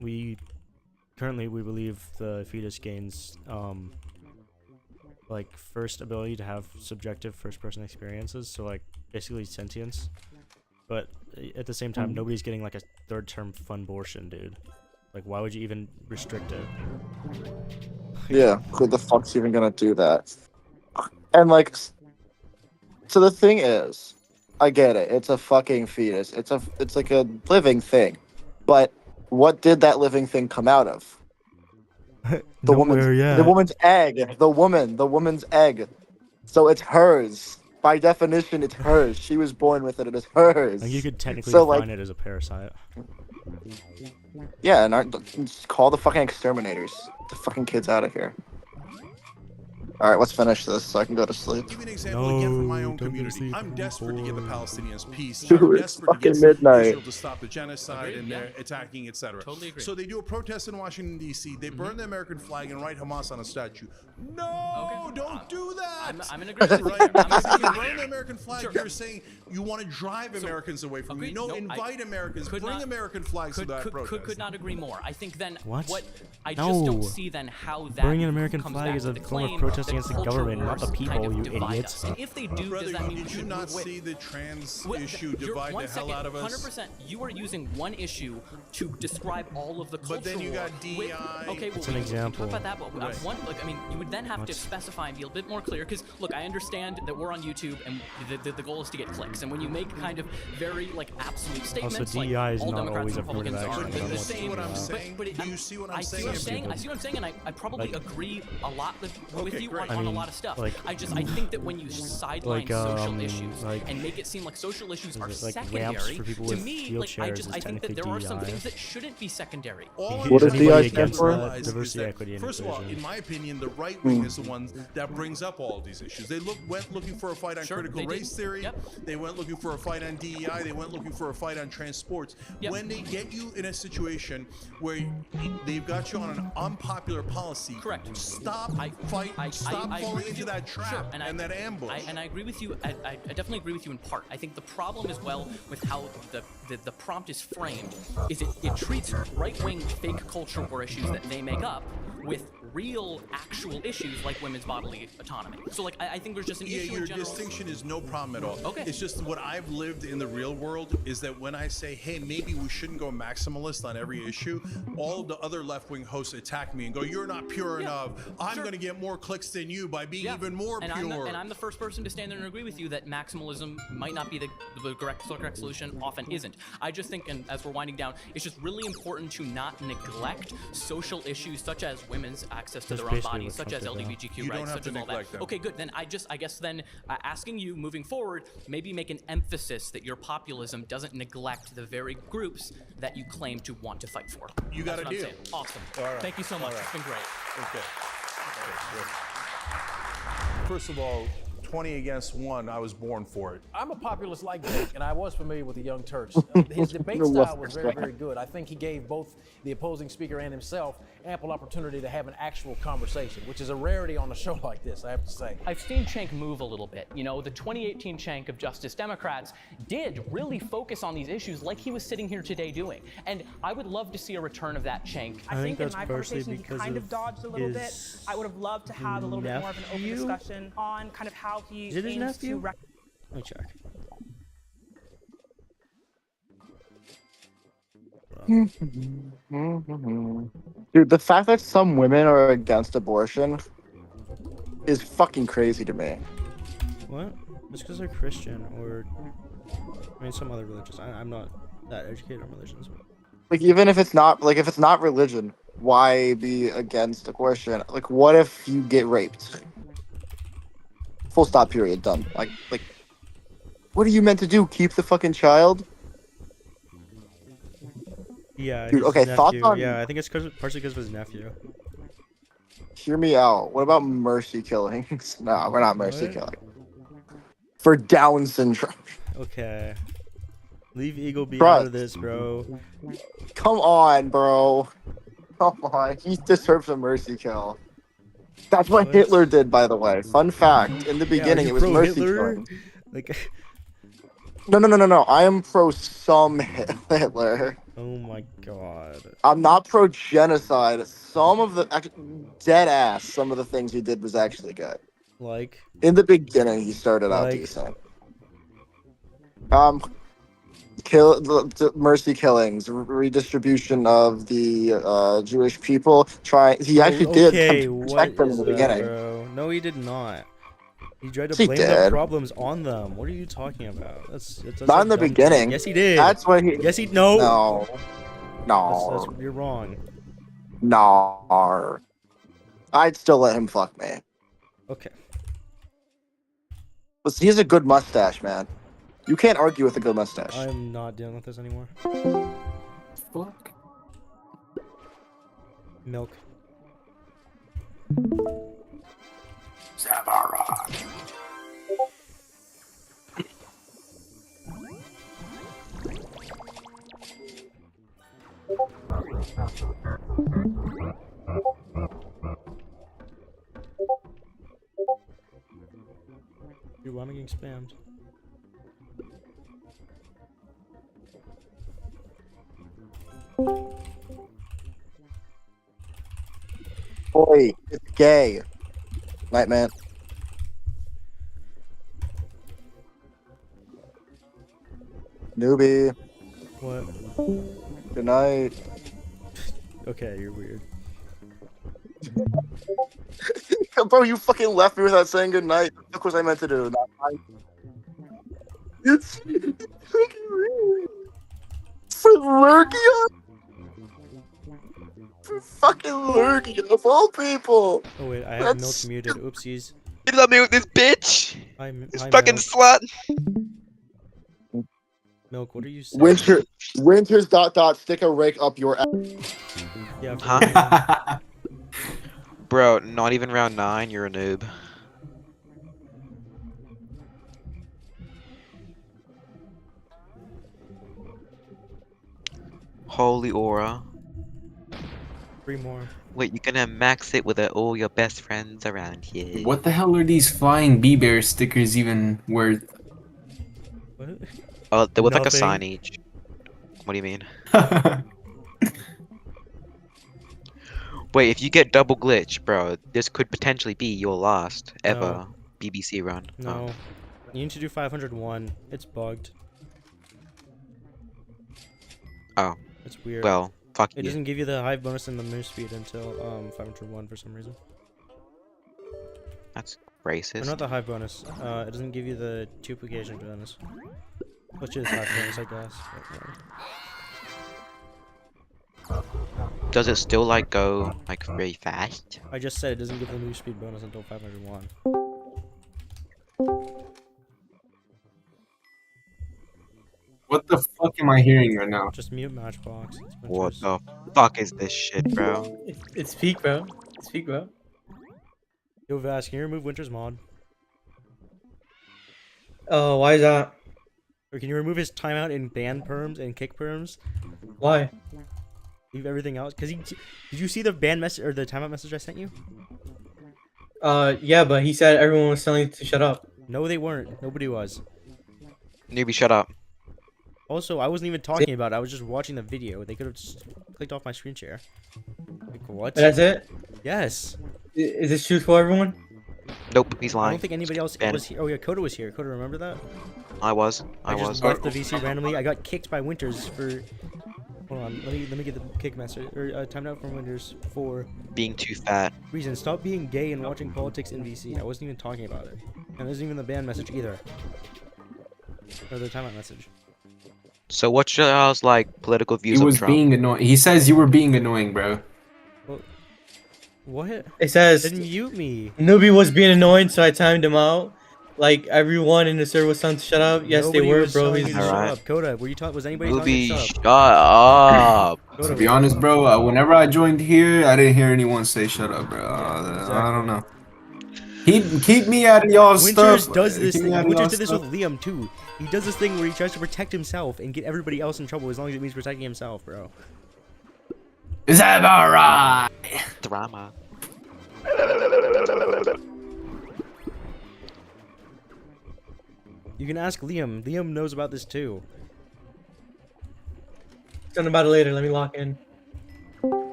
we believe the fetus gains like first ability to have subjective first person experiences, so like basically sentience. But at the same time, nobody's getting like a third term funbortion, dude. Like, why would you even restrict it? Yeah, who the fuck's even gonna do that? And like, so the thing is, I get it. It's a fucking fetus. It's like a living thing. But what did that living thing come out of? The woman's egg. The woman's egg. So it's hers. By definition, it's hers. She was born with it. It is hers. Like you could technically define it as a parasite. Yeah, and just call the fucking exterminators. Get the fucking kids out of here. Alright, let's finish this so I can go to sleep. Give me an example again from my own community. I'm desperate to get the Palestinians peace. Dude, I'm it's desperate to get fucking midnight. Israel to stop the genocide and their attacking, etc. Totally agree. So they do a protest in Washington, D.C. They burn the American flag and write Hamas on a statue. No, don't do that. I'm in agreement with Right? you. If you burn the American flag, Sure. you're saying you want to drive Americans away from you. Agreed. No, No, invite Americans. could Bring not- American flags to that protest. Could not agree more. I think then What? I No. just don't see then how that Burning an American comes flag back is to a the form of claim protest that against the culture government, not the wars people, kind of you divide idiots. us. And if they do, Brother, does that mean did we you should not move with? see the trans Wait, issue you're- divide one the hell second, out of us? 100%. You are using one issue to describe all of the culture. But then you got war DEI. with- okay, well, It's an we example. Talk about that, but Right. one, like, I mean, you would then have to specify and be a bit more clear. Because look, I understand that we're on YouTube and the goal is to get clicks. And when you make kind of very like absolute statements, DEI like is all not Democrats always and a affirmative Republicans action. are the That's same. what I'm saying. But Do you see what I'm I see saying? what I'm saying. I see what I'm saying, and I probably Like- agree a lot with Okay, you great. on I a mean, lot of stuff. like- I think that when you sideline social issues like- and make it seem like social issues are like ramps secondary, for people to with me, wheelchairs I is think that there are some technically things that shouldn't be secondary. All What I'm does saying DI is stand you for? realize is Diversity, that, equity, and first of all, inclusion. in my opinion, the right wing is the one that brings up all these issues. They went looking for a fight on Sure, critical they did. race theory. Yep. They went looking for a fight on DEI. They went looking for a fight on trans sports. Yep. When they get you in a situation where they've got you on an unpopular policy, Correct. Stop I Stop agree falling with into you. that trap Sure, and that ambush. I agree with you. I definitely agree with you in part. I think the problem as well with how the prompt is framed is it treats right-wing fake culture war issues that they make up with real, actual issues like women's bodily autonomy. So, like, I think there's just an issue your in general. distinction is no problem at all. Okay. It's just what I've lived in the real world is that when I say, hey, maybe we shouldn't go maximalist on every issue, all the other left-wing hosts attack me and go, you're not pure enough. I'm going to get more clicks than you by being even more and pure. I'm the first person to stand there and agree with you that maximalism might not be the correct solution, often isn't. I just think, and as we're winding down, it's just really important to not neglect social issues such as women's access to That's their own basically bodies, what such as Trump did, though. LGBTQ You don't rights, have such to as all that. neglect them. Okay, good. Then I guess then asking you moving forward, maybe make an emphasis that your populism doesn't neglect the very groups that you claim to want to fight for. You got That's a what I'm deal. saying. Awesome. All right. Thank you so much. All right. It's been great. Okay. First of all, 20 against 1, I was born for it. I'm a populist like Jake, and I was familiar with the Young Turks. His debate style was very, very good. I think he gave both the opposing speaker and himself ample opportunity to have an actual conversation, which is a rarity on a show like this, I have to say. I've seen Cenk move a little bit. You know, the 2018 Cenk of Justice Democrats did really focus on these issues like he was sitting here today doing. And I would love to see a return of that Cenk. I think in that's my partially conversation, he because kind of of dodged a little bit. his I would have loved to have a little bit more of an open nephew? discussion on kind of how he Is it his aims nephew? to Let me check. Dude, the fact that some women are against abortion is fucking crazy to me. What? Just because they're Christian or, I mean, some other religions. I'm not that educated on religions. But. Like, even if it's not religion, why be against abortion? Like, what if you get raped? Full stop, period, done. Like, what are you meant to do? Keep the fucking child? Yeah, Dude, his okay, nephew. thoughts on- Yeah, I think it's partially because of his nephew. Hear me out. What about mercy killings? No, we're not mercy What? killing. For Down syndrome. Okay. Leave Eagle B Trust. out of this, bro. Come on, bro. Come on. He deserves a mercy kill. That's what Hitler did, by the way. Fun fact. In the beginning, it was mercy killing. Like, No. I am pro some Hitler. oh my god. I'm not pro genocide. Some of the dead ass. Some of the things he did was actually good. Like. In the beginning, he started out Like- decent. Mercy killings, redistribution of the Jewish people. He actually did Okay, come to what protect them in is the that, beginning. bro? No, he did not. He tried to He blame the did. problems on them. What are you talking about? That's Not in the dumb. beginning. Yes, he did. That's what he. Yes, he no. No. You're wrong. No. I'd still let him fuck me. Okay. But he has a good mustache, man. You can't argue with a good mustache. I'm not dealing with this anymore. Fuck. Milk. Zabara. Dude, why am I getting spammed? Boy, it's gay. Night, man. Newbie. What? Good night. Okay, you're weird. Bro, you fucking left me without saying good night. Of course I meant to do. It's fucking rude. For Lurkia? For fucking Lurkia, of all people. Oh wait, I have Milk muted. Oopsies. Let me with this bitch. This fucking Milk. slut. Milk, what are you saying? Winters ... stick a rake up your ass. Yeah. Huh? Bro, not even round 9. You're a noob. Holy aura. 3 more. Wait, you're gonna max it with all your best friends around here. What the hell are these flying bee-bear stickers even worth? What? Oh, they're worth like a Nothing. sign each. What do you mean? Wait, if you get double glitch, bro, this could potentially be your last ever BBC run. No. You need to do 501. It's bugged. Oh. It's weird. Well, fuck It you. doesn't give you the hive bonus and the move speed until 501 for some reason. That's Or racist. not the hive bonus. It doesn't give you the duplication bonus. Which is hive bonus, I guess. But, Does it still like go like very fast? I just said it doesn't give the move speed bonus until 501. What the fuck am I hearing right now? Just mute Matchbox. What the fuck is this shit, bro? It's peak, bro. It's peak, bro. Yo, Vask, can you remove Winter's mod? Oh, why is that? Or can you remove his timeout in ban perms and kick perms? Why? Leave everything else. Cause did you see the ban message or the timeout message I sent you? Yeah, but he said everyone was telling you to shut up. No, they weren't. Nobody was. Newbie, shut up. Also, I wasn't even talking about it. I was just watching the video. They could have just clicked off my screen share. Like, what? That's it? Yes. Is this true for everyone? Nope, he's I lying. don't think anybody else was here. Oh yeah, Coda was here. Coda, remember that? I was. I just left the VC randomly. I got kicked by Winters for. Hold on, let me get the kick message or timeout from Winters for being too fat. Reason: stop being gay and watching politics in VC. I wasn't even talking about it, and there's even the ban message either, or the timeout message. So what's your like political views He of was Trump? being annoying. He says you were being annoying, bro. Well, what? It says Didn't mute me. Newbie was being annoying, so I timed him out. Like everyone in the server was telling to shut up. Yes, Nobody they were, was bro. telling you He's to shut up. Coda, were you talking? Was anybody Newbie, talking? shut up. To be honest, bro, whenever I joined here, I didn't hear anyone say shut up, bro. I don't know. Keep me out of y'all's Winters stuff. does this Keep me thing. out of Winters y'all's did this stuff. with Liam too. He does this thing where he tries to protect himself and get everybody else in trouble as long as it means protecting himself, bro. Is that alright? Drama. You can ask Liam. Liam knows about this too. Talking about it later. Let me lock in.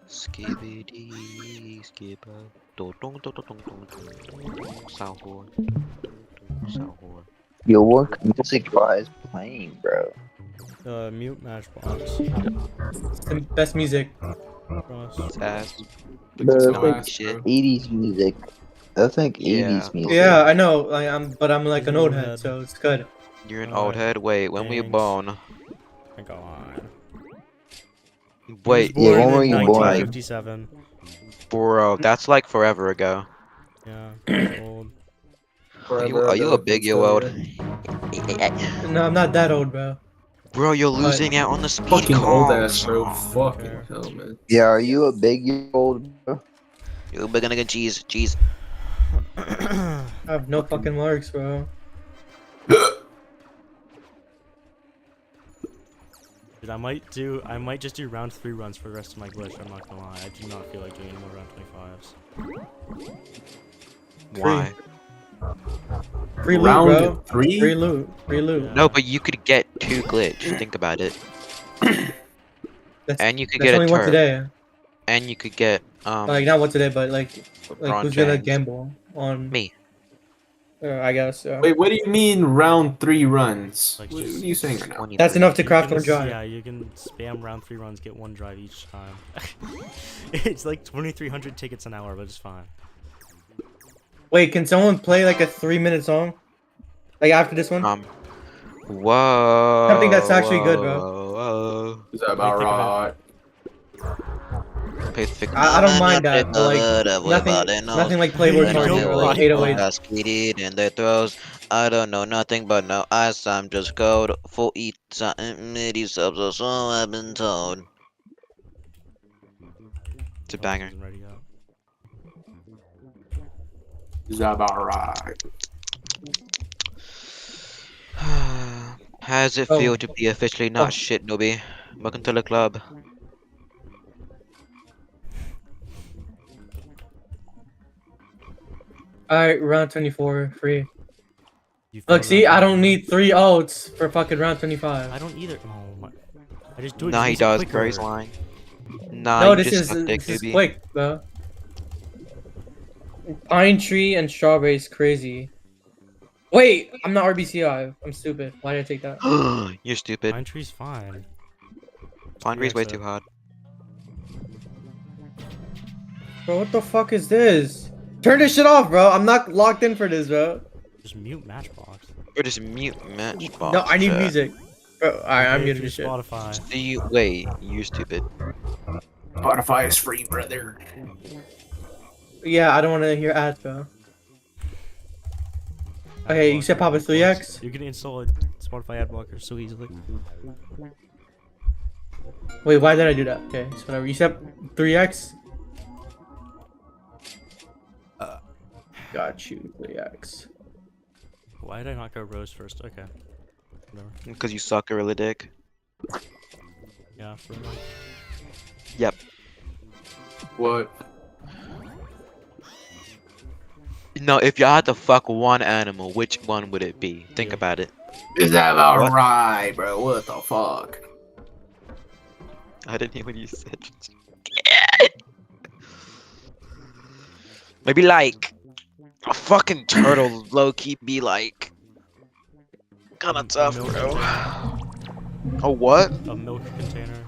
Skibbity skipper. Dong dong dong dong dong dong. Sao horn. Sao horn. Yo, what music is playing, bro? Mute Matchbox. The best music. Ass. The Shit. 80s music. I think 80s music. Yeah, I know. But I'm like an old head, so it's good. You're an old head. Wait, when were you born? My God. Wait, Yeah, when were you born? 1957. Bro, that's like forever ago. Yeah, that's old. Are you a big year old? No, I'm not that old, bro. Bro, you're losing out on the speed Fucking old comms. ass, bro. Fucking hell, man. Yeah, are you a big year old, bro? You're big nigga, jeez, jeez. I have no fucking marks, bro. Dude, I might just do round 3 runs for the rest of my glitch. I'm not gonna lie. I do not feel like doing any more round 25s. Why? Free loot, Round bro. 3? Free loot. Free loot. No, but you could get 2 glitch. Think about it. And you could That's get a only one turret. today. And you could get Like not one today, but like LeBron who's gonna James. gamble on Me. I guess. Wait, what do you mean round 3 runs? Like What are just you saying right now? That's enough to You craft can- one drive. Yeah, you can spam round 3 runs, get 1 drive each time. It's like 2,300 tickets an hour, but it's fine. Wait, can someone play like a 3-minute song? Like after this one? Whoa. I think that's actually good, bro. Whoa. Is that about right? I don't mind that, but like nothing like Playboy Cardi or like 808. Speedy in their throws. I don't know nothing but no ice. I'm just cold for eat something midi subs or so I've been told. It's a banger. Is that about right? How does it feel to be officially not shit, Nobi? Welcome to the club. Alright, round 24, free. Look, see, I don't need 3 ults for fucking round 25. I don't either. Oh my. I just do it. Nah, he just makes does. it quicker. Grace line. Nah, No, you this just is suck dick, this is Nobi. quick, bro. Pine tree and strawberry is crazy. Wait, I'm not RBC. I'm stupid. Why did I take that? You're stupid. Pine tree's fine. Pine tree's way too hard. Bro, what the fuck is this? Turn this shit off, bro. I'm not locked in for this, bro. Just mute Matchbox. Or just mute Matchbox. No, I need chat. music. Bro, alright, I'm Pay muting through this shit. Spotify. See, wait, you're stupid. Spotify is free, brother. Yeah, I don't want to hear ads, bro. Okay, you said pop a 3x? You can install a Spotify ad blocker so easily. Wait, why did I do that? Okay, so whatever. You said 3x? Got you, 3x. Why did I not go Rose first? Okay. Whatever. Because you suck a really dick. Yeah, for real. Yep. What? No, if you had to fuck one animal, which one would it be? Think about it. Is that about What? right, bro? What the fuck? I didn't hear what you said. Maybe like a fucking turtle low-key be like kinda tough, bro. A what? A milk container.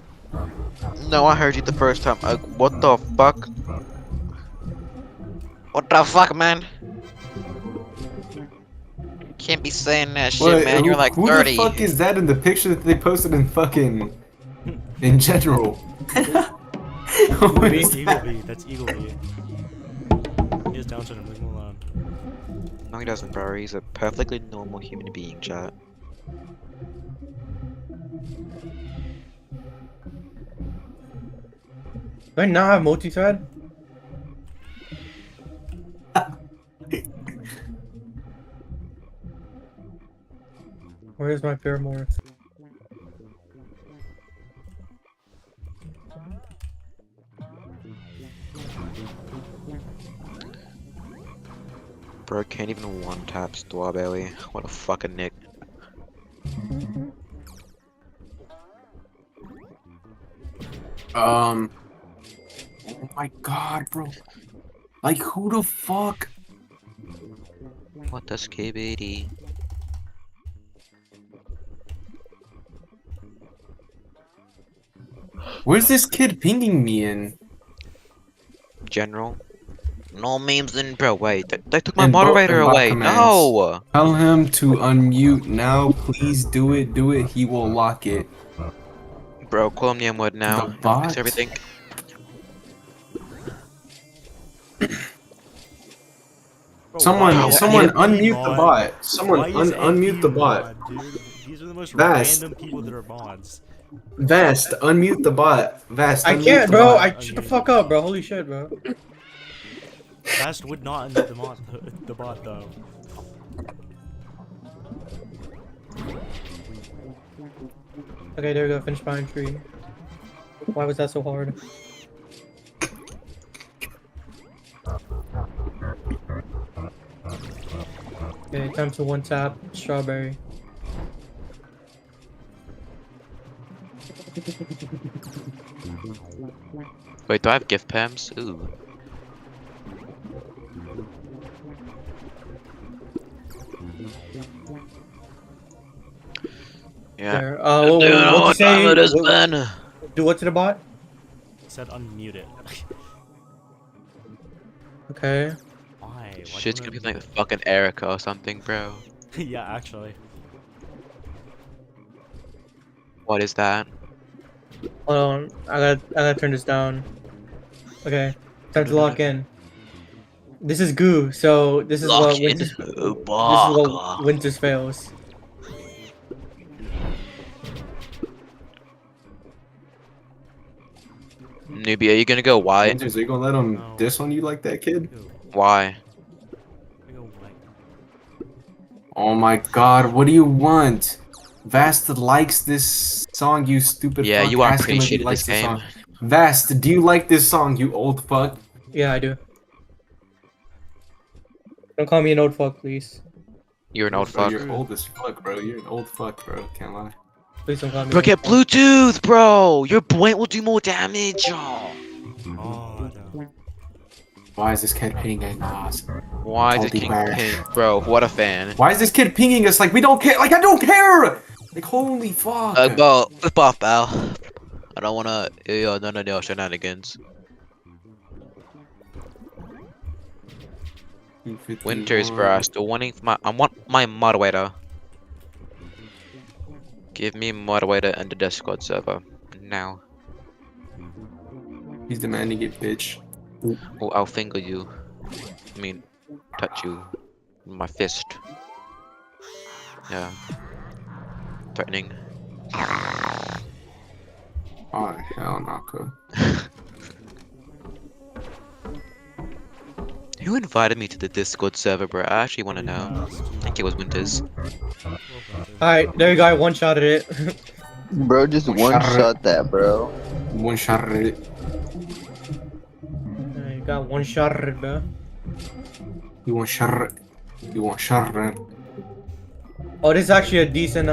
No, I heard you the first time. What the fuck? What the fuck, man? Can't be saying that shit, Wait, man. You're like who 30. the fuck is that in the picture that they posted in fucking in general? Who is Eagle that? Bee. That's Eagle Bee. He has Down syndrome. Leave him alone. No, he doesn't, bro. He's a perfectly normal human being, chat. Do I not have multi-thread? Where's my Paramorph? Bro, can't even one-tap Strawberry. What a fucking nick. Oh my god, bro. Like, who the fuck? What the skibidi? Where's this kid pinging me in? General? No memes in, bro. Wait, they took my And moderator and bot away. commands. No! Tell him to unmute now. Please do it. Do it. He will lock it. Bro, call him the M-word now. The bot? Fix everything. Someone unmute the bot. Someone Why is unmute the bot. mod, dude? These are the most Vast. random people that are mods. Vast, unmute the bot. Vast, I unmute can't, the bro. bot. Shut the fuck up, bro. Holy shit, bro. Fast would not unmute the bot though. Okay, there we go. Finish buying tree. Why was that so hard? Okay, time to one tap strawberry. Wait, do I have gift pams? Ooh. Yeah. There. What'd you say? Do what to the bot? He said unmute it. Okay. Why? Shit's gonna be like fucking Erica or something, bro. Yeah, actually. What is that? Hold on. I gotta turn this down. Okay. Time to lock in. This is goo, so this is what Winters fails. Newbie, are you gonna go wide? Are you gonna let him diss on you like that, kid? Why? Oh my god, what do you want? Vast likes this song, you stupid Yeah, fuck. you Ask him if he appreciated likes this game. song. Vast, do you like this song, you old fuck? Yeah, I do. Don't call me an old fuck, please. You're an old Bro, fuck. you're old as fuck, bro. You're an old fuck, bro. Can't lie. Please don't call me. Bro, an get old fuck. Bluetooth, bro! Your point will do more damage, y'all. Oh, no. Why is this kid pinging us? Why is this king ping? Bro, what a fan. Why is this kid pinging us like we don't care? Like I don't care! Like holy fuck. Bro, flip off, pal. I don't wanna hear none of your shenanigans. Winters, bro. I still wanting I want my moderator. Give me moderator and the Discord server now. He's demanding it, bitch. Oh, I'll finger you. I mean, touch you. With my fist. Yeah. Threatening. Oh hell, Naka. Who invited me to the Discord server, bro? I actually want to know. I think it was Winters. Alright, there you go. I one-shotted it. Bro, just one-shot that, bro. One-shotted it. You got one-shotted, bro. You want shot? You want shot? Oh, this is actually a decent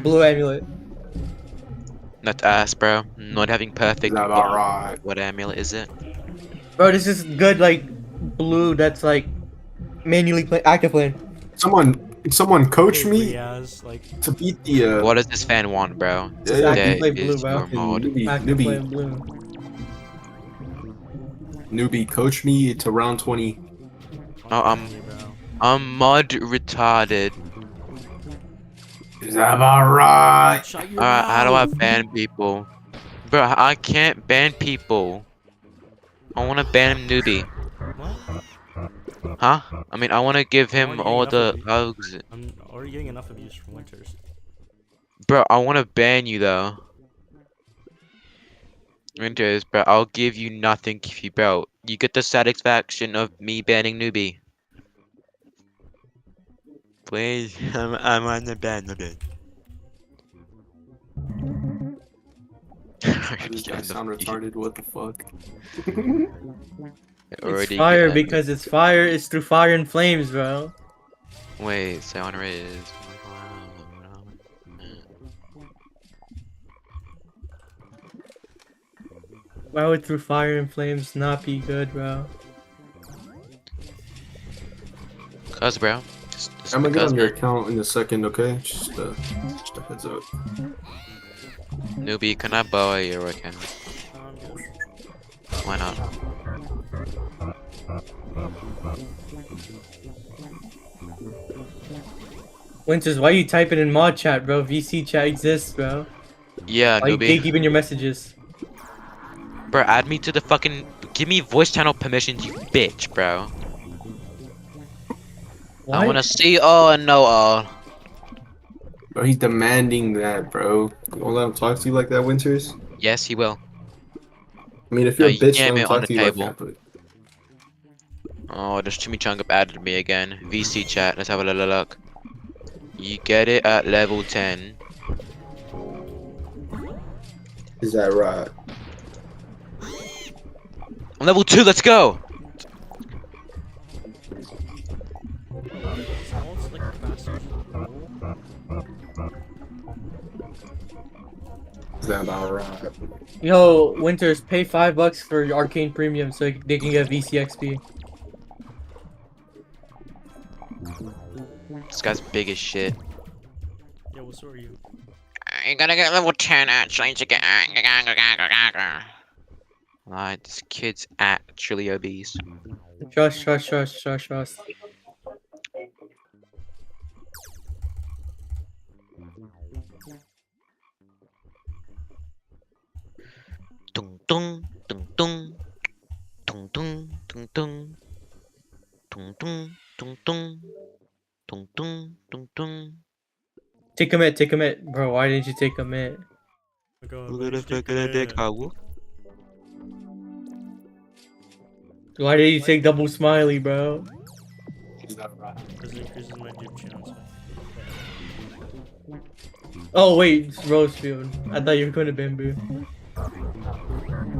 blue amulet. Not ass, bro. Not having perfect. Right. What amulet is it? Bro, this is good, like, blue that's, like, manually active playing. Someone coach me like to beat the. What does this fan want, bro? Just active play That blue, is bro. your mod. Active play blue. Newbie, coach me to round 20. Oh, I'm mod retarded. Is that about right? Alright, how do I ban people? Bro, I can't ban people. I wanna ban him, Newbie. Huh? I mean, I wanna give him all the hugs. I'm already getting enough abuse from Winters. Bro, I wanna ban you though. Winters, bro, I'll give you nothing if you, bro. You get the satisfaction of me banning Newbie. Please, I'm on the ban of it. This guy sound retarded. What the fuck? It's fire because it's fire. It's through fire and flames, bro. Wait, Sayonara is. Why would through fire and flames not be good, bro? Cause, bro. I'm gonna get on your account in a second, okay? Just a heads up. Newbie, can I borrow your account? Why not? Winters, why you typing in mod chat, bro? VC chat exists, bro. Yeah, why Newbie. you gatekeeping your messages? Bro, add me to the fucking. Give me voice channel permissions, you bitch, bro. What? I wanna see all and know all. Bro, he's demanding that, bro. You won't let him talk to you like that, Winters? Yes, he will. I mean, if you're a bitch, let jam him it on talk the to you like table. that, but... Oh, there's Chimichanga added me again. VC chat, let's have a little look. You get it at level 10. Is that right? I'm level 2, let's go! Is that about right? Yo, Winters, pay $5 for Arcane Premium so they can get VCXP. This guy's big as shit. Yeah, what sort are you? You gotta get level 10 actually to get. Alright, this kid's actually obese. Trust. Tung tung tung tung tung tung tung tung tung tung tung tung tung tung tung tung. Take a minute. Bro, why didn't you take a minute? Why did you take double smiley, bro? Because it increases my dupe chance. Oh wait, it's Rosefield. I thought you were going to Bamboo.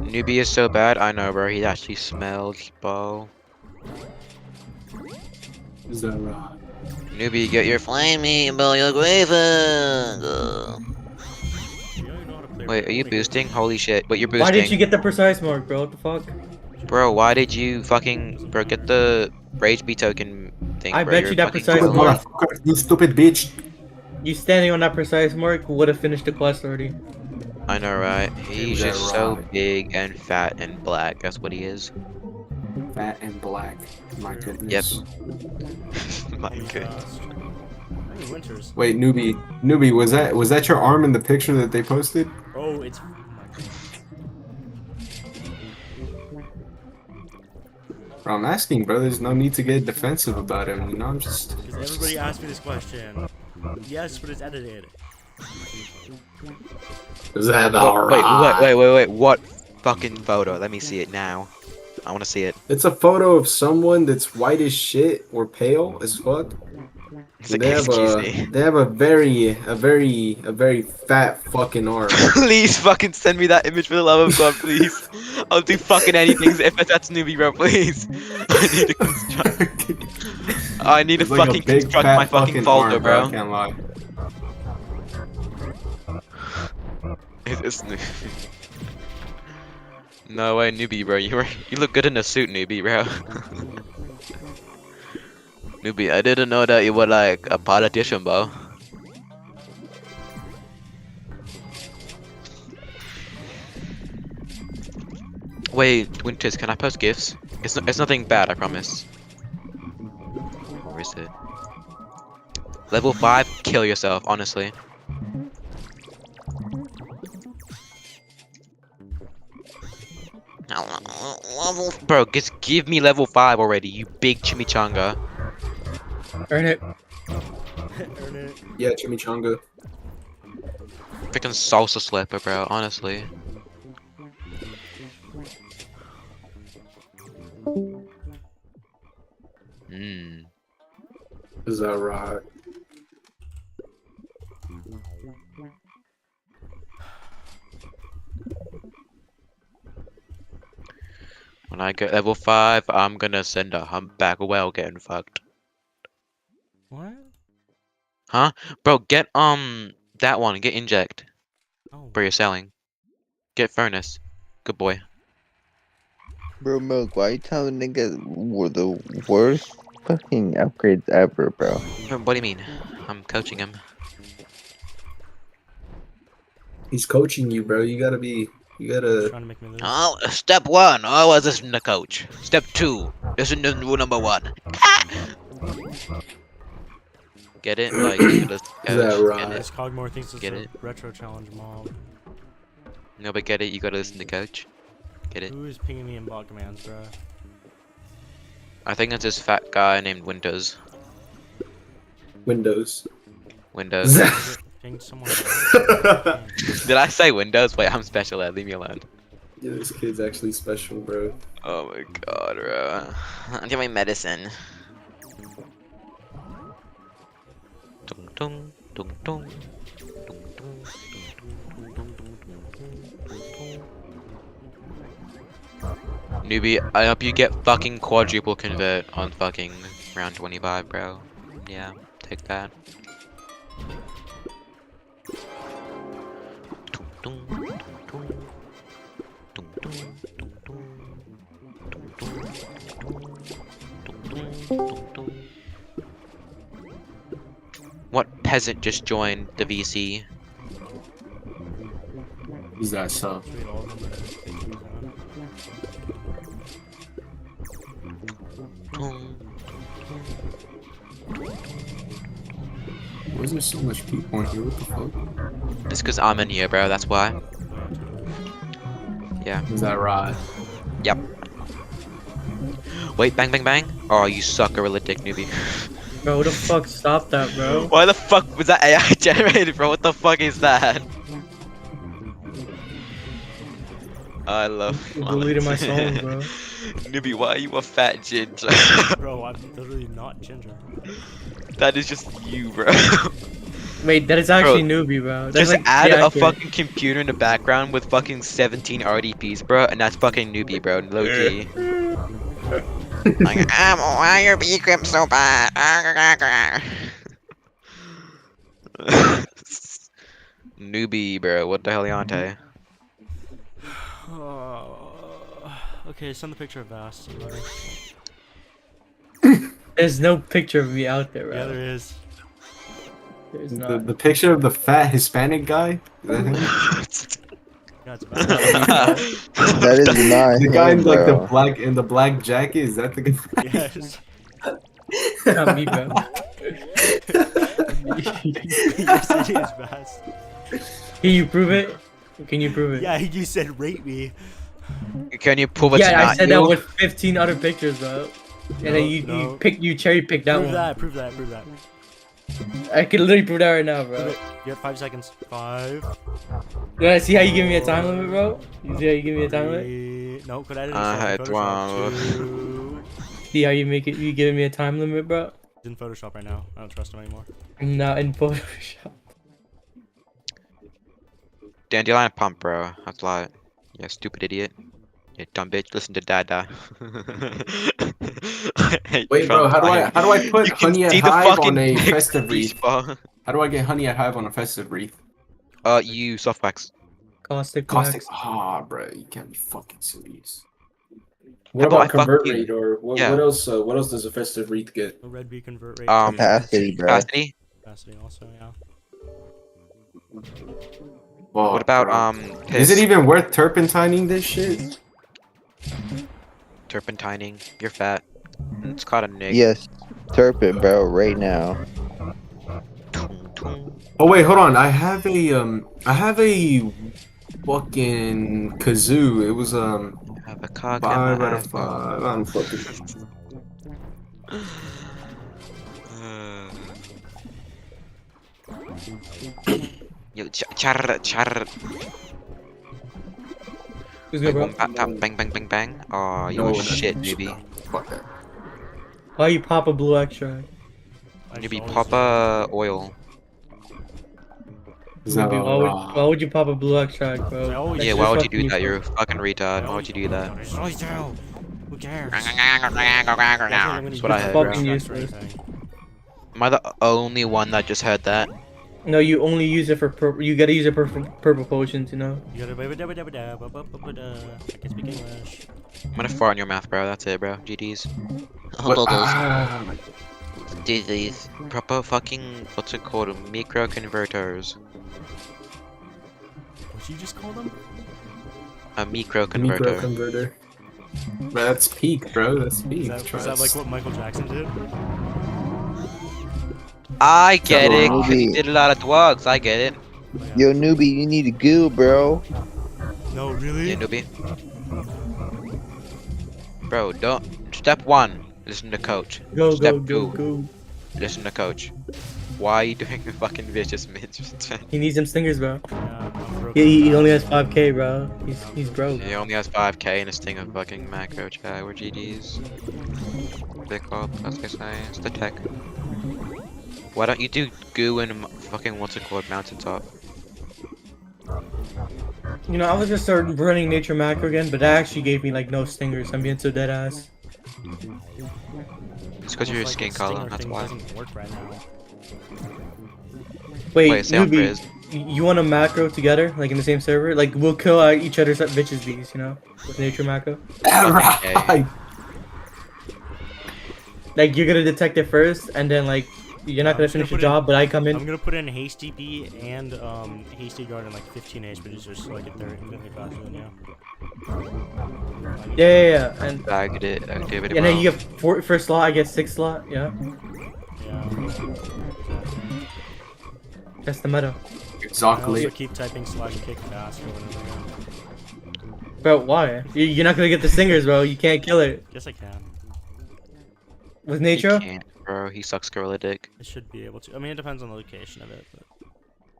Newbie is so bad, I know, bro. He actually smells, bro. Is that right? Newbie, get your flaming, bro. You're graven. Wait, are you boosting? Holy shit! Wait, you're boosting. Why didn't you get the precise mark, bro? What the fuck? Bro, why did you fucking get the Rage B token thing? I bro. bet You're you that fucking precise troll. mark. You stupid bitch. You standing on that precise mark would have finished the quest already. I know, right? He's Is that just so right? big and fat and black. That's what he is. Fat and black. My Yep. goodness. My goodness. Hey, Winters. Wait, newbie, was that your arm in the picture that they posted? Oh, it's. Bro, I'm asking, bro. There's no need to get defensive about him. You know, I'm just. Because everybody asked me this question. Yes, but it's edited. Is that Oh, alright? wait. What fucking photo? Let me see it now. I want to see it. It's a photo of someone that's white as shit or pale as fuck. It's like, They have excuse a me. they have a very fat fucking arm. Please fucking send me that image for the love of God, please. I'll do fucking anything if that's newbie, bro. Please. I need to construct. I need to It's like a fucking big, construct fat my fucking folder, arm, bro. I can't lie. It's newbie. No way, newbie, bro. You look good in a suit, newbie, bro. Newbie, I didn't know that you were like a politician, bro. Wait, Winters, can I post gifs? It's nothing bad, I promise. Where is it? Level 5, kill yourself, honestly. Bro, just give me level 5 already, you big chimichanga. Earn it. Earn it. Yeah, chimichanga. Freaking salsa slapper, bro, honestly. Mmm. Is that right? When I get level 5, I'm gonna send a humpback whale getting fucked. What? Huh? Bro, get that one, get inject. Oh. Bro, you're selling. Get furnace. Good boy. Bro, Milk, why you telling niggas were the worst fucking upgrades ever, bro? What do you mean? I'm coaching him. He's coaching you, bro. You gotta. Trying to make me lose. Oh, step 1, I was listening to coach. Step 2, listen to rule number 1. Get it? Like, you listen to coach. Is that right? Get This it? Cogmore thinks it's Get a it? retro challenge mob. No, but get it? You gotta listen to coach. Get it? Who is pinging me in bot commands, bro? I think it's this fat guy named Windows. Windows. Windows. Ping someone. Did I say Windows? Wait, I'm special ed. Leave me alone. Yeah, this kid's actually special, bro. Oh my god, bro. Give me medicine. Tung tung tung tung. Tung tung tung tung tung tung tung. Newbie, I hope you get fucking quadruple convert on fucking round 25, bro. Yeah, take that. What peasant just joined the VC? Is that so? Why is there so much people in here? What the fuck? It's because I'm in here, bro. That's why. Yeah. Is that right? Yep. Wait, bang, bang, bang. Oh, you suck, gorilla dick newbie. Bro, what the fuck? Stop that, bro. Why the fuck was that AI generated, bro? What the fuck is that? I love. You deleted my song, bro. Newbie, why are you a fat ginger? Bro, I'm literally not ginger. That is just you, bro. Wait, that is actually newbie, bro. That's Just like add a accurate. fucking computer in the background with fucking 17 RDPs, bro, and that's fucking newbie, bro. Low key. Like, why your B grip so bad? Newbie, bro. What the hell, Yante? Okay, send the picture of Vast. There's no picture of me out there, bro. Yeah, there is. There's not. The picture of the fat Hispanic guy? Is that him? That is not the guy him, in like bro. the black jacket. Is that the guy? Yes. Not me, bro. Yes, it is Vast. Can you prove it? Can you prove it? Yeah, you said rate me. Can you prove it's Yeah, not I said you? that with 15 other pictures, bro. And then you cherry picked that one. Prove that. I can literally prove that right now, bro. You have 5 seconds. 5. You wanna see how you give me a time limit, bro? You see how you give me a time limit? No, could I edit Photoshop? 2. See how you giving me a time limit, bro? He's in Photoshop right now. I don't trust him anymore. I'm not in Photoshop. Dandelion pump, bro. That's a lot. Yeah, stupid idiot. You dumb bitch. Listen to Dada. Wait, bro. How do I put honey at hive on a fucking festive wreath? How do I get honey at hive on a festive wreath? You softbacks. Caustic. Ah, bro, you can't be fucking serious. What How about about convert fucking- rate, or what, yeah. what else? What else does a festive wreath get? A red B convert rate. Capacity, bro. Capacity. Capacity also, yeah. Whoa, What about bro. piss? Is it even worth turpentining this shit? Turpentining? You're fat. It's called a nig. Yes, Turpin, bro, right now. Oh wait, hold on. I have a fucking kazoo. It was Have a cock 5 out of 5. I'm fucking. Yo, char. Who's good, bro? Bang, bang, bang, bang. Oh, you No, shit, newbie. Fuck that. Why you pop a blue extract? Newbie, pop oil. Is that Why would you pop a blue extract, bro? Yeah, why would you do that? You're a fucking retard. Why would you do that? Who cares? That's what I heard, Fucking bro. useless. Am I the only one that just heard that? No, you only use it for purple. You gotta use it for purple potions, you know. You gotta I can speak English. I'm gonna fart in your mouth, bro. That's it, bro. GDs. What? GDs. Proper fucking, what's it called? Micro converters. What'd you just call them? A micro converter. Micro converter. Bro, that's peak, bro. That's peak. Is that like what Michael Jackson did? I get it. 'Cause he Newbie. did a lot of drugs. I get it. Yo, newbie, you need a goo, bro. No, really? Yeah, newbie. Bro, don't. Step 1. Listen to coach. Step 2. Listen to coach. Why are you doing a fucking vicious mitch? He needs some stingers, bro. He only has 5k, bro. He's broke. He only has 5k and a sting of fucking macro chat. We're GDs. They call, as they say, it's the tech. Why don't you do goo and fucking what's it called mountaintop? You know, I was gonna start running nature macro again, but that actually gave me like no stingers. I'm being so dead ass. It's because your skin color, that's why. Doesn't work right now. Wait, stay on newbie, Frizz. you want a macro together, like in the same server? Like we'll kill each other's bitches bees, you know, with nature macro. Right. Like you're gonna detect it first, and then like you're not gonna finish the job, but I come in. I'm gonna put in hasty B and hasty guard in like 15 HP just so I get there instantly faster than you. Yeah, and bagged it, activity. And then you get first slot, I get 6th slot. Yeah. Yeah. That's the meta. Exactly. I also keep typing /kick fast or whatever. Bro, why? You're not gonna get the stingers, bro. You can't kill it. Yes, I can. With Nitro? He can't, bro. He sucks gorilla dick. I should be able to. I mean, it depends on the location of it, but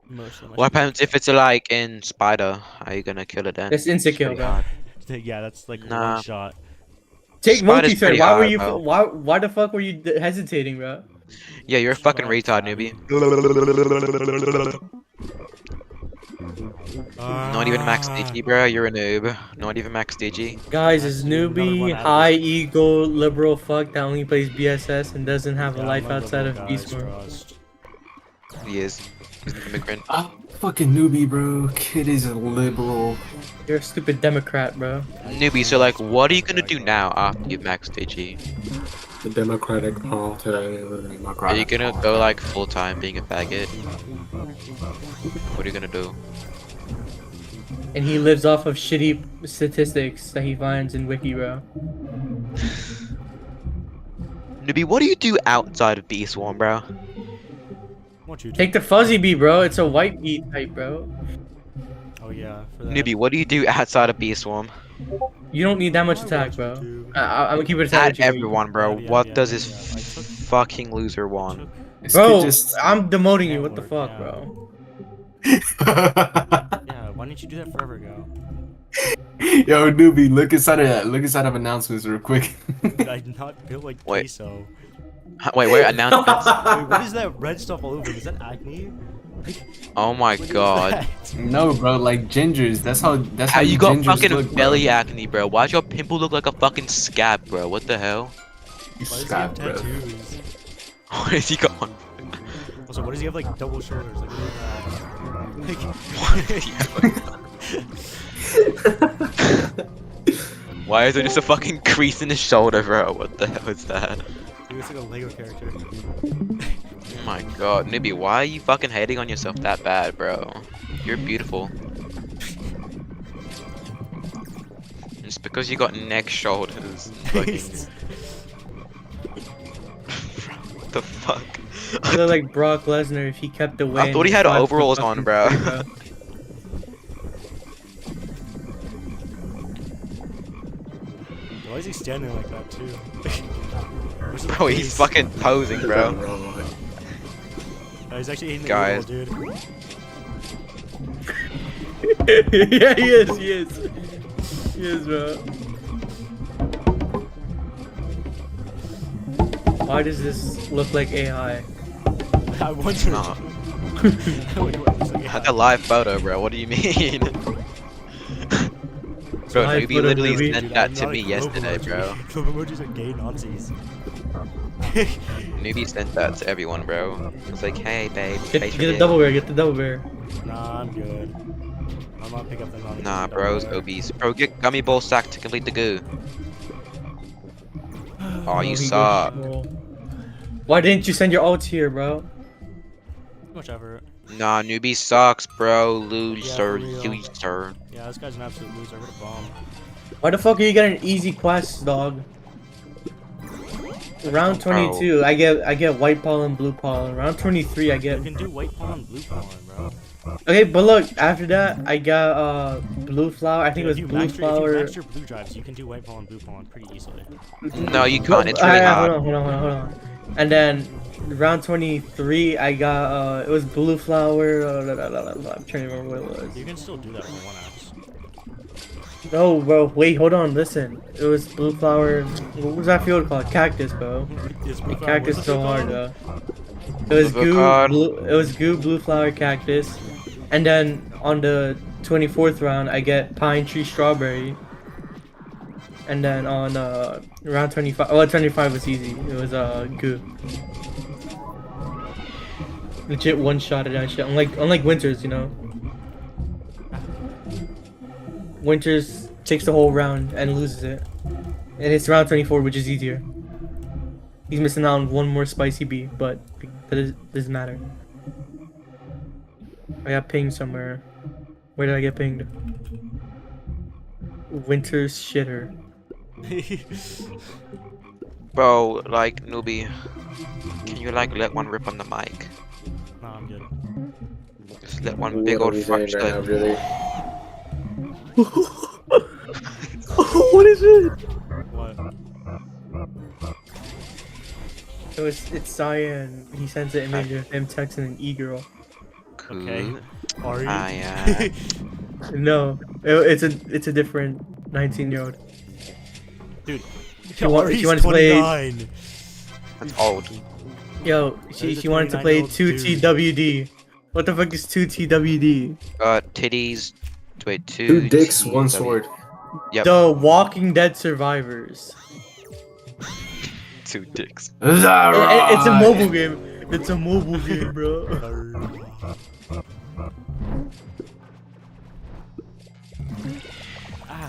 most of them. What happens if it's like in Spider? Are you gonna kill it then? It's insecure, bro. Yeah, that's like Nah. one shot. Take monkey Spider's turn. pretty Why were hard, you? bro. Why the fuck were you hesitating, bro? Yeah, you're a fucking retard, newbie. Not even max digi, bro. You're a noob. Not even max digi. Guys, is newbie, high ego, liberal fuck that only plays BSS and doesn't have a life outside of Beast Wars. He is. He's an immigrant. Fucking newbie, bro. Kid is a liberal. You're a stupid Democrat, bro. Newbie, so like, what are you gonna do now after you've maxed digi? The Democratic Party. Are you gonna go like full time being a faggot? What are you gonna do? And he lives off of shitty statistics that he finds in Wiki, bro. Newbie, what do you do outside of Beast Swarm, bro? What you do? Take the fuzzy bee, bro. It's a white bee type, bro. Oh yeah. For that. Newbie, what do you do outside of Beast Swarm? You don't need that much attack, bro. I'm gonna keep it At everyone, bro. What does this fucking loser want? Bro, I'm demoting you. What the fuck, bro? Yeah, why didn't you do that forever ago? Yo, newbie, look inside of that. Look inside of announcements real quick. Did I not feel like queso? Wait, where announcements? Wait, what is that red stuff all over? Is that acne? Oh my god. No, bro, like gingers. That's how. That's how You got gingers fucking look, bro. belly acne, bro. Why'd your pimple look like a fucking scab, bro? What the hell? You scab, bro. What has he got on? Also, what does he have like double shoulders? Like, Why is there just a fucking crease in his shoulder, bro? What the hell is that? he looks like a Lego character. Oh my god, newbie, why are you fucking hating on yourself that bad, bro? You're beautiful. Just because you got neck shoulders, fucking. What the fuck? I look like Brock Lesnar if he kept away. I thought he had overalls on, bro. Why is he standing like that too? Bro, he's fucking posing, bro. Oh, he's actually eating the Guys. dude. Yeah, he is. He is. He is, bro. Why does this look like AI? I wonder. Nah. That's a live photo, bro. What do you mean? Bro, live newbie photo, literally newbie. sent that to me yesterday, bro. Club emojis are gay Nazis. Newbie sent that to everyone, bro. It's like, hey, babe. Get the double bear. Get the double bear. Nah, I'm good. I'm not pick up the Nazi. Nah, bro's obese. Bro, get gummy ball sack to complete the goo. Oh, you suck. Why didn't you send your ults here, bro? Whichever. Nah, newbie sucks, bro. Loser, Yeah, loser. Yeah, this guy's an absolute loser. What a bomb. Why the fuck are you getting easy quests, dog? Round 22, I get white pollen, blue pollen. Round 23, I get. You can do white pollen, blue pollen, bro. Okay, but look, after that, I got blue flower. I think it was blue If you flower. max your blue drives, you can do white pollen, blue pollen pretty easily. No, you can't. It's really hard. Hold on. And then round 23, I got it was blue flower. I'm trying to remember what it was. You can still do that for 1x. No, bro. Wait, hold on. Listen. It was blue flower. What was that field called? Cactus, bro. Cactus is so hard, though. It was goo. Blue, it was goo, blue flower, cactus, and then on the 24th round, I get Pine Tree Strawberry. And then on round 25, well, 25 was easy. It was Goo. Legit one shot at that shit. Unlike Winters, you know. Winters takes the whole round and loses it. And it's round 24, which is easier. He's missing out on one more spicy bee, but that doesn't matter. I got pinged somewhere. Where did I get pinged? Winter's shitter. Bro, like, newbie, can you like let one rip on the mic? No, I'm good. Just let one big old fuck shit. Really? What is it? What? It's Cyan. He sends an image of him texting an e-girl. Okay. Are you? Yeah. No, it's a different 19-year-old. Dude, she wanted to play. 29. That's old. Yo, she wanted to play 2TWD. What the fuck is 2TWD? Titties. Wait, two dicks, one sword. Yep. The Walking Dead survivors. 2 dicks. It's a mobile game. It's a mobile game, bro.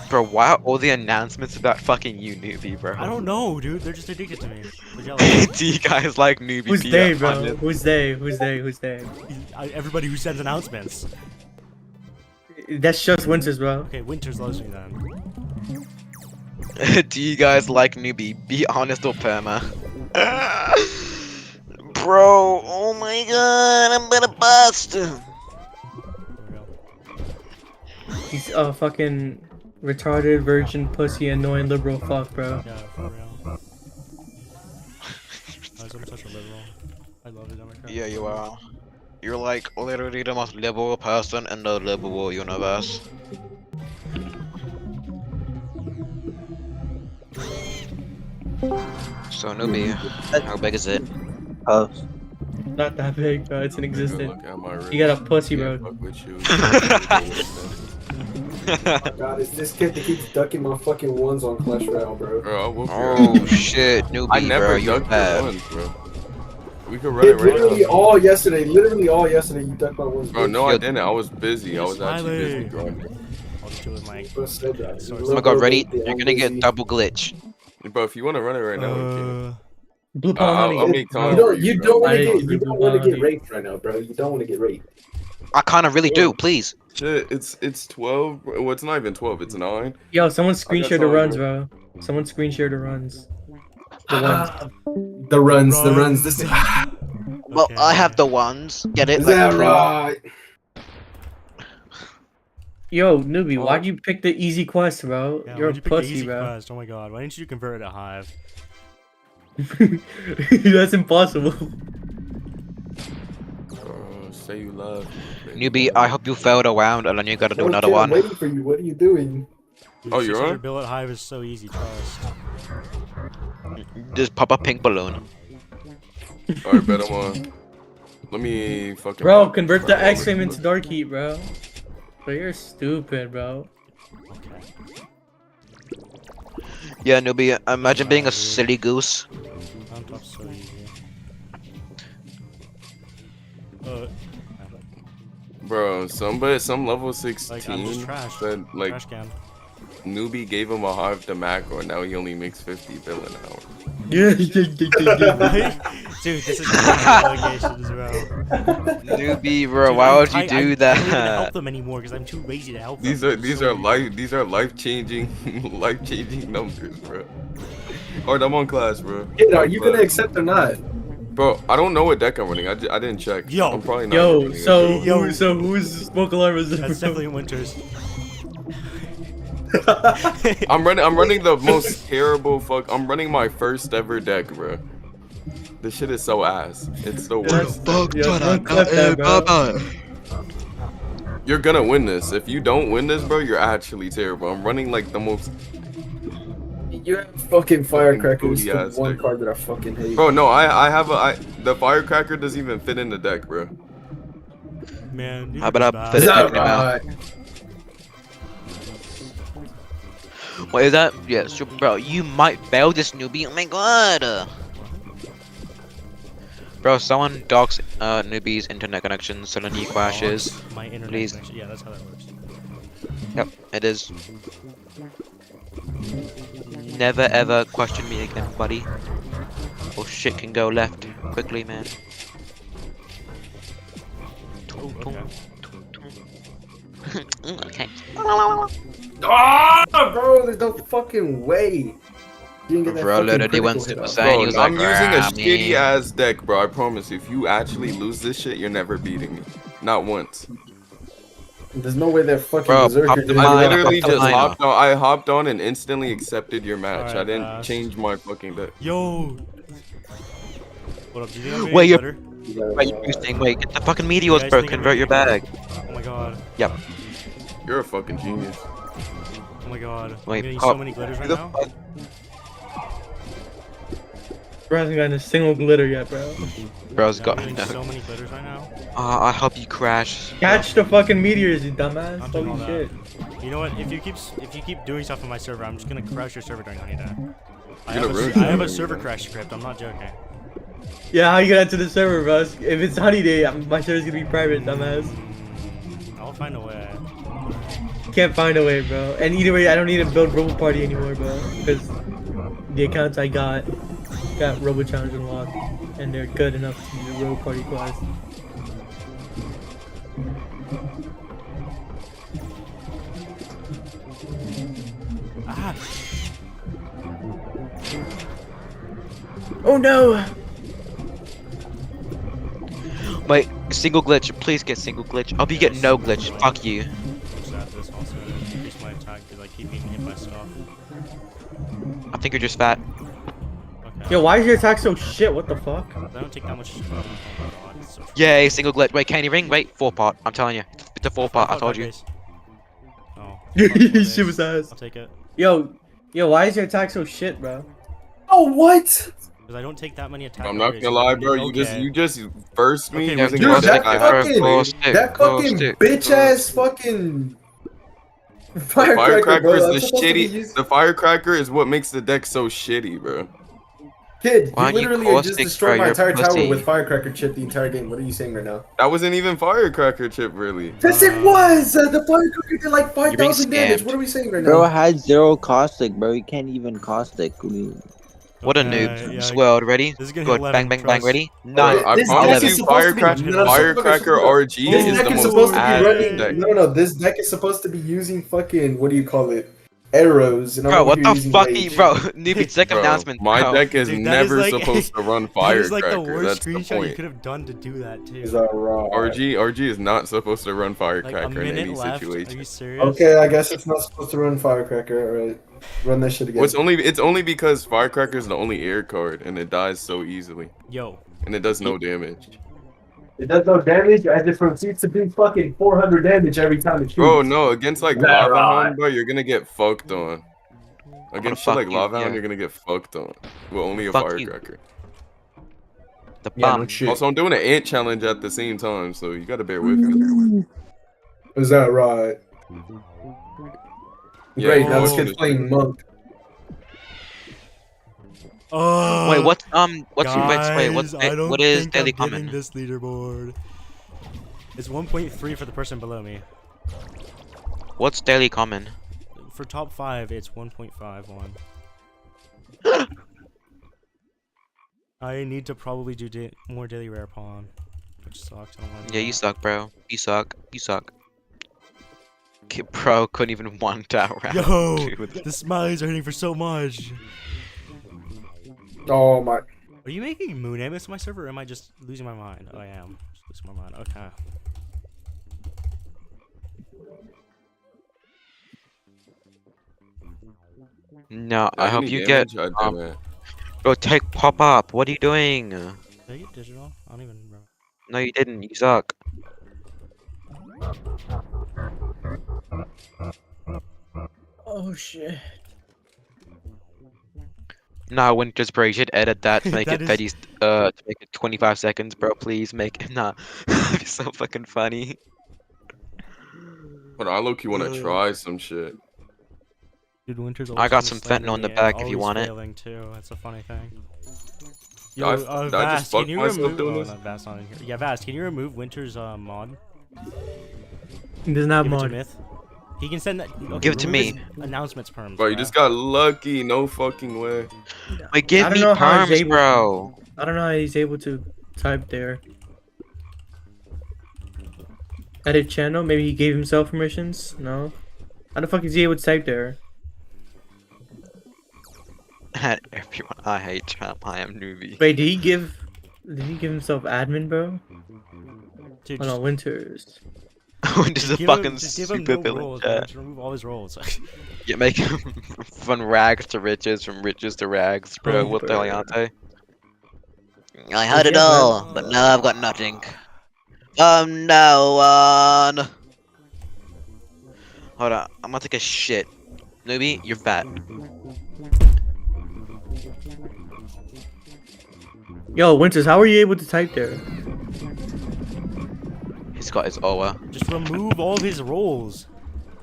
Bro, why are all the announcements about fucking you, newbie, bro? I don't know, dude. They're just addicted to me. They're jealous. Do you guys like newbie? Who's they, bro? Who's they? Who's they? Who's they? Everybody who sends announcements. That's just Winters, bro. Okay, Winters loves me then. Do you guys like newbie? Be honest or perma. Bro, oh my god, I'm gonna bust. He's a fucking retarded, virgin, pussy, annoying liberal fuck, bro. Yeah, for real. I'm such a liberal. I love the Democrats. Yeah, you are. You're like literally the most liberal person in the liberal universe. So newbie, how big is it? Not that big, bro. It's inexistent. You got a pussy, bro. God, it's this kid that keeps ducking my fucking ones on Clash Royale, bro. Oh shit, newbie, I never bro, you ducked bad. your ones, bro. We could run it right Literally now. all yesterday, you ducked my ones. Bro, no, I didn't. I was busy. I was actually busy grinding. I'll just do with my. Oh my god, ready? You're gonna get double glitch. Bro, if you want to run it right now, we can. Blue Paul Honey. I'll make time. You don't want to get raped right now, bro. You don't want to get raped. I kinda really do, please. Shit, it's 12. Well, it's not even 12. It's 9. Yo, someone screen share the runs, bro. Someone screen share the runs. The runs. This. Well, I have the ones. Get it? Is that right? Yo, newbie, why'd you pick the easy quest, bro? Yeah, You're a why'd you pick the pussy, easy bro. quest? Oh my god, why didn't you convert it to Hive? That's impossible. Say you love me. Newbie, I hope you failed a round and then you gotta do another I'm one. waiting for you. What are you doing? Dude, Oh, you're 600 on? bill at Hive is so easy, trust. Just pop a pink balloon. Alright, bet I'm on. Let me fucking. Bro, convert the X-Flame into Dark Heat, bro. But you're stupid, bro. Yeah, newbie, imagine being a silly goose. On top so easy. Bro, some level Like, 16 I'm just trash. said like Trash can. newbie gave him a Hive to macro, and now he only makes 50 bill an hour. Yeah. Dude, this is allegations, bro. Newbie, bro, why would you I do don't even that? help them anymore because I'm too lazy to help them. These are life changing numbers, bro. Alright, I'm on class, bro. Kid, are you gonna accept or not? Bro, I don't know what deck I'm running. I didn't check. Yo. I'm probably not. Yo, running so who's Smoke Alarm is That's definitely Winters. I'm running the most terrible fuck. I'm running my first ever deck, bro. This shit is so ass. It's the worst. You're gonna win this. If you don't win this, bro, you're actually terrible. I'm running like the most. You have fucking Firecrackers. The Booty-ass one deck. card that I fucking hate. Bro, no, I have the Firecracker doesn't even fit in the deck, bro. Man, How about I bad. fit it Is that in your mouth? right? What is that? Yeah, so, bro, you might fail this newbie. Oh my god. Bro, someone docks newbies' internet connection suddenly crashes. My internet Please. connection. Yeah, that's how that works. Yep, it is. Never ever question me again, buddy. Or shit can go left quickly, man. Okay. Ah, bro, there's no fucking way. You didn't get that Bro, fucking literally went critical Super hit off. Saiyan. He was I'm like, using a "Ah, shitty me." ass deck, bro. I promise. If you actually lose this shit, you're never beating me. Not once. There's no way that fucking Bro, berserker pop didn't the do I mine, that. literally pop the just mine. hopped on. I hopped on and instantly accepted your match. I Alright, didn't Bash. change my fucking deck. Yo. What up? Do you think I'm Wait, you're. better? Wait, you're boosting. Wait, get the fucking You meteors, guys bro. think I'm Convert your getting bag. Oh my god. Yep. You're a fucking genius. Oh my god. Wait, I'm getting pop. so many glitters right Who the now. Bro hasn't gotten a single glitter yet, bro. Bro's Yeah, got. I'm getting so many glitters right now. I hope you crash. Catch the fucking meteors, you dumbass. I'm doing all Holy that. shit. You know what? If you keep doing stuff on my server, I'm just gonna crash your server during honey day. I You're have, gonna a, ruin I have a it. server crash script. I'm not joking. Yeah, how you gonna enter the server, bro? If it's honey day, my server's gonna be private, dumbass. I'll find a way. Can't find a way, bro. And either way, I don't need to build Robo Party anymore, bro. Because the accounts I got Robo Challenge unlocked, and they're good enough to be the Robo Party class. Ah. Oh no! Wait, single glitch. Please get single glitch. I'll be getting no glitch. Fuck you. Just add this also to increase my attack because I keep being hit by stuff. I think you're just fat. Okay. Yo, why is your attack so shit? What the fuck? I don't take that much. Oh my god, it's so Yay, single glitch. Wait, candy ring? Wait, 4-part. I'm telling you. It's a 4-part. I told you. Oh. She was ass. I'll take it. Yo, why is your attack so shit, bro? Oh, what? Because I don't take that many attacks. I'm not gonna lie, bro. You just burst me Okay, using Dude, my that deck. fucking bitch ass fucking Firecracker bro. is the That's supposed to be shitty. used- The firecracker is what makes the deck so shitty, bro. Kid, Why you don't you literally just caustic, destroyed bro? my You're entire tower pussy. with firecracker chip the entire game. What are you saying right now? That wasn't even firecracker chip, really. Yes, it was. The firecracker did like being 5,000 damage. scammed. What are we saying right Bro now? had 0 caustic, bro. You can't even caustic. What a Okay, noob. yeah, Swirled. Ready? this is gonna Good. hit 11, Bang, bang, bang. trust. Ready? Bro, 9. I This promise deck you, is supposed to be- Firecracker RG This is deck the is supposed most to be ass running. deck. No. This deck is supposed to be using fucking, what do you call it? Arrows. And I'm Bro, over what here the using fuck? rage. Bro, newbie, second Bro, announcement. my bro. deck is Dude, that never is like- supposed to run That firecracker. is like the worst That's the screenshot you point. could have done to do that too. Is that right? RG is not supposed to run Like firecracker a in minute any left. Are situation. you serious? Okay, I guess it's not supposed to run firecracker. Alright. Run that shit again. Well, it's only because firecracker is the only air card and it dies so easily. Yo. And it does no damage. It does no damage as it proceeds to do fucking 400 damage every time it shoots. Bro, no, against like Is that Lava right? Hound, bro, you're gonna get fucked on. Against shit fuck like you, Lava Hound, yeah. you're gonna get fucked on. Well, only a Fuck you. firecracker. The Yeah, bomb. no shit. Also, I'm doing an ant challenge at the same time, so you gotta bear with me. Is that right? Yeah, Great, now this oh, kid's this playing shit. monk. Oh. Wait, what's what's Guys, I don't what is think daily I'm getting comment? this leaderboard. It's 1.3 for the person below me. What's daily common? For top 5, it's 1.51. I need to probably do more daily rare pawn, which sucks. I don't want to do Yeah, you that. suck, bro. You suck. You suck. Bro couldn't even one that round. Yo, dude. the smileys are hitting for so much. Oh my. Are you making Moon Amos my server, or am I just losing my mind? Oh, I am. Just losing my mind. Okay. No, I hope Any you get. damage? God damn it. Bro, take pop up. What are you doing? Did I get digital? I don't even remember. No, you didn't. You suck. Oh shit. Nah, Winter's Break, you should edit that to make That it is- 30, to make it 25 seconds, bro. Please make it. Nah, that'd be so fucking funny. But I low-key wanna try some shit. Dude, Winter's I got always some slammed fentanyl in the air, back if you always want it. failing too. That's a funny thing. Yo, I just Vast, can fucked you myself remove? doing Oh, this? not Vast not in here. Yeah, Vast, can you remove Winter's mod? He doesn't have Give it to mod. Myth. He can send that. Okay, Give it to remove me. his announcements perms. Bro, you just got lucky. No fucking way. Wait, give I don't me know how he's perms, able bro. I don't know how he's able to type there. Edit channel? Maybe he gave himself permissions? No. How the fuck is he able to type there? Everyone, I hate Trump. I am newbie. Wait, did he give himself admin, bro? Dude, Hold on, Winters. Winter's a fucking just give him super no villain. roles, Chat. man. Just remove all his roles. Yeah, make him from rags to riches, from riches to rags, bro. Oh, What the hell, Yante? I Does had he it have all, ad- but now I've got nothing. No one. Hold on, I'm gonna take a shit. Newbie, you're fat. Yo, Winters, how are you able to type there? He's got his OWA. Just remove all of his roles.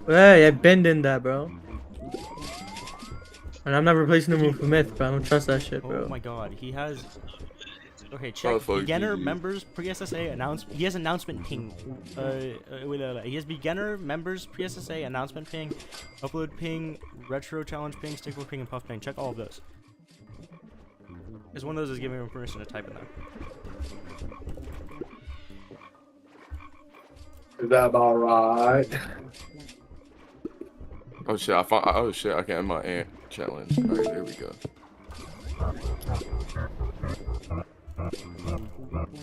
Hey, I've been in that, bro. And I'm not replacing him with a myth, bro. I don't trust that shit, bro. Oh my god, he has. Okay, check fuck beginner you. members pre-SSA announcement. He has announcement ping. He has beginner members pre-SSA announcement ping, upload ping, retro challenge ping, stickler ping, and puff ping. Check all of those. Because one of those is giving him permission to type in there. Is that about right? Oh shit! I found. Oh shit! I can end my ant challenge. All right, there we go.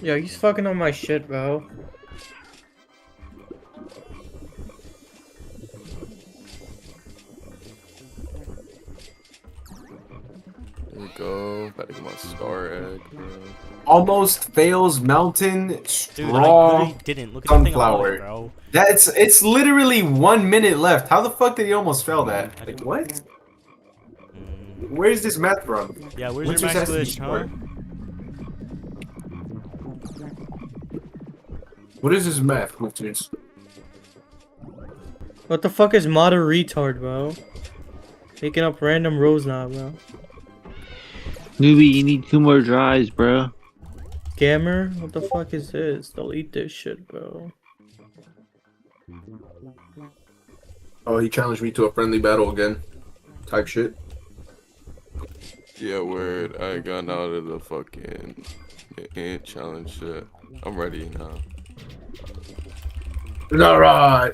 Yo, he's fucking on my shit, bro. There we go. About to get my star egg, bro. Almost fails mountain Dude, I straw literally didn't. Look at the thing above it, sunflower. bro. It's literally 1 minute left. How the fuck did he almost fail that? Like what? Where is this math from? Yeah, where's Winters your max has to be glitch, huh? smart. What is this math, Winters? What the fuck is modder retard, bro? Making up random rows now, bro. Newbie, you need 2 more drives, bro. Gamer? What the fuck is this? Delete this shit, bro. Oh, he challenged me to a friendly battle again. Type shit. Yeah, word. I got out of the fucking ant challenge shit. I'm ready now. Alright.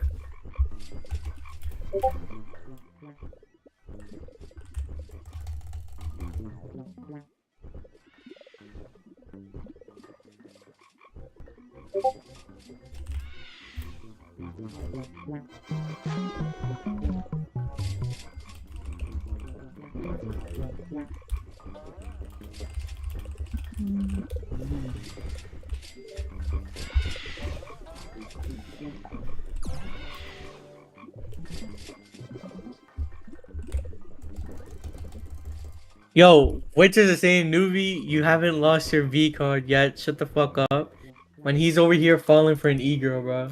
Yo, Winters is saying, newbie, you haven't lost your V card yet. Shut the fuck up. When he's over here falling for an E-girl, bro.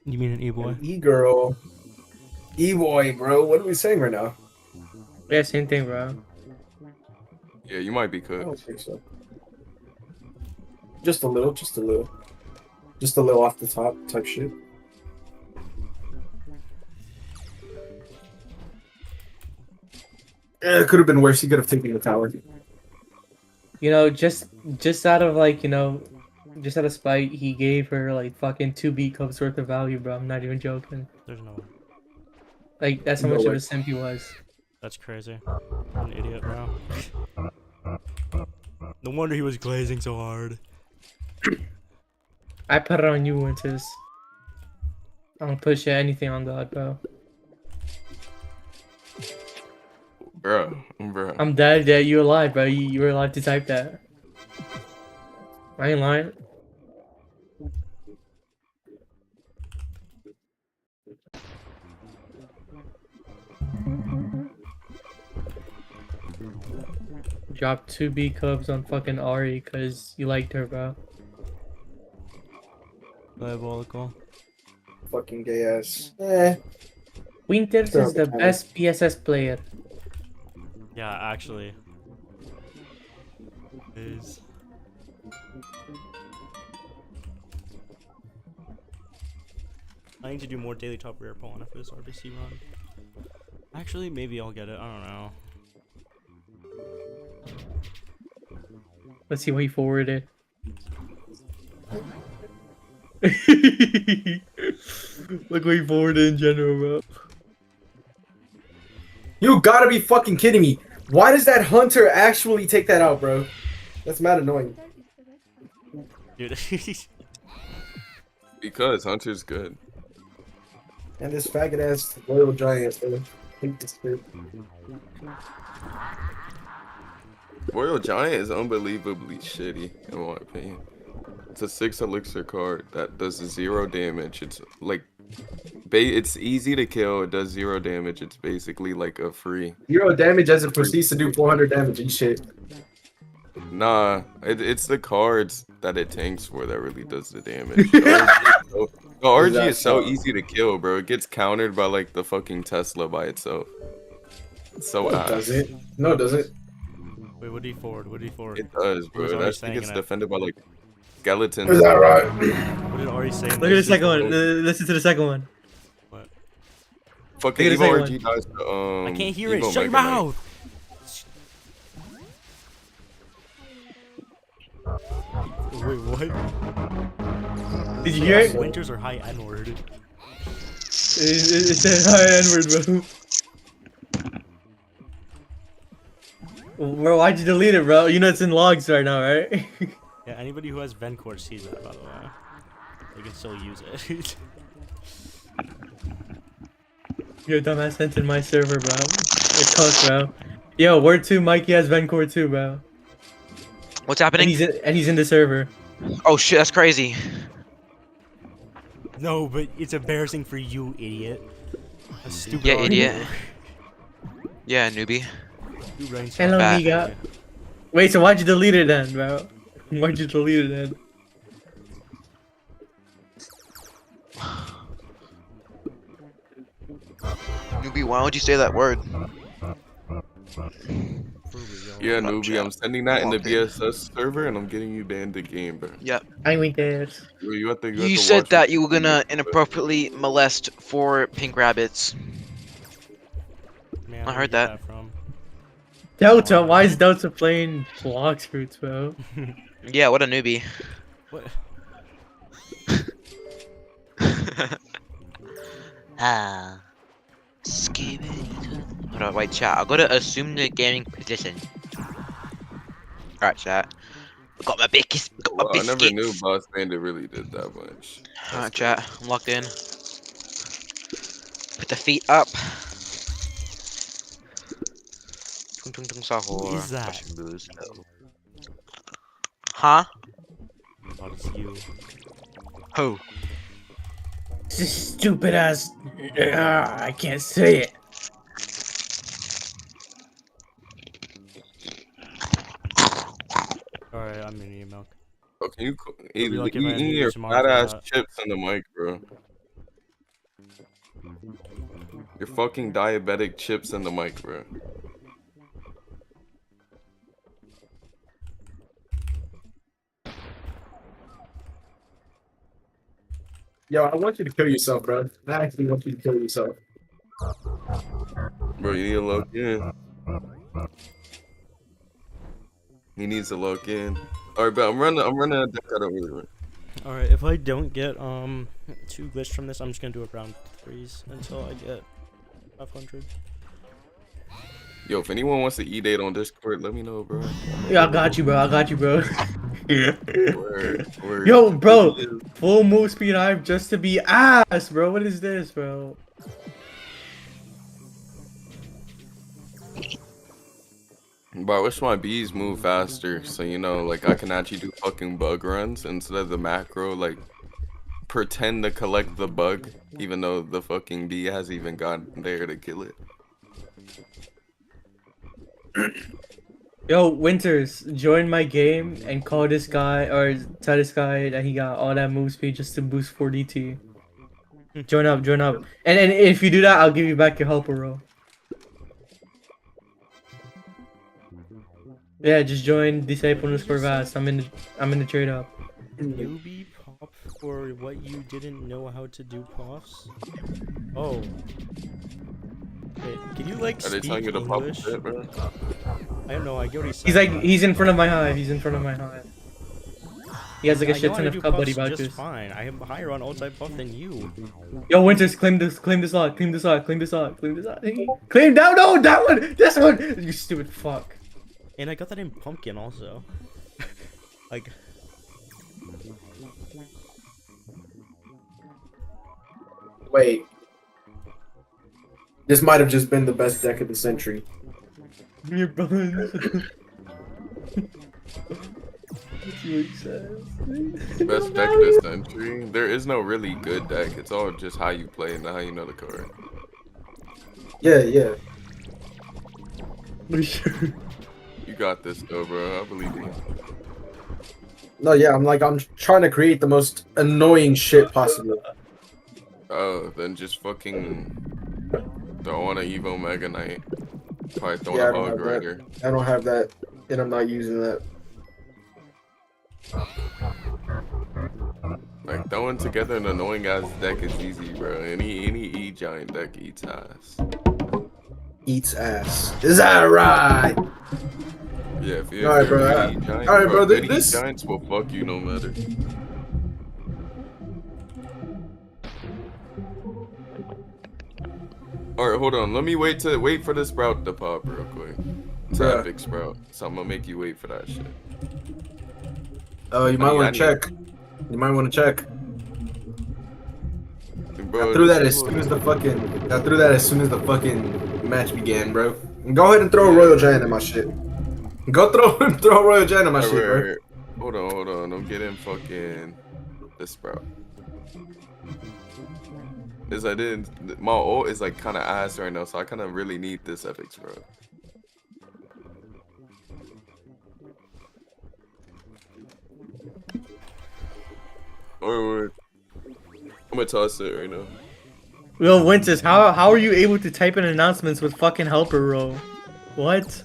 You mean an E-boy? E-girl. E-boy, bro. What are we saying right now? Yeah, same thing, bro. Yeah, you might be I cooked. don't think so. Just a little, just a little. Just a little off the top type shit. It could have been worse. He could have taken the tower. You know, just out of like, you know, just out of spite, he gave her like fucking 2 B cups worth of value, bro. I'm not even joking. There's no way. Like, that's how No much way. of a simp he was. That's crazy. An idiot, bro. No wonder he was glazing so hard. I put it on you, Winters. I don't push anything on God, bro. Bro. I'm dead, you alive, bro. You were alive to type that. I ain't lying. Drop 2 B cups on fucking Ari because you liked her, bro. Diabolical. Fucking gay ass. Eh. Winters is the best PSS player. Yeah, actually. Is. I need to do more daily top rare pulling after this RBC run. Actually, maybe I'll get it. I don't know. Let's see what he forwarded. Look what he forwarded in general, bro. You gotta be fucking kidding me. Why does that hunter actually take that out, bro? That's mad annoying. Dude. Because Hunter's good. And this faggot ass loyal giant, bro. Royal Giant is unbelievably shitty, in my opinion. It's a 6 elixir card that does 0 damage. It's like, it's easy to kill. It does 0 damage. It's basically like a free. 0 damage as it proceeds to do 400 damage each shit. Nah, it's the cards that it tanks for that really does the damage. The RG is so easy to kill, bro. It gets countered by like the fucking Tesla by itself. It's so ass. Does it? No, it doesn't. Wait, what did he forward? What did he forward? It does, bro. That shit gets defended by like skeletons. Is that right? What did Ari say? Look at the second one. Listen to the second one. What? Fucking Evo RG dies to, I can't hear it. Evo Shut your Mega Knight. mouth. Wait, what? Did you hear it? Winters or high N-word? It said high N-word, bro. Bro, why'd you delete it, bro? You know it's in logs right now, right? Yeah, anybody who has Vencore sees that, by the way. They can still use it. Yo, dumbass sent in my server, bro. It's cooked, bro. Yo, word 2, Mikey has Vencore too, bro. What's happening? And he's in the server. Oh shit, that's crazy. No, but it's embarrassing for you, idiot. A stupid Yeah, argument. idiot. Yeah, newbie. Hello, Bad. Miga. Wait, so why'd you delete it then, bro? Why'd you delete it then? Newbie, why would you say that word? Yeah, newbie, I'm sending that in the BSS server and I'm getting you banned the game, bro. Yep. I went there. You have to You said watch that it. you were gonna inappropriately molest 4 pink rabbits. Man, I heard that. Delta, why is Delta playing Blox Fruits, bro? Yeah, what a newbie. What? Ah. Hold on, wait, chat. I gotta assume the gaming position. Alright, chat. Got my biscuits. Got my Well, I biscuits. never knew Boss Bandit really did that much. Alright, chat. I'm locked in. Put the feet up. Tung tung tung sahur. Who is that? Russian blues. Huh? Oh, it's you. Who? This stupid ass. I can't say it. Alright, I'm gonna need milk. Oh, can you It'd be like if I eat had your some fat ass that. chips in the mic, bro? Your fucking diabetic chips in the mic, bro. Yo, I want you to kill yourself, bro. I actually want you to kill yourself. Bro, you need to lock in. He needs to lock in. Alright, but I'm running a deck I don't really run. Alright, if I don't get 2 glitch from this, I'm just gonna do it round 3s until I get 500. Yo, if anyone wants to E-date on Discord, let me know, bro. Yeah, I got you, bro. I got you, bro. Word. Yo, bro, full move speed hive just to be ass, bro. What is this, bro? But I wish my bees move faster, so you know, like I can actually do fucking bug runs instead of the macro, like pretend to collect the bug, even though the fucking bee hasn't even gotten there to kill it. Yo, Winters, join my game and call this guy or tell this guy that he got all that move speed just to boost 4DT. Join up, join up. And if you do that, I'll give you back your helper roll. Yeah, just join Disciple_Vast. I'm in the trade up. Newbie pop for what you didn't know how to do profs? Oh. Wait, can you like Are they speak telling you to pop English? shit, bro? I don't know, I get what he's He's saying. like, he's in front of my hive. He's in front of my hive. He has like a I shit know ton how of to do cup buddy puffs vouchers. just fine. I am higher on ulti buff than you. Yo, Winters, claim this lot, claim this lot, claim this lot, claim this lot. Claim down, no, that one, this one. You stupid fuck. And I got that in pumpkin also. Like. Wait. This might have just been the best deck of the century. Your buns. Best deck of the century? There is no really good deck. It's all just how you play and how you know the card. Yeah, yeah. You got this though, bro. I believe you. No, yeah, I'm trying to create the most annoying shit possible. Oh, then just fucking throw on an Evo Mega Knight. Probably throw Yeah, on a Hog Rider. I don't have that, and I'm not using that. Like throwing together an annoying ass deck is easy, bro. Any E giant deck eats ass. Eats ass. Is that right? Yeah, if you're Alright, bro. E giant, Alright, bro. good This. E giants will fuck you no matter. Alright, hold on. Let me wait for the sprout to pop real quick. It's an epic sprout, so I'm gonna make you wait for that shit. Oh, you might want to check. You might want to check. Bro, I threw that as soon as the fucking match began, bro. Go ahead and throw a Royal Giant in my shit. Go throw a Royal Giant in my shit, bro. Right. Hold on. I'm getting fucking the sprout. Is I didn't. My ult is like kind of ass right now, so I kind of really need this epic sprout. Or I'm gonna toss it right now. Yo, Winters, how are you able to type in announcements with fucking helper roll? What?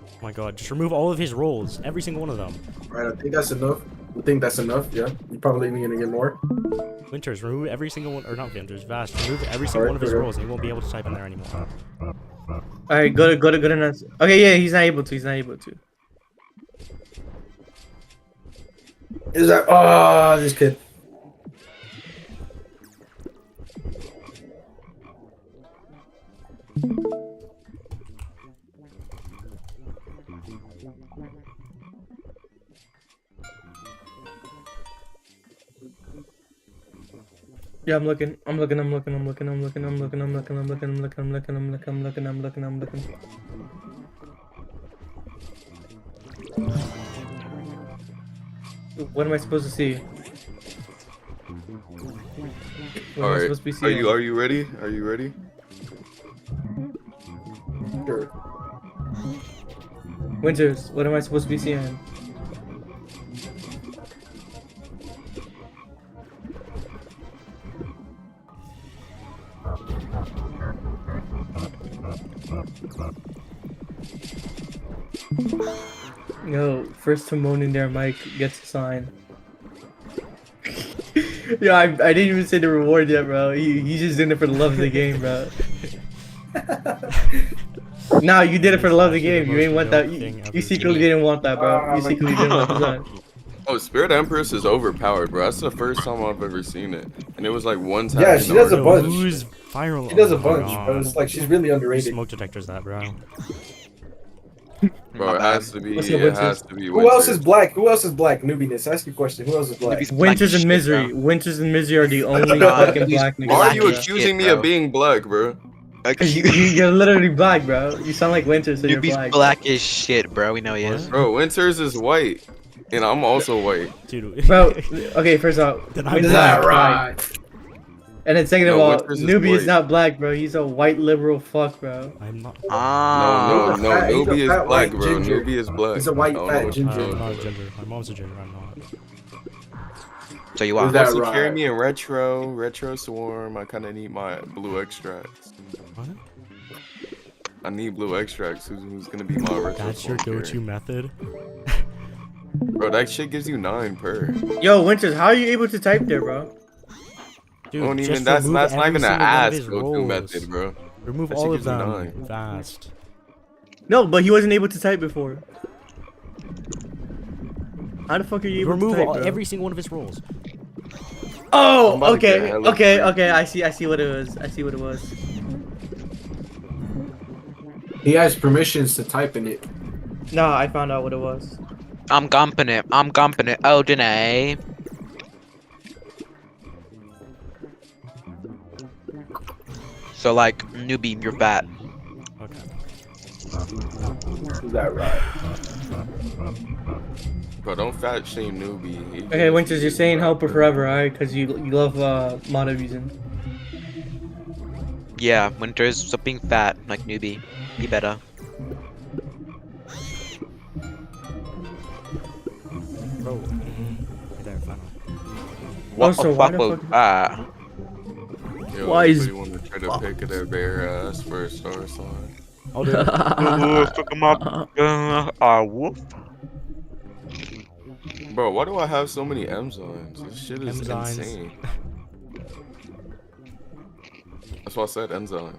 Oh my god, just remove all of his rolls. Every single one of them. Alright, I think that's enough. Yeah. You're probably even gonna get more. Winters, remove every single one, or not Winters, Vast, remove every single one of his rolls and he won't be able to type in there anymore. Alright, go to good announcement. Okay, yeah, he's not able to. Is that? Oh, this kid. Yeah, I'm looking. What am I supposed to see? What am I supposed to be seeing? Are you ready? Are you ready? Sure. Winters, what am I supposed to be seeing? Yo, first to moan in there, Mike gets a sign. Yeah, I didn't even say the reward yet, bro. He's just doing it for the love of the game, bro. Nah, you did it for the love of the game. You ain't want that. You secretly didn't want that, bro. You secretly didn't want that. Oh, Spirit Empress is overpowered, bro. That's the first time I've ever seen it, and it was like one time. Yeah, she does a bunch. Who's viral? She does a bunch, bro. It's like she's really underrated. Smoke detectors, that, bro. Bro, it has to be. It has to be. Who else is black? Newbiness. Ask your question. Who else is black? Winters and Misery. Winters and Misery are the only fucking black niggas. Why are you accusing me of being black, bro? You're literally black, bro. You sound like Winters, so you're Newbie's black. black as shit, bro. We know he is. Bro, Winters is white, and I'm also white. Dude. Bro, okay, first off, Is that right? And then second of No, all, Winters is Newbie is white. not black, bro. He's a white liberal fuck, bro. I'm not. No, He's a Newbie is fat black, white bro. ginger. Newbie is black. He's a white I don't know fat what ginger. you I'm mean. not a ginger. My mom's a ginger. I'm not. So you Is are. that Also right? carry me in retro swarm. I kind of need my blue extracts. What? I need blue extracts. Who's gonna be my retro That's your swarm go-to carry? method. Bro, that shit gives you 9 per. Yo, Winters, how are you able to type there, bro? Dude, Don't even. just That's remove not every even an single one of ass his go-to roles. method, bro. Remove That all shit of gives you them 9. fast. No, but he wasn't able to type before. How the fuck are you able Remove to type, bro? every single one of his roles. I'm Oh, about to get okay, hella okay, free. okay. I see what it was. I see what it was. He has permissions to type in it. Nah, I found out what it was. I'm gumping it. Oh, Danae. So like, newbie, you're fat. Okay. Is that right? Bro, don't fat shame newbie. He Okay, just- Winters, you're saying helper forever, alright? Because you love mod abusing. Yeah, Winters, stop being fat, like newbie. Be better. Bro. There, final. What Also, the why fuck the was fuck- that? Yo, Why is- anybody want to try to pick their bare ass for a star sign? I'll do it. Fuck him up. Woof. Bro, why do I have so many M signs? This shit is M-signs. insane. That's why I said enzymes.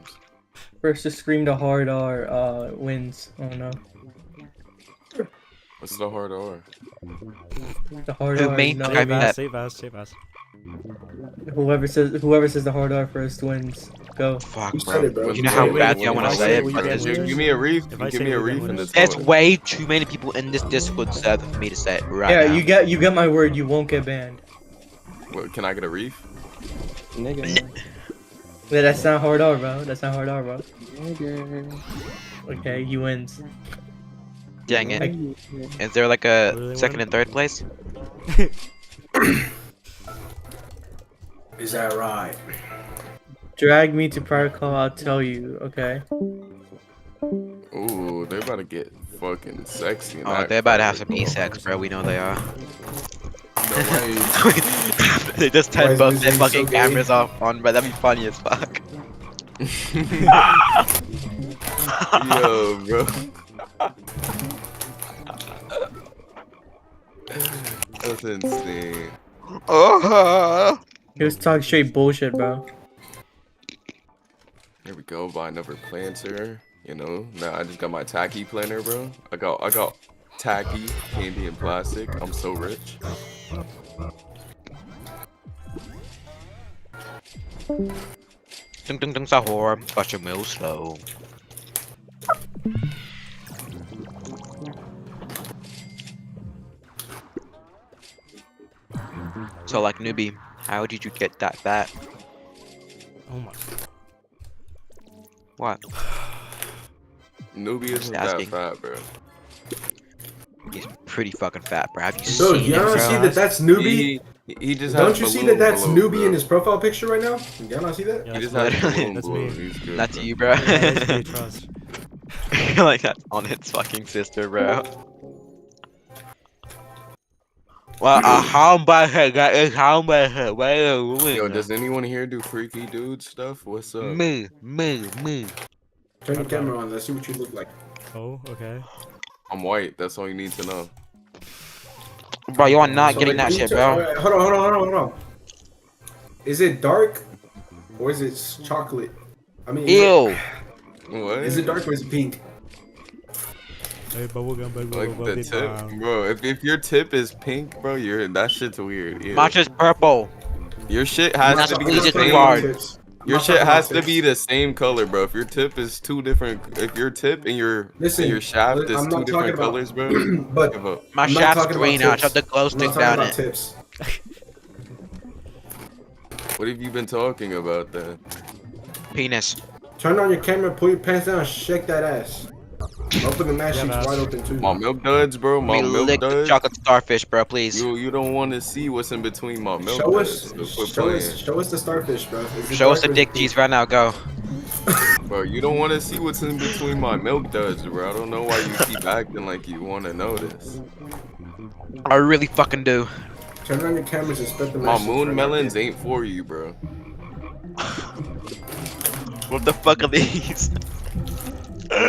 First to scream the hard R wins. Oh no. What's the hard R? The hard Who R. made No, the Save type as, save as, save as. whoever says the hard R first wins. Go. Fuck, You said it, bro. You know how Wait, badly I wait, want to wait, say it, wait, but wait, there's, wait, Give me a reef. If I Give say me a it, then reef in winners. this. there's way too many people in this Discord server for me to say it right Yeah, now. you get my word. You won't get banned. What, can I get a reef? Yeah, that's not hard R, bro. That's not hard R, bro. Okay, he wins. Dang it. Is there like a Really second win? and third place? Is that right? Drag me to protocol. I'll tell you. Okay. Ooh, they about to get fucking sexy. in Oh, that they're about to have protocol. some E-sex, bro. We know they are. No way. They just Why turned is both this their thing fucking so gay? cameras off on, but that'd be funny as fuck. Yo, bro. That's insane. He was talking straight bullshit, bro. Here we go. Buy another planter. You know, now I just got my tacky planter, bro. I got tacky, candy, and plastic. I'm so rich. Tung tung tung sahur, got your meal slow. So like newbie, how did you get that fat? Oh my. What? Newbie isn't asking. that fat, bro. He's pretty fucking fat, bro. Have you Bro, seen y'all it, not bro? see that that's newbie? He just Don't has you see balloon that that's below, newbie bro. in his profile picture right now? Y'all not see that? Yeah, He just that's has literally- balloon that's below. me. He's good, That's bro. you, bro. That's me, trust. Like that's on its fucking sister, bro. Well, how about her? How about her? Yo, does anyone here do freaky dude stuff? What's up? Me. Turn your camera on, let's see what you look like. Oh, okay. I'm white. That's all you need to know. Bro, you are not So, getting like, that you shit, turn- bro. alright, hold on. Is it dark? Or is it chocolate? I mean, Ew. What? Is it dark or is it pink? Hey, bubblegum, Like the tip, bro. If your tip is pink, bro, that shit's weird. Ew. Mine is purple. Your shit has That's to be easy the to same. guard. Your shit has to be the same color, bro. If your tip is two different, if your tip and your shaft is I'm two not talking different about- colors, bro, but give up. My I'm not shaft's talking about green. I tips. shove the glow I'm stick not talking down about it. tips. What have you been talking about then? Penis. Turn on your camera, pull your pants down, shake that ass. Open the mash Yeah, cheeks man. wide open too. My milk duds, bro. My Let me milk lick the duds. chocolate starfish, bro, please. You don't want to see what's in between my milk Show duds. us, So quit show playing. us, show us the starfish, bro. Is it Show us dark the or is dick it cheese right now, go. Bro, you don't want to see what's in between my milk duds, bro. I don't know why you keep acting like you want to know this. I really fucking do. Turn on your cameras and spread the My message. moon melons ain't for you, bro. What the fuck are these? You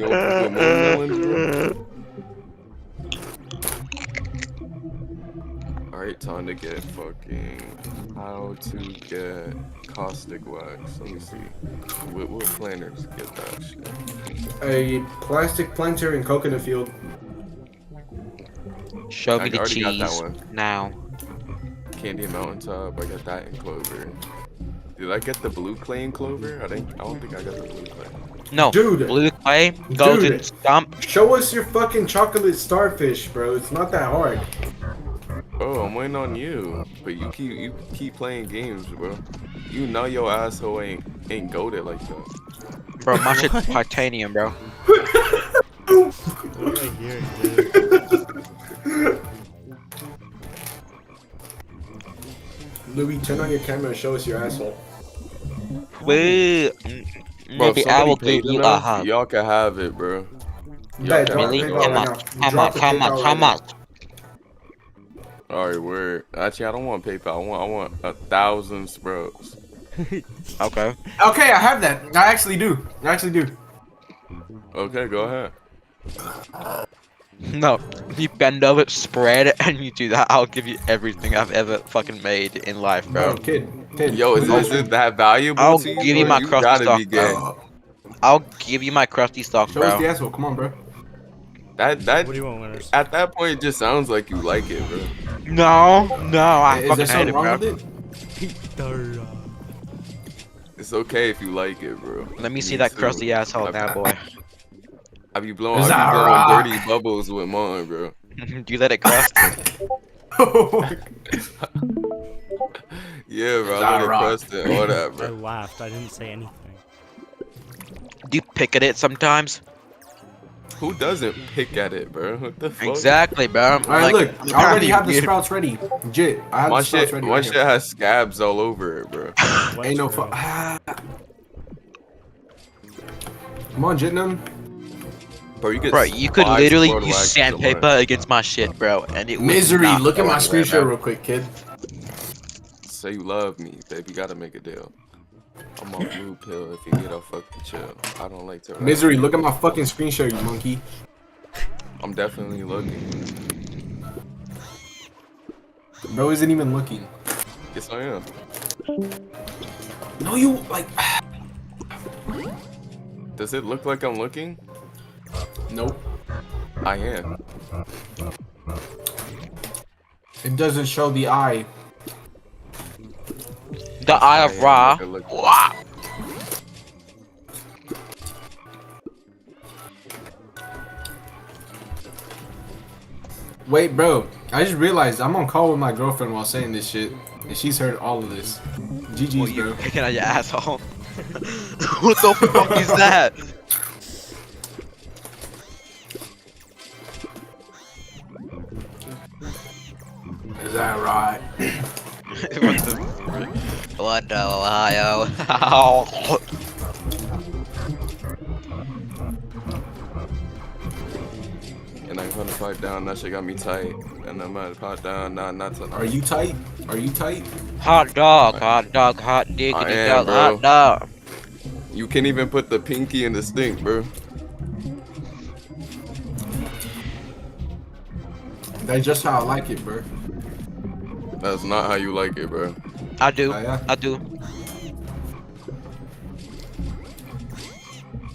don't fuck with moon melons, bro? Alright, time to get fucking how to get caustic wax. Let me see. What planters get that shit? A plastic planter in coconut field. Show me the already got that cheese one. now. Candy mountaintop, I got that in clover. Did I get the blue clay in clover? I don't think I got the blue clay. No, Dude. blue clay, golden Dude. stump. Show us your fucking chocolate starfish, bro. It's not that hard. Oh, I'm waiting on you. But you keep playing games, bro. You know your asshole ain't goated like that. Bro, my shit's titanium, bro. What do I hear, dude? Louis, turn on your camera and show us your asshole. Wait, Bro, maybe I will give you a hug. y'all can have it, bro. Bet, Really? drop How PayPal much? right now. How Drop much? the How PayPal much? right How now. much? Alright, word. Actually, I don't want PayPal. I want 1,000 sprouts. Okay. Okay, I have that. I actually do. Okay, go ahead. No, you bend over, spread it, and you do that. I'll give you everything I've ever fucking made in life, bro. Kid. Yo, is it that valuable I'll to you? give you bro? my crusty gotta stock, be gay. bro. I'll give you my crusty stock, Show us the bro. asshole. Come on, bro. That What do you want, winners? at that point it just sounds like you like it, bro. No, I Is fucking there hate something it, wrong bro. with it? It's okay if you like it, bro. Let me see Me that too. crusty asshole now, boy. I be blowing Is that rock? dirty bubbles with mine, bro. Do you let it crust? Yeah, bro. Is I that let it rock? crust and all that, I bro. laughed. I didn't say anything. Do you pick at it sometimes? Who doesn't pick at it, bro? What the fuck? Exactly, bro. All right, look. I already have the sprouts ready. Legit. I have My the sprouts shit, ready. my right shit here. has scabs all over it, bro. Ain't no fuck. Come on, Jitnam. Bro, you, Bro, you could 5 literally squirrel use wax sandpaper alone. against my shit, bro, and it would Misery. not Look at go my anywhere, screenshot bro. real quick, kid. Say you love me, baby. Gotta make a deal. I'm on blue pill if you need a fucking chill. I don't like to. Misery. Look at my fucking screenshot, you monkey. I'm definitely looking. Bro isn't even looking. Yes, I am. No, you like. Does it look like I'm looking? Nope. I am. It doesn't show the eye. The Eye of Ra. Wow. Wait, bro. I just realized I'm on call with my girlfriend while saying this shit, and she's heard all of this. GG's, Well, you bro. picking at your asshole. What the fuck is that? Is that right? What the Ohio? And I'm gonna pipe down. That shit got me tight. And I'm gonna pipe down. Nah, not tonight. Are you tight? Are you tight? Hot dog, hot dog, hot diggity I am, dog, bro. hot dog. You can't even put the pinky in the stink, bro. That's just how I like it, bro. That's not how you like it, bro. I do. yeah. I do.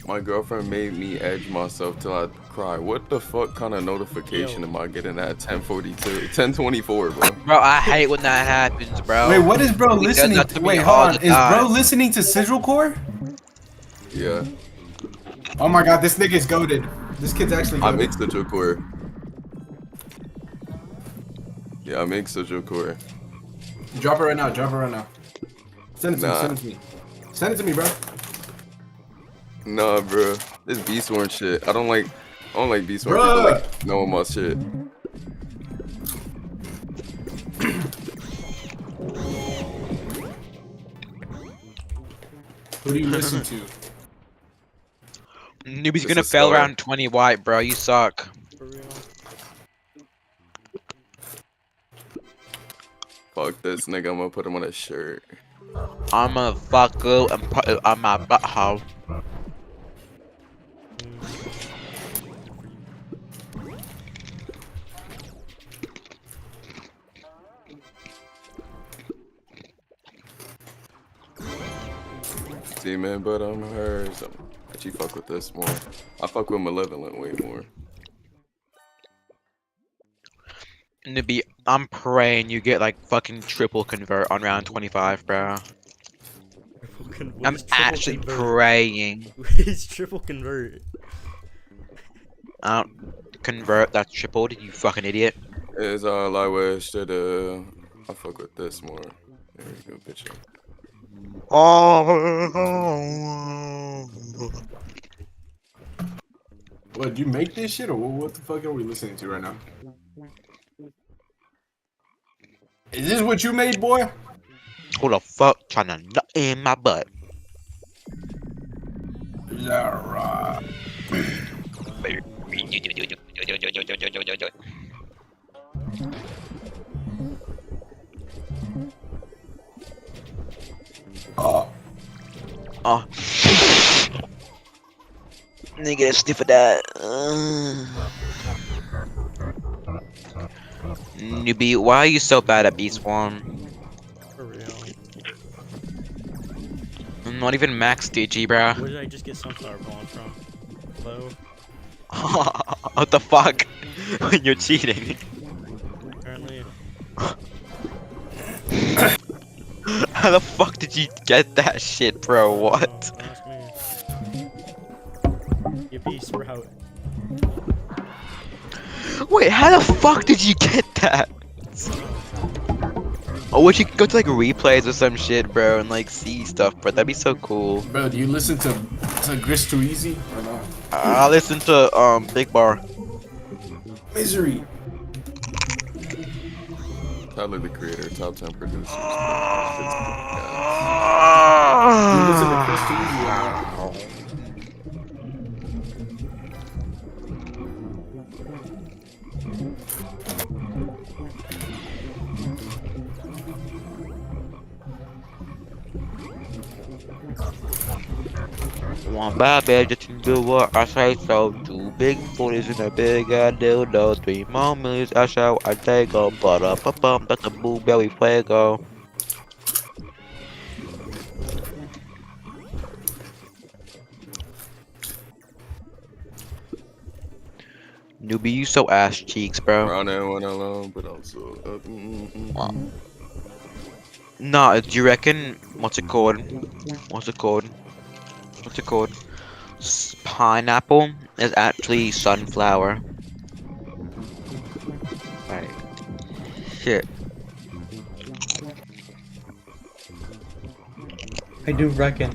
My girlfriend made me edge myself till I cry. What the fuck kind of notification am I getting at 10:42, 10:24, bro? Bro, I hate when that happens, bro. Wait, what is bro He does listening that to? to me Wait, all hold on. the Is bro time. listening to Sigil Core? Yeah. Oh my god, this nigga's goaded. This kid's actually I goated. make such a core. Yeah, I make such a core. Drop it right now. Drop it right now. Send it to Nah. me. Send it to me. Send it to me, bro. Nah, bro. This Beastborn shit. I don't like Beastborn Bruh. people like knowing my shit. Who do you listen to? Newbie's This gonna is fail Star. round 20 white, bro. You suck. Fuck this nigga. I'm gonna put him on a shirt. I'm gonna fuck you and put it on my butthole. See, man, but I'm hers. But you fuck with this more. I fuck with Malevolent way more. Nibby, I'm praying you get like fucking triple convert on round 25, bro. I'm actually praying. It's triple convert. Convert, that's tripled, you fucking idiot. Is all I wish to do. I fuck with this more. There you go, bitch. What, did you make this shit, or what the fuck are we listening to right now? Is this what you made, boy? Who the fuck trying to nut in my butt? Zara. Oh. Nigga, a sniff of that. Newbie, why are you so bad at Beast Form? For real. I'm not even max digi, bro. Where did I just get sunflower pollen from? Hello? What the fuck? You're cheating. Apparently. How the fuck did you get that shit, bro? What? Ask me. Yippee, sprout. Wait, how the fuck did you get that? Oh, would you go to like replays or some shit, bro, and like see stuff, bro? That'd be so cool. Bro, do you listen to Gris Too Easy or not? I listen to Big Bar. Misery. Tyler the Creator, top 10 producers. You listen to Gris Too Easy or not? One bad bitch just to do what I say so. Two big booties in a big ass dildo. 3 more millions I show I take a but up a bump that's a blueberry fuego. Newbie, you so ass cheeks, bro. Running one alone, but also. Nah, do you reckon? What's it called? What's it called? What's it called? Pineapple is actually sunflower. Right. Shit. I do reckon.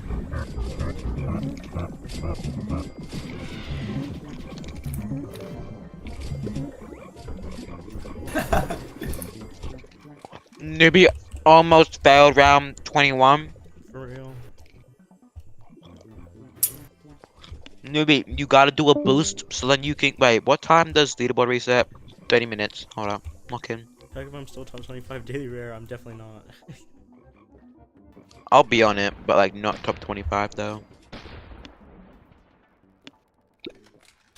Newbie almost failed round 21. For real. Newbie, you gotta do a boost so then you can. Wait, what time does leaderboard reset? 30 minutes. Hold up. Lock in. Heck, if I'm still top 25 daily rare, I'm definitely not. I'll be on it, but like not top 25 though.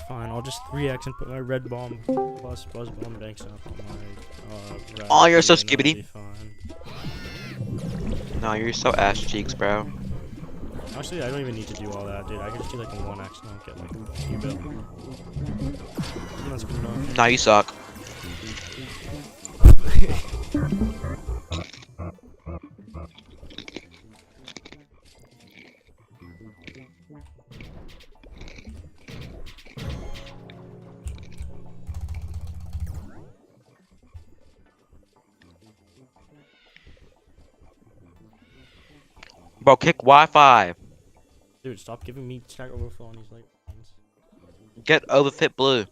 Fine, I'll just 3x and put my red bomb plus buzz bomb banks up on my Oh, you're so and that'll be skibbity. fine. No, you're so ass cheeks, bro. Actually, I don't even need to do all that, dude. I can just do like a 1x and I'll get like a few bill. And that's good enough. Nah, you suck. Bro, kick Wi-Fi. Dude, stop giving me stack overflow on these like ones. Get overfit blue.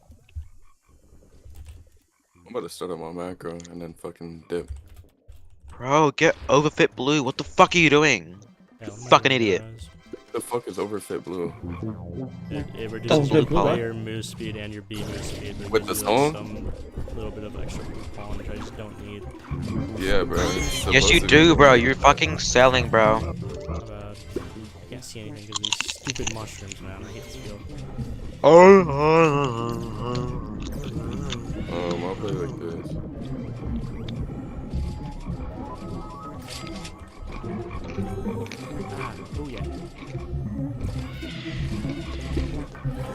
I'm about to start on my macro and then fucking dip. Bro, get overfit blue. What the fuck are you doing? Yeah, You fucking idiot. the fuck is overfit blue? It reduces your player move speed and your B move speed. But With the gives you, like, song? some little bit of extra move pollen, which I just don't need. Yeah, bro. Yes, you do, bro. You're fucking selling, bro. Not bad. I can't see anything because these stupid mushrooms, man. I hate this field. I'll play like this. Oh yeah.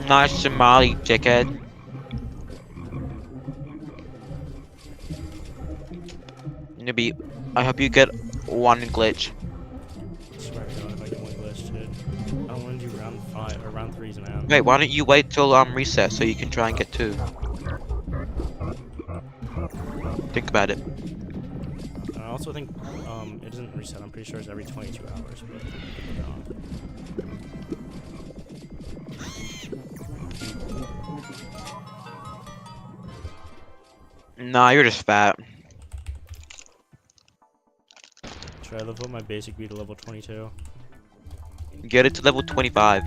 Nice Somali, dickhead. Nibby, I hope you get one glitch. I swear to God, if I get one glitch, dude. I don't want to do round 5 or round 3s, man. Wait, why don't you wait till reset so you can try and get 2? Think about it. I also think it doesn't reset. I'm pretty sure it's every 22 hours. Nah, you're just fat. Should I level up my basic B to level 22? Get it to level 25.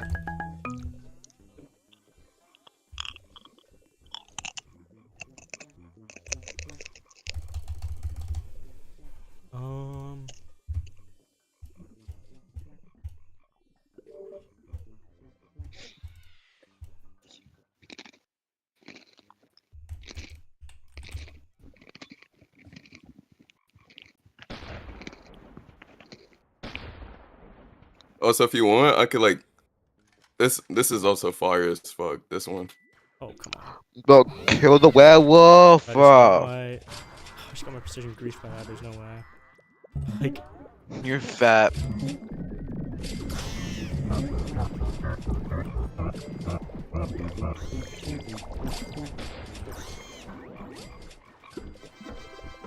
Also, if you want, I could like this. This is also fire as fuck. This one. Oh come on. Bro, kill the werewolf, I bro. just got my precision grease by that. There's no way. Like, you're fat.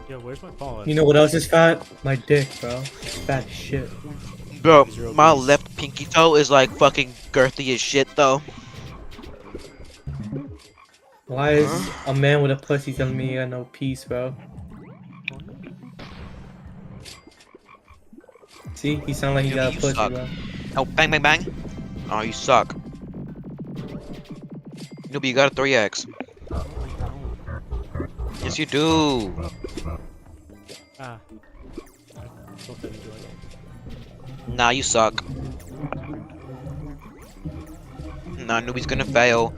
Yo, where's my pollen? You know what else is fat? My dick, bro. It's fat as shit. Bro, my left pinky toe is like fucking girthy as shit though. Why is a man with a pussy telling me he got no peace, bro? See, he sound like he got a pussy, suck. bro. Oh, bang, bang, bang. Oh, you suck. No, but you got a 3x. Yes, you do. Ah. Nah, you suck. Nah, nobody's gonna fail.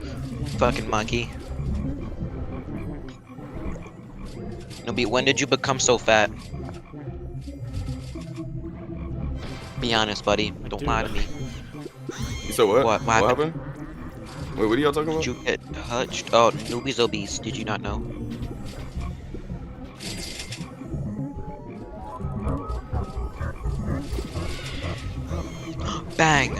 Fucking monkey. Nobby, when did you become so fat? Be honest, buddy. Don't lie to me. You said what? What happened? Wait, what are y'all talking about? Did you get touched? Oh, Noobie's obese. Did you not know? Bang!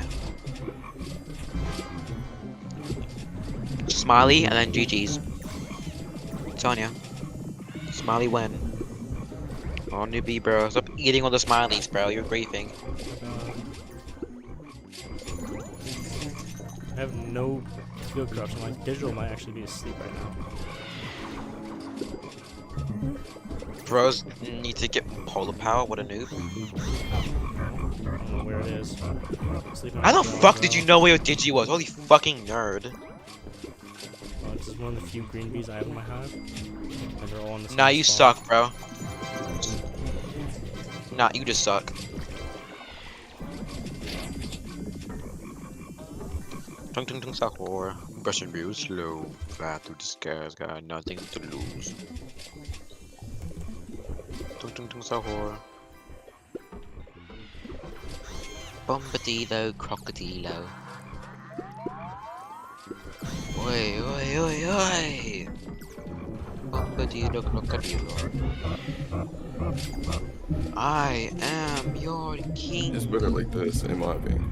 Smiley and then GG's. Sonya. Smiley win. Oh, Newbie, bro. Stop eating all the smileys, bro. You're griefing. I have no field corruption. My digital might actually be asleep right now. Bros need to get polar power. What a noob. I don't know where it is. How the fuck did you know where your digi was? Holy fucking nerd. This is one of the few green bees I have in my hive. And they're all in the same Nah, you spot. suck, bro. Nah, you just suck. Tung tung tung sahur. Brushing real slow. Fly through the skies, got nothing to lose. Tung tung tung sahur. Bombadillo, crocodilo. Oi, oi, oi, oi! Bombadillo, crocodilo. I am your king. It's better like this, in my opinion.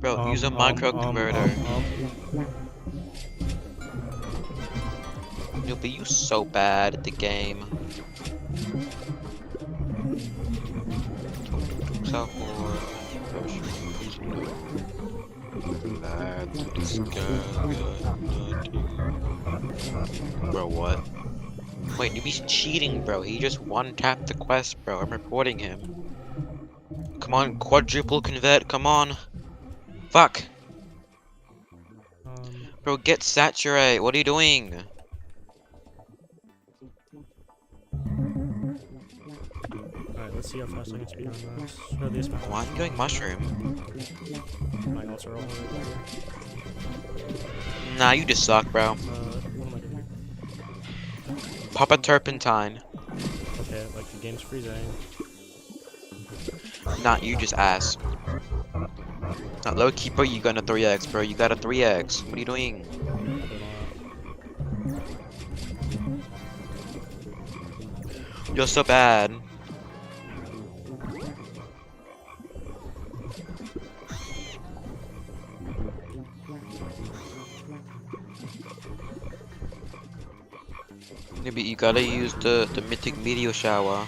Bro, use a micro converter. No, but you so bad at the game. Bro, what? Wait, Newbie's cheating, bro. He just one-tapped the quest, bro. I'm reporting him. Come on, quadruple convert, come on. Fuck. Bro, get saturate. What are you doing? Alright, let's see how fast I can speed on this. Or this map. Why are you going mushroom? My ults are all over here. Nah, you just suck, bro. What am I doing? Pop a turpentine. Okay, like the game's freezing. Nah, you just ass. Not low key, bro, you got a 3x, bro. You got a 3x. What are you doing? You're so bad. Maybe you gotta use the mythic meteor shower.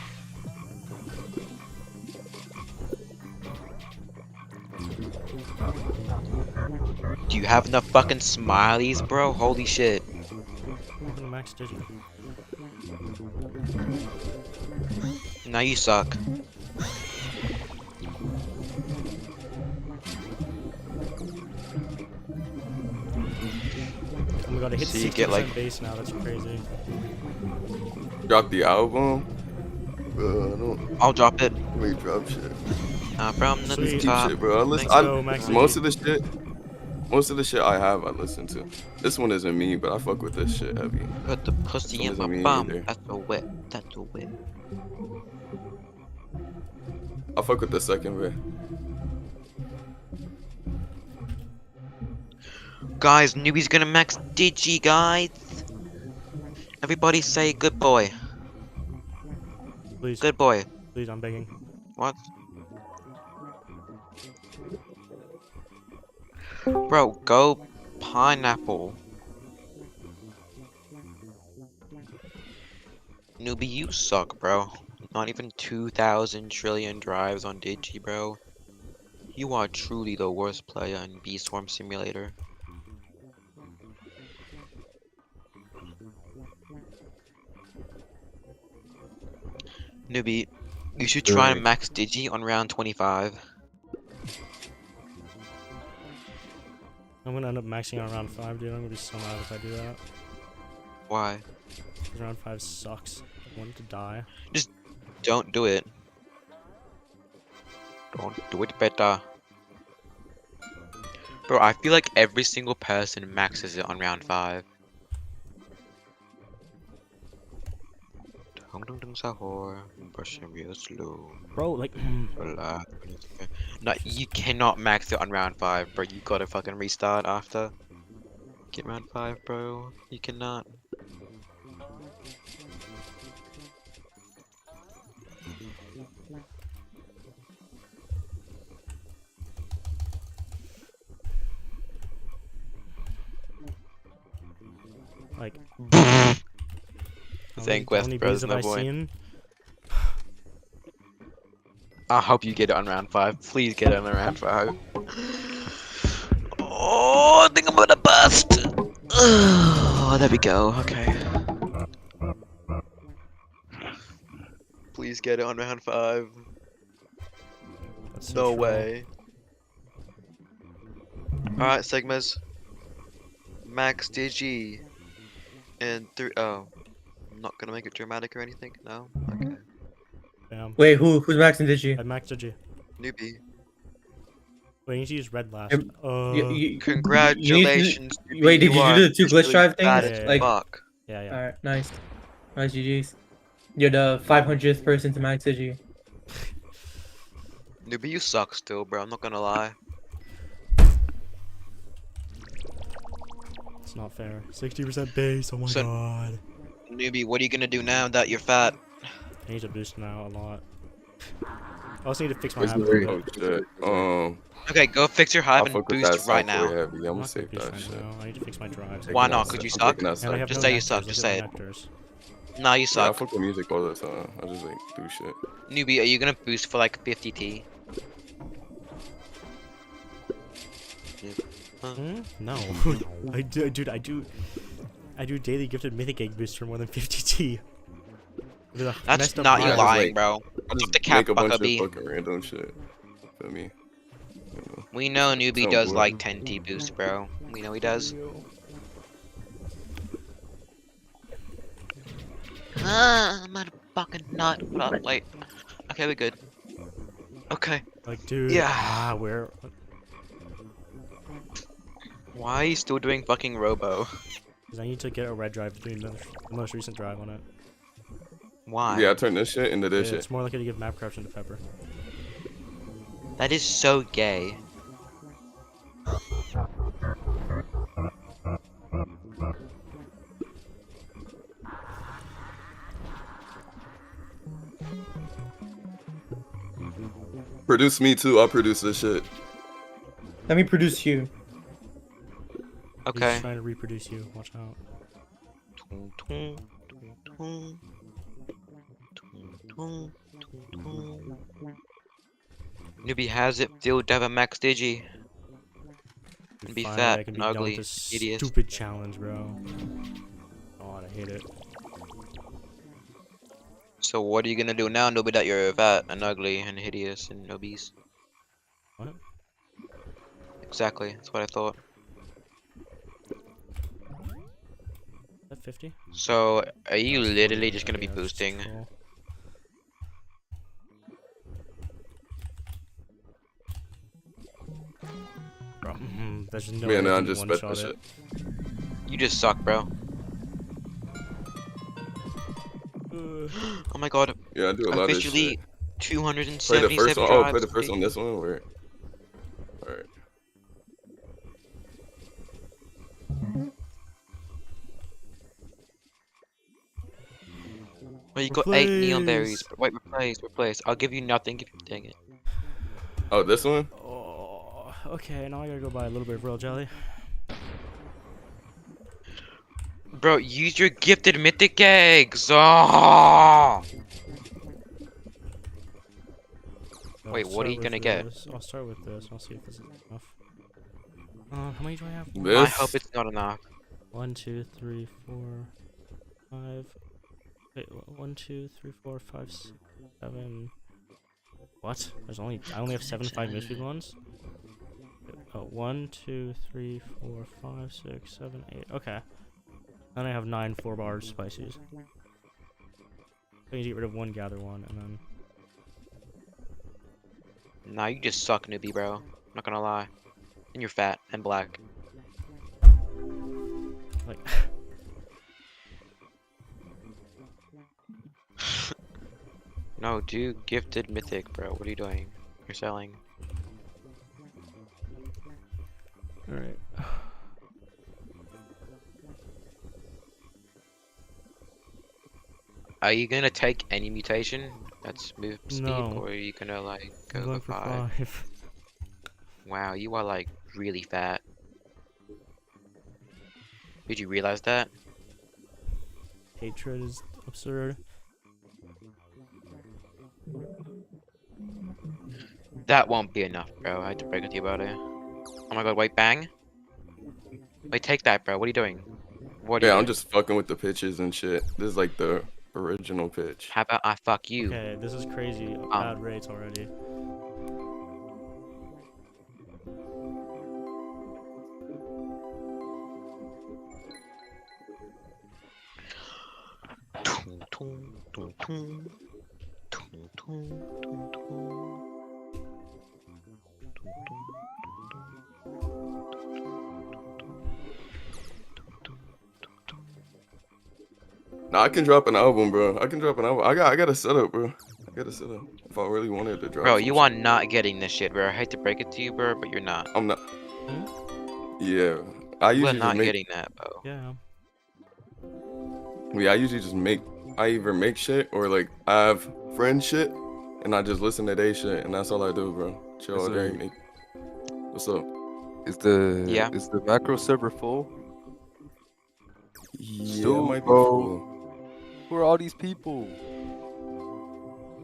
Do you have enough fucking smileys, bro? Holy shit. Max digi. Now you suck. Oh my god, I hit So you 60% get, like, base now, that's crazy. Drop the album. Bro, I don't. I'll drop it. Wait, drop shit. From the Just keep top. shit, bro. Let's go, Max Most Digi. of the shit I have, I listen to. This one isn't me, but I fuck with this shit heavy. Put the pussy This in one my isn't me bum. either. That's a whip. That's a whip. I fuck with the second way. Guys, Newbie's gonna max digi, guys. Everybody say good boy. Please. Good boy. Please, I'm begging. What? Bro, go pineapple. Newbie, you suck, bro. Not even 2,000 trillion drives on Digi, bro. You are truly the worst player in B-Swarm Simulator. Newbie, you should try and max Digi on round 25. I'm gonna end up maxing on round 5, dude. I'm gonna be so mad if I do that. Why? Because round 5 sucks. I want it to die. Just don't do it. Don't do it better. Bro, I feel like every single person maxes it on round 5. Sahur, brushing real slow. Bro, like, relax. No, you cannot max it on round 5, bro. You gotta fucking restart after. Get round 5, bro. You cannot. like. Zanquest, bro, there's no point. I hope you get it on round 5. Please get it on round 5. Oh, I think I'm gonna bust. Oh, there we go. Okay. Please get it on round 5. No way. Alright, Sigmas. Max Digi. And 3. Oh. I'm not gonna make it dramatic or anything. No? Okay. Damn. Wait, who's maxing Digi? I maxed Digi. Newbie. Wait, you need to use red last. Congratulations. Wait, did you do the 2 glitch drive bad things? as Like, fuck. Yeah, yeah. Alright, nice. Nice, GG's. You're the 500th person to max Digi. Newbie, you suck still, bro. I'm not gonna lie. It's not fair. 60% base, oh my god. Newbie, what are you gonna do now that you're fat? I need to boost now a lot. I also need to fix my Where's habit. the oh shit. Okay, go fix your hive I'll and fuck with boost that right software now. heavy. I'm gonna save that Right shit. now. I need to fix my drives. Why not? Could you suck? And I have Just no say you nectars. suck. Look Just at say my it. nectars. Nah, you Yeah, I suck. fuck with music all the time. I just like do shit. Newbie, are you gonna boost for like 50t? No. I do, dude, I do. I do daily gifted mythic egg boosts for more than 50T. That's not you lying, bro. I just the cap, make a bunch of Buckabee. fucking random shit. Feel me? We know Newbie Sound does bored. like 10T boost, bro. We know he does. I'm at a fucking nut. Hold up, wait. Okay, we're good. Okay. Like, dude. Yeah. Where? Why are you still doing fucking Robo? Because I need to get a red drive between the most recent drive on it. Why? Yeah, I turn this shit into this shit. It's more likely to give map corruption to Pepper. That is so gay. Produce me too. I'll produce this shit. Let me produce you. Okay. He's trying to reproduce you. Watch out. Newbie has it. Still Devon Max Digi. Dude, Be finally, fat I can and be done with ugly. this Idiot. stupid challenge, bro. God, I hate it. So what are you gonna do now, Newbie, that you're fat and ugly and hideous and obese? What? Exactly. That's what I thought. Is that 50? So are you literally just gonna be boosting? Bro, there's no Yeah, way no, I I can just one spent that shot shit. it. You just suck, bro. Oh my god. Yeah, I do a lot of this Officially shit. 277 Play the first one. Oh, play the drives. first one. This one. Where? Alright. Well, you got 8 neon berries. Wait, replace. I'll give you nothing if you dang it. Oh, this one? Oh, okay, now I gotta go buy a little bit of royal jelly. Bro, use your gifted mythic eggs. Oh! Wait, I'll what are start you with gonna get? this. I'll start with this. I'll see if this is enough. How many do I have? I hope it's not enough. 1, 2, 3, 4, 5. Wait, 1, 2, 3, 4, 5, 6, 7. What? I only have 7 5-misfit ones. 1, 2, 3, 4, 5, 6, 7, 8. Okay. Then I have 9 4-bar spices. I need to get rid of 1 gather one, and then. Nah, you just suck, Newbie, bro. Not gonna lie. And you're fat and black. Like. No, do gifted mythic, bro. What are you doing? You're selling. Alright. Are you gonna take any mutation that's move speed, No. or are you gonna like I'm go going for for 5? 5. Wow, you are like really fat. Did you realize that? Hatred is absurd. That won't be enough, bro. I had to break it to you about it. Oh my god, wait, bang. Wait, take that, bro. What are you doing? What are Yeah, you I'm doing? just fucking with the pitches and shit. This is like the original pitch. How about I fuck you? Okay, this is crazy. Bad rates already. Nah, I can drop an album, bro. I can drop an album. I got a setup, bro. I got a setup. If I really wanted to drop. Bro, some you shit. are not getting this shit, bro. I hate to break it to you, bro, but you're not. I'm not. Yeah, I You are usually not just make. getting that, bro. Yeah. Yeah, I usually just make. I either make shit or like I have friend shit, and I just listen to their shit, and that's all I do, bro. Chill all day. Make. What's up? Is the Yeah. is the macro server full? Yeah, it might be bro. full. Who are all these people?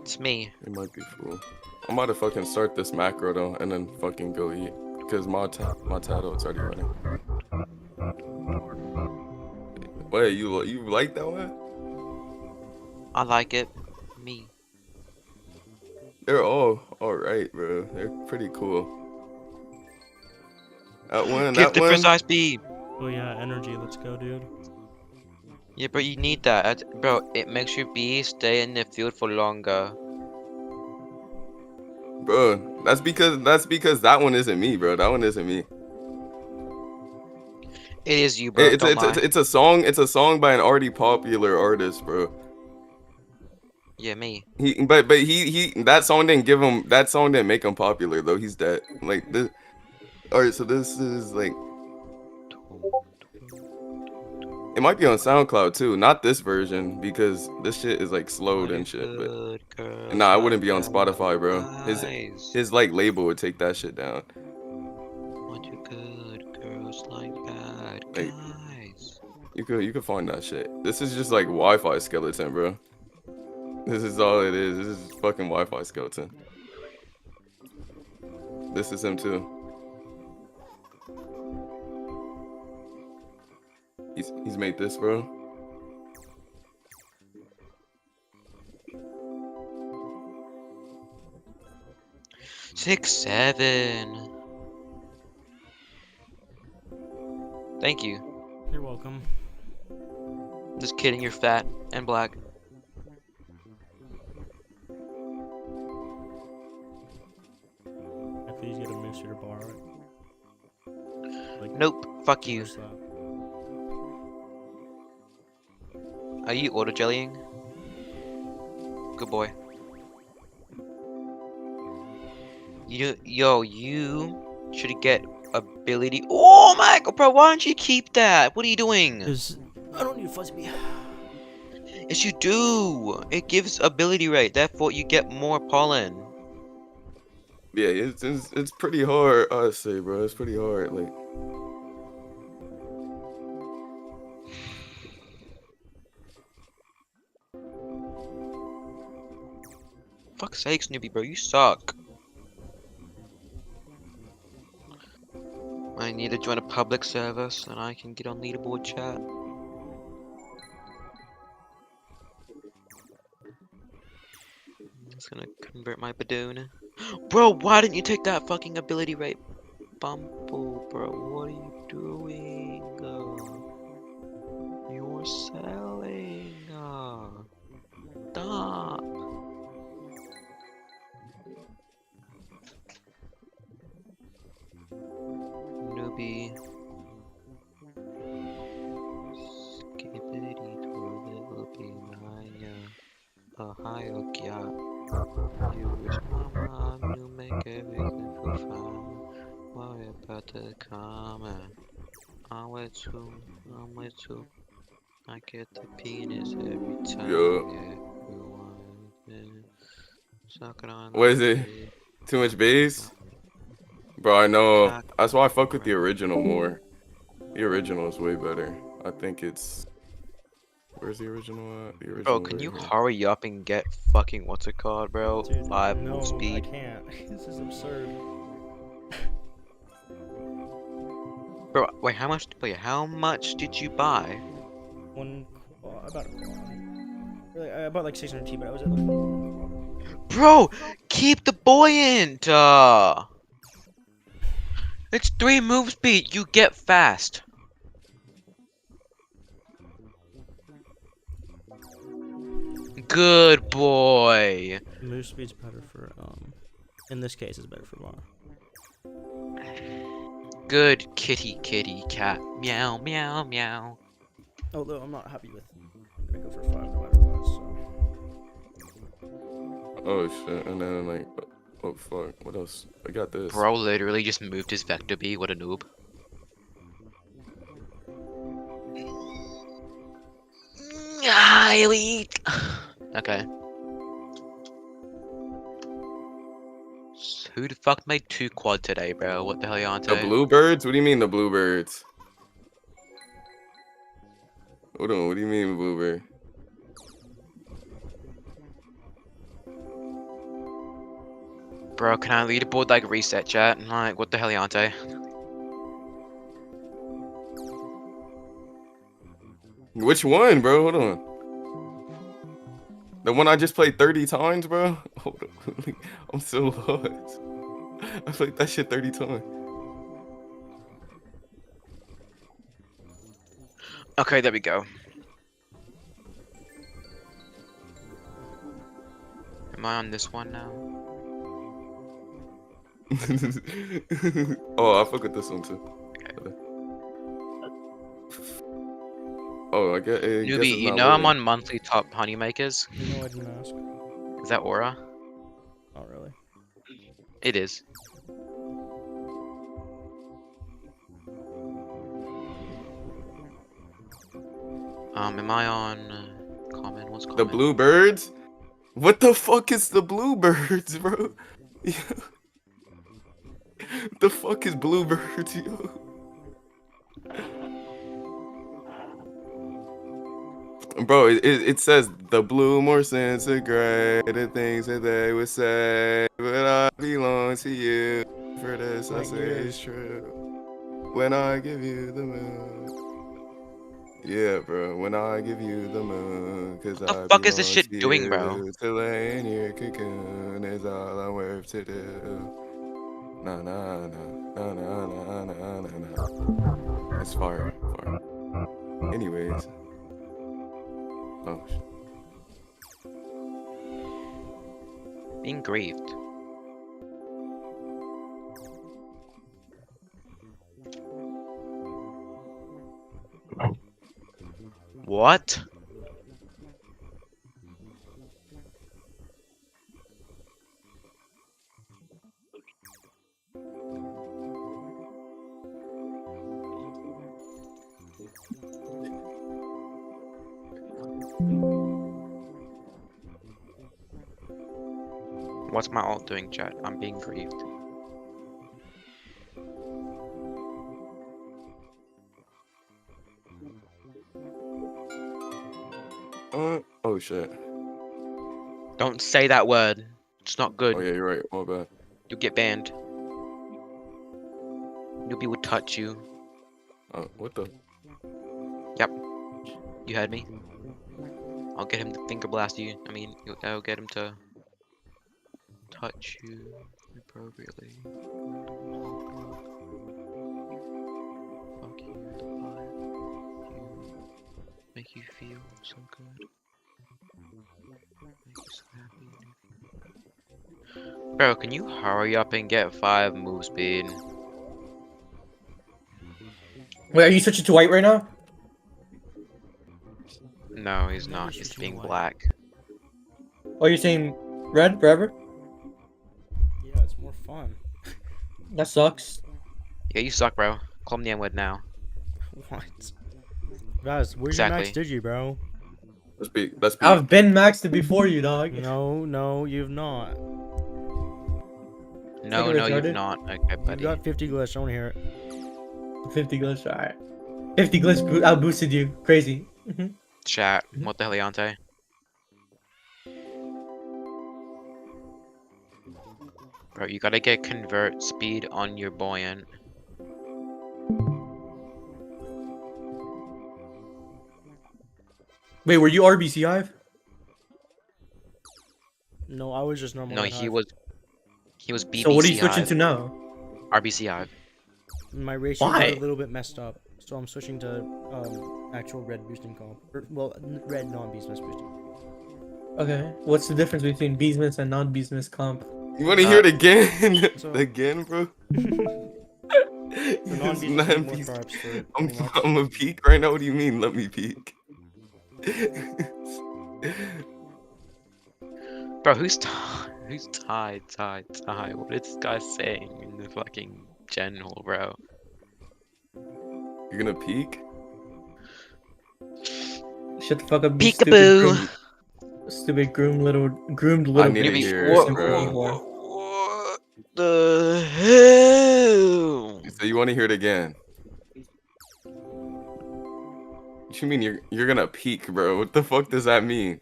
It's me. It might be full. I'm about to fucking start this macro though, and then fucking go eat, cause my title it's already running. Wait, you like that one? I like it. Me. They're all right, bro. They're pretty cool. Get the precise beam. Oh yeah, energy. Let's go, dude. Yeah, bro, you need that. Bro, it makes your bee stay in the field for longer. Bro, that's because that one isn't me, bro. That one isn't me. It is you, bro. Don't lie. It's a song. It's a song by an already popular artist, bro. Yeah, me. But he that song didn't give him, that song didn't make him popular though. He's dead. Like this. All right, so this is like, it might be on SoundCloud too, not this version because this shit is like slowed and shit. But nah, I wouldn't be on Spotify, bro. His like label would take that shit down. What you good girls like bad guys? You could find that shit. This is just like Wi-Fi skeleton, bro. This is all it is. This is fucking Wi-Fi skeleton. This is him too. He's made this, bro. Six, 7. Thank you. You're welcome. Just kidding, you're fat and black. Please get a mixer bar. Like, nope. Fuck you. Are you auto jellying? Good boy. You should get ability. Oh my god, bro! Why don't you keep that? What are you doing? I don't need fuzzy. Yes, you do. It gives ability rate. Therefore, you get more pollen. Yeah, it's pretty hard. I say, bro, it's pretty hard. Like, fuck's sake, Snoopy, bro, you suck. I need to join a public server so I can get on leaderboard chat. I'm just gonna convert my Badoon. Bro, why didn't you take that fucking ability rate? Bumble, bro, what are you doing? You're selling. Stop. Newbie. Skippity to little Pinaya. Ohio Kya. You wish my mom you make everything feel fine. Worry about the comment. I'm way too. I get the penis every time. Yo. Suck it on. what is it? Too much bass? Bro, I know. That's why I fuck with the original more. The original is way better. I think it's. Where's the original at? The original. Bro, can you hurry up and get fucking what's it called, bro? Dude, 5 no, speed. I can't. This is absurd. Bro, wait, how much did you buy? About a quad. Really, I bought like 600 T, but I was at like. Bro, keep the buoyant. It's 3 move speed. You get fast. Good boy. Move speed's better for in this case it's better for bar. Good kitty cat. Meow meow meow. Although I'm not happy with, I'm gonna go for 5 no matter what. So. Oh shit! And then like, oh fuck! What else? I got this. Bro literally just moved his vector B. What a noob. Okay. Who the fuck made 2 quad today, bro? What the hell you on today? The bluebirds? What do you mean the bluebirds? Hold on, what do you mean bluebird? Bro, can I leaderboard like reset chat? Like, what the hell you on today? Which one, bro? Hold on. The one I just played 30 times, bro? Hold on. I'm so lost. I played that shit 30 times. Okay, there we go. Am I on this one now? Oh, I fuck with this one too. Oh, I guess. Newbie, you know I'm on monthly top honey makers. You know I didn't ask. Is that Aura? Not really. It is. Am I on common? What's common? The bluebirds? What the fuck is the bluebirds, bro? The fuck is bluebirds, yo? Bro, it says the blue more centigrade, the things that they would say, but I belong to you. For this I say it's true. When I give you the moon. Yeah, bro, when I give you the moon, cause what the fuck is this shit doing, bro? To lay in your cocoon is all I'm worth to do. Nah, nah, nah, nah, nah, nah, nah, nah, nah. It's fire, fire. Anyways. Oh, shit. Being grieved. What? What's my alt doing, chat? I'm being grieved. Oh shit. Don't say that word. It's not good. Oh yeah, you're right. My bad. You'll get banned. Newbie would touch you. Oh, what the? Yep. You heard me. I'll get him to finger blast you. I mean, I'll get him to touch you appropriately. Fuck you, make you feel so good. Make you so happy. Bro, can you hurry up and get 5 move speed? Wait, are you switching to white right now? No, he's not. He's being black. Oh, you're saying red forever? Yeah, it's more fun. That sucks. Yeah, you suck, bro. Call me the N-word now. What? Guys, where's your max digi, bro? Let's be. I've been maxed before you, dog. No, you've not. No, you've not. Okay, buddy. You got 50 glitch. I want to hear it. 50 glitch, alright. 50 glitch out boosted you. Crazy. Chat, what the hell, Leonte? Bro, you gotta get convert speed on your buoyant. Wait, were you RBC Hive? No, I was just normal. No, he was BBC. So what are you switching Hive. to now? RBC Hive. My ratio Why? is a little bit messed up, so I'm switching to actual red boosting comp. Well, red non-beast boosting. Okay. What's the difference between Beesmans and non-Beesmans comp? You want to hear it again? Again, bro? I'm a peak right now. What do you mean? Let me peek. Bro, who's tied? What is this guy saying in the fucking general, bro? You're gonna peek? Shut the fuck up, Peekaboo. Stupid groomed little. I need to hear it, bro. What the hell? So you want to hear it again? What you mean you're gonna peek, bro? What the fuck does that mean?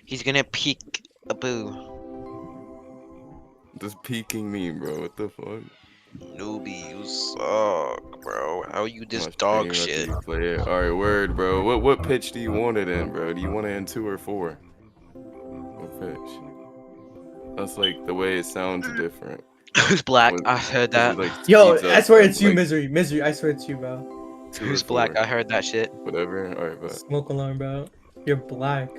He's gonna peek a boo. What does peeking mean, bro? What the fuck? Newbie, you suck, bro. How you this Much dog game after shit? you play it. All right, word, bro. What pitch do you want it in, bro? Do you want it in 2 or 4? What pitch? That's like the way it sounds different. Who's black? When- I heard 'cause that. it, like, Yo, speeds I up swear at, it's you, like, Misery. Misery, I swear it's you, bro. 2 Who's or black? 4. I heard that shit. Whatever. All right, but Smoke alarm, bro. You're black.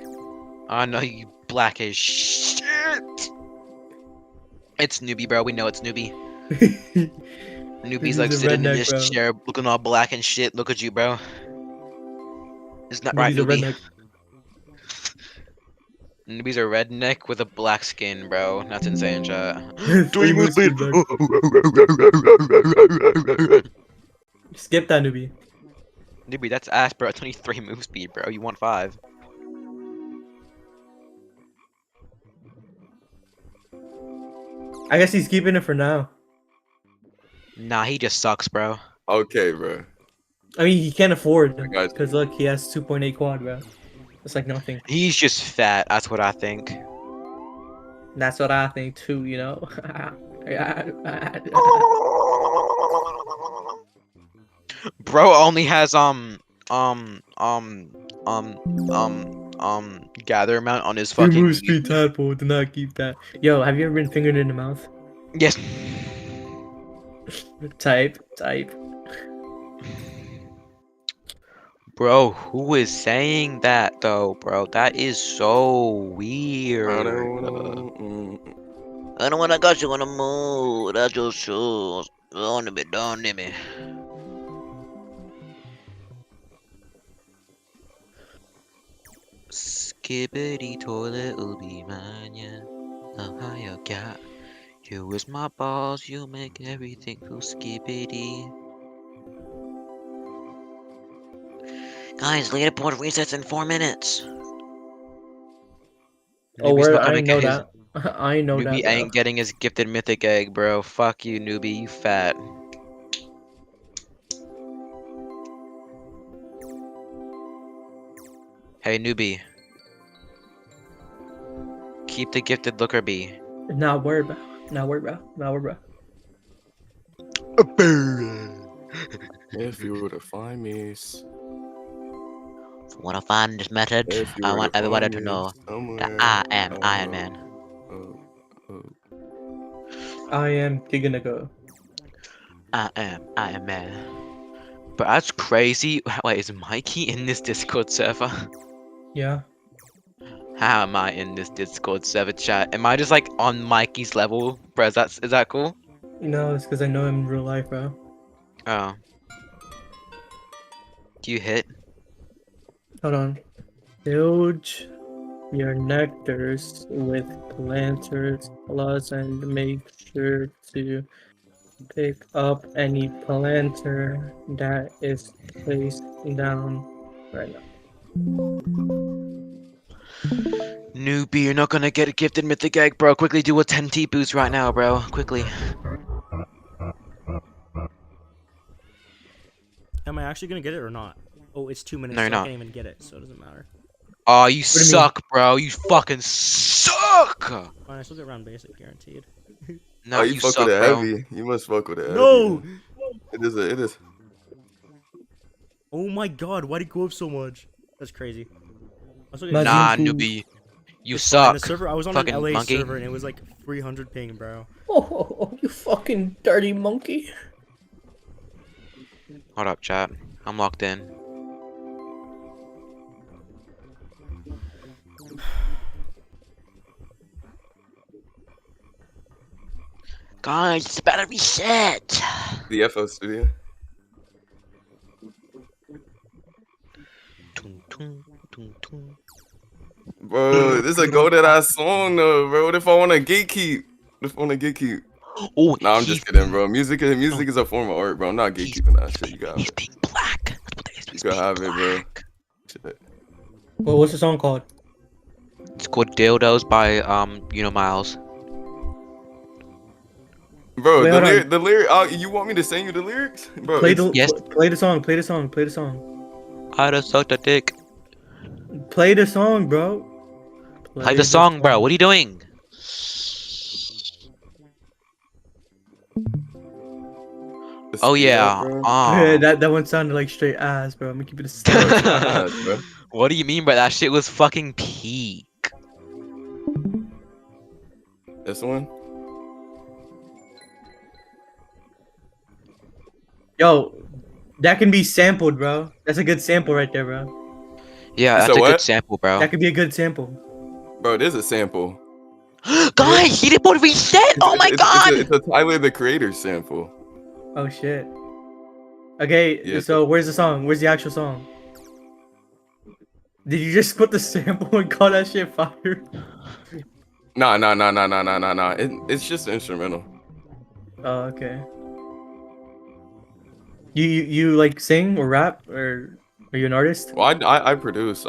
I know you black as shit. It's Newbie, bro. We know it's Newbie. Newbie's He's like a sitting in redneck, this bro. chair, looking all black and shit. Look at you, bro. Isn't that right, Newbie's a Newbie? redneck. Newbie's a redneck with a black skin, bro. That's insane, chat. 3 moves speed, bro. Skip that, Newbie. Newbie, that's ass, bro. It's only 3 move speed, bro. You want 5. I guess he's keeping it for now. Nah, he just sucks, bro. okay, bro. I mean, he can't afford I got you. because look, he has 2.8 quad, bro. It's like nothing. He's just fat. That's what I think. That's what I think too, you know. Bro only has gather amount on his Three fucking. moves speed tadpole. Do not keep that. Yo, have you ever been fingered in the mouth? Yes. Type. Bro, who is saying that though, bro? That is so weird. I don't I don't wanna got you on the mood. That's your shoes. Don't me, don't me. Skibbity toilet will be mine, yeah. Ohio cat. You is my boss, you make everything feel skibbity. Guys, leaderboard resets in 4 minutes. Oh, Newbie's word, not I gonna ain't know get his- that. I ain't know Newbie that, bro. ain't getting his gifted mythic egg, bro. Fuck you, Newbie, you fat. Hey, Newbie. Keep the gifted looker bee. Not worried, bro. Not worried, bro. Not worried, bro. If you were to find me, Wanna find this method? if you I were want to everybody find to me know that somewhere, I am Iron Man. I am gonna go. I am Iron Man. But that's crazy. Wait, is Mikey in this Discord server? Yeah. How am I in this Discord server chat? Am I just like on Mikey's level? Bro, is that cool? No, it's because I know him in real life, bro. Oh. Do you hit? Hold on. Build your nectars with planters plus and make sure to pick up any planter that is placed down right now. Newbie, you're not gonna get a gifted mythic egg, bro. Quickly do a 10T boost right now, bro. Quickly. Am I actually gonna get it or not? Oh, it's 2 minutes. No, So you're I not. can't even get it, so it doesn't matter. Oh, you do you mean? suck, bro. You fucking suck. Fine, I still get round basic, guaranteed. No, oh, you fuck suck, with it bro. heavy. You must fuck with it heavy. No! It is. Oh my god, why'd it go up so much? That's crazy. I still get Imagine Nah, who- Newbie. You It's fine, suck. the server, I was on Fucking an LA monkey. server and it was like 300 ping, bro. Oh, you fucking dirty monkey. Hold up, chat. I'm locked in. Guys, it's about to reset. The FO studio. Bro, this is a golden ass song though, bro. What if I want to gatekeep? What if I want to gatekeep? Oh, nah, I'm just kidding, bro. Music is a form of art, bro. I'm not gatekeeping that shit. You got it. Being black. You can have it, bro. Shit. Well, what's the song called? It's called Dildos by Miles. Bro, Wait, hold on. the lyric. You want me to sing you the lyrics, bro? Play it's- the Yes. play the song. Play the song. Play the song. I just sucked a dick. Play the song, bro. Play the song, bro. What are you doing? Oh yeah. that one sounded like straight ass, bro. I'm gonna keep it a stack. What do you mean by that shit was fucking peak? This one? Yo, that can be sampled, bro. That's a good sample right there, bro. Yeah, that's a good sample, bro. That could be a good sample. Bro, it is a sample. Guys, he did both reset. Oh my god! It's a Tyler the Creator sample. Oh shit. Okay, Yeah, so where's the song? Where's the actual song? Did you just put the sample and call that shit fire? Nah. It's just an instrumental. Oh, okay. You like sing or rap, or are you an artist? Well, I produce,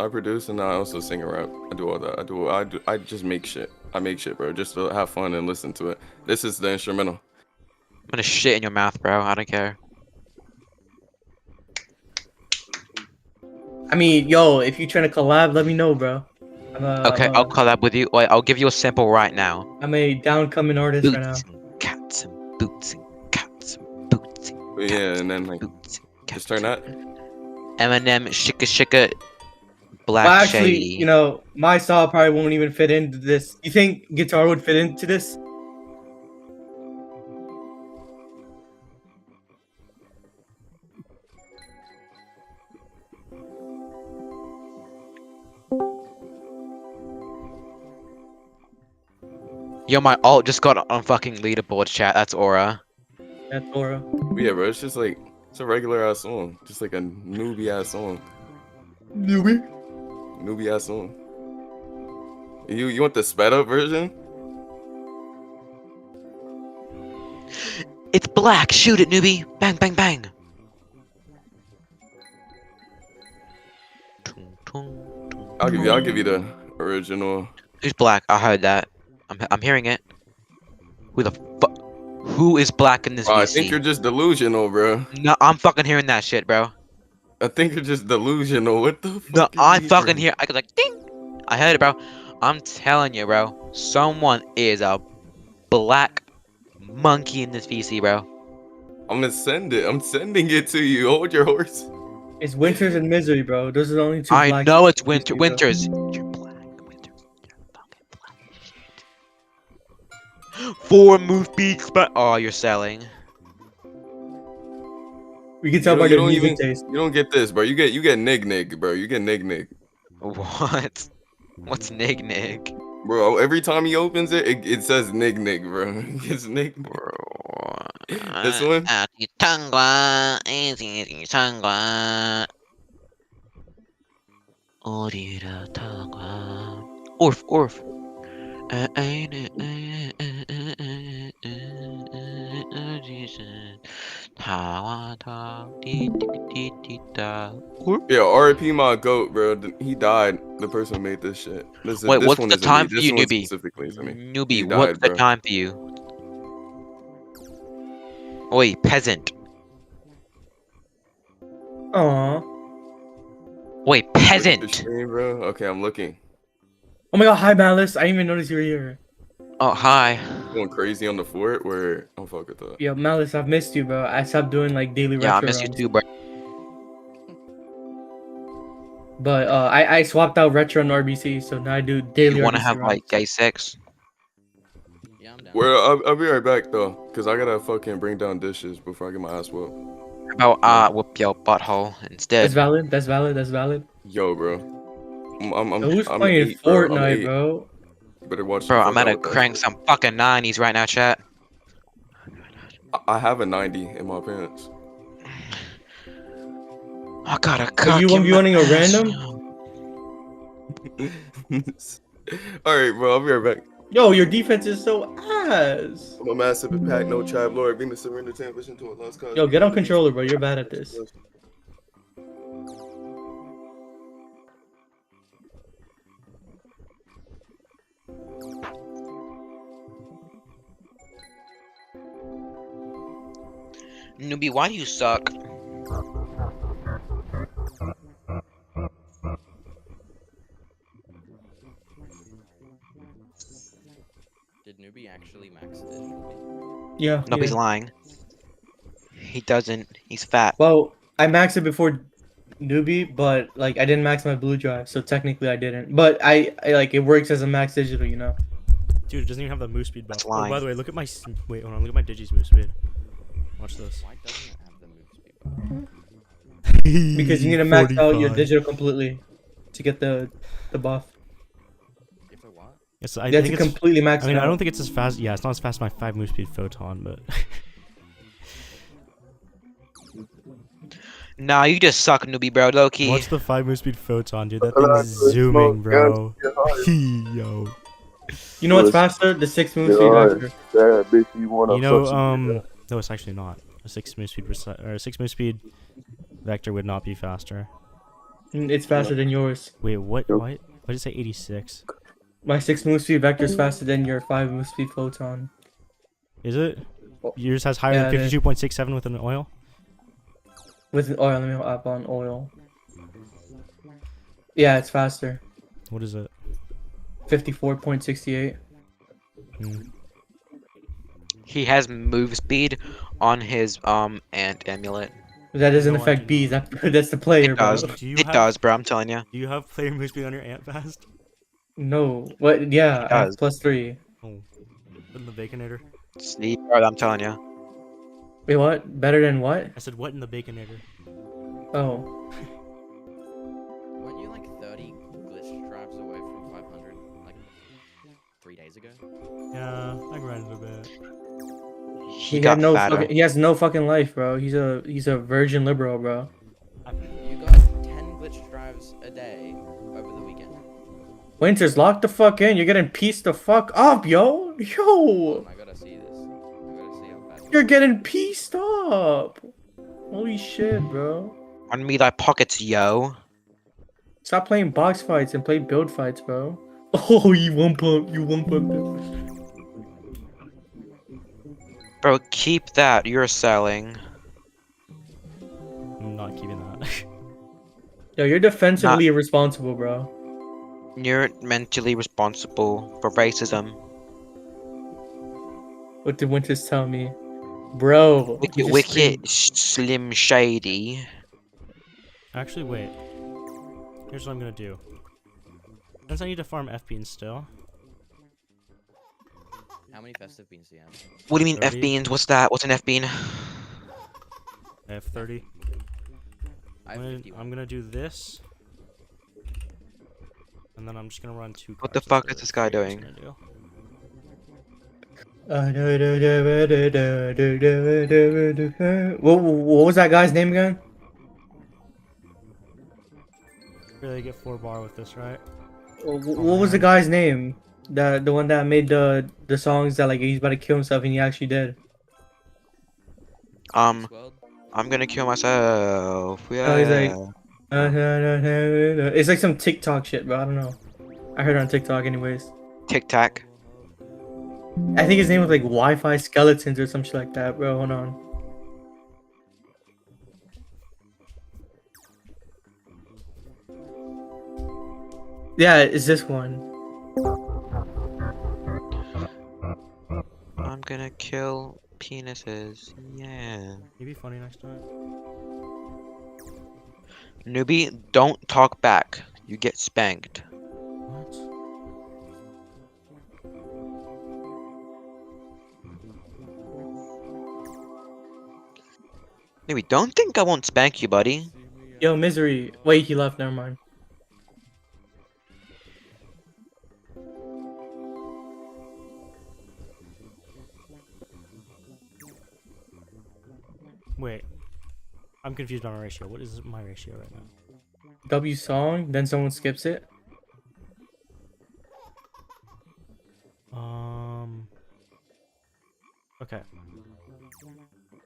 and I also sing and rap. I do all that. I just make shit. I make shit, bro, just to have fun and listen to it. This is the instrumental. I'm gonna shit in your mouth, bro. I don't care. I mean, yo, if you trying to collab, let me know, bro. Okay, I'll collab with you. Wait, I'll give you a sample right now. I'm a downcoming artist right now. Cats and boots and cats and boots. Yeah, and then like, just turn that. Eminem, shika, black Well, actually, shady. you know, my style probably won't even fit into this. You think guitar would fit into this? Yo, my alt just got on fucking leaderboard chat. That's Aura. That's Aura. Yeah, bro, it's just like, it's a regular ass song. Just like a newbie ass song. Newbie ass song. You want the sped up version? It's black. Shoot it, newbie. Bang, bang, bang. I'll give you the original. Who's black? I heard that. I'm hearing it. Who the fuck? Who is black in this VC? I think you're just delusional, bro. No, I'm fucking hearing that shit, bro. I think you're just delusional. What the fuck? No, I fucking hear. I was like, ding. I heard it, bro. I'm telling you, bro. Someone is a black monkey in this VC, bro. I'm gonna send it. I'm sending it to you. Hold your horse. It's Winters and Misery, bro. Those are the only two. I know it's Winters. You're black. Winters. You're fucking black shit. 4 move beats, but oh, you're selling. We can tell by your music taste. You don't get this, bro. You get nig, bro. You get nig. What? What's nig? Bro, every time he opens it, it says nig, bro. It's nig, bro. This one? Orf. Yeah, R.I.P. my goat, bro. He died. The person who made this shit. Wait, what's the time for you, newbie? Newbie, what's the time for you? Oi, peasant. Aww. Wait, peasant. Stream, bro. Okay, I'm looking. Oh my god, hi Malice. I didn't even notice you were here. Oh, hi. Going crazy on the fort where I'm fucking that. Yo, Malice, I've missed you, bro. I stopped doing like daily retro. Yeah, I miss you too, bro. But I swapped out retro and RBC, so now I do daily. You want to RBC have rounds. like gay sex? Well, I'll be right back though, cause I gotta fucking bring down dishes before I get my ass whooped. How about whoop your butthole instead? That's valid. That's valid. Yo, bro. Who's playing Fortnite, bro? You better watch. Bro, I'm gonna crank some fucking 90s right now, chat. I have a 90 in my pants. I got a Are cock. you running a random? All right, bro. I'll be right back. Yo, your defense is so ass. I'm a massive impact, no tribe lord, being the surrender transition to a lost cause. Yo, get on controller, bro. You're bad at this. Newbie, why do you suck? Did Newbie actually max it? Yeah. Nobody's lying. He doesn't. He's fat. Well, I maxed it before newbie, but like I didn't max my blue drive, so technically I didn't. But I like it works as a max digital, you know. Dude, it doesn't even have the move speed buff. That's Oh, by lying. the way, look at my wait, hold on, look at my Digi's move speed. Watch this. Why doesn't it have the move speed? Because you need to max out your 45. digital completely to get the buff. If I what? Yes, I You have think to it's completely max I mean, it I don't out. think it's as fast. Yeah, it's not as fast as my 5 move speed photon, but Nah, you just suck, newbie, bro. Low key. watch the 5 move speed photon, dude. That thing is zooming, bro. Yo. You know what's faster? The 6 move speed vector. You know, no, it's actually not. A 6 move speed or a 6 move speed vector would not be faster. It's faster than yours. Wait, what? What did it say? 86. My 6 move speed vector is faster than your 5 move speed photon. Is it? Yours has higher Yeah, than it is. 52.67 with an oil. With an oil, let me up on oil. Yeah, it's faster. What is it? 54.68. He has move speed on his ant amulet. That doesn't No, I affect do bees. That's the player, It does. bro. Do you It have- does, bro. I'm telling you. Do you have player move speed on your ant fast? No. What? Yeah, It I have does. +3. Oh, in the Baconator. See, bro, I'm telling you. Wait, what? Better than what? I said what in the Baconator? Oh. Weren't you like 30 glitch drives away from 500 like 3 days ago? Yeah, I grinded a bit. He had got no fatter. fucking, he has no fucking life, bro. He's a virgin liberal, bro. You got 10 glitch drives a day over the weekend. Winters, lock the fuck in. You're getting pieced the fuck up, yo. Yo. I gotta see this. I gotta see how bad. You're getting pieced up. Holy shit, bro. On me thy pockets, yo. Stop playing box fights and play build fights, bro. Oh, you one pump. You one pump. Bro, keep that. You're selling. I'm not keeping that. Yo, you're defensively irresponsible, bro. You're mentally responsible for racism. What did Winters tell me? Bro. you Wicked, just wicked, slim shady. Actually, wait. Here's what I'm gonna do. Since I need to farm F beans still. How many festive beans do you have? What do you mean 30? F beans? What's that? What's an F bean? I have 30. I have 51. I'm gonna do this. And then I'm just gonna run 2 What the cards fuck instead is of this guy 3, I'm doing? just gonna do. What was that guy's name again? Really get 4 bar with this, right? What was the guy's name? The one that made the songs that like he's about to kill himself and he actually did. I'm gonna kill myself. Yeah. Oh, he's like, it's like some TikTok shit, bro. I don't know. I heard it on TikTok, anyways. Tic Tac. I think his name was like Wi-Fi Skeletons or some shit like that, bro. Hold on. Yeah, it's this one. I'm gonna kill penises. Yeah. You'd be funny next time. Newbie, don't talk back. You get spanked. What? Newbie, don't think I won't spank you, buddy. Yo, Misery. Wait, he left. Never mind. Wait. I'm confused by my ratio. What is my ratio right now? W song, then someone skips it. Okay.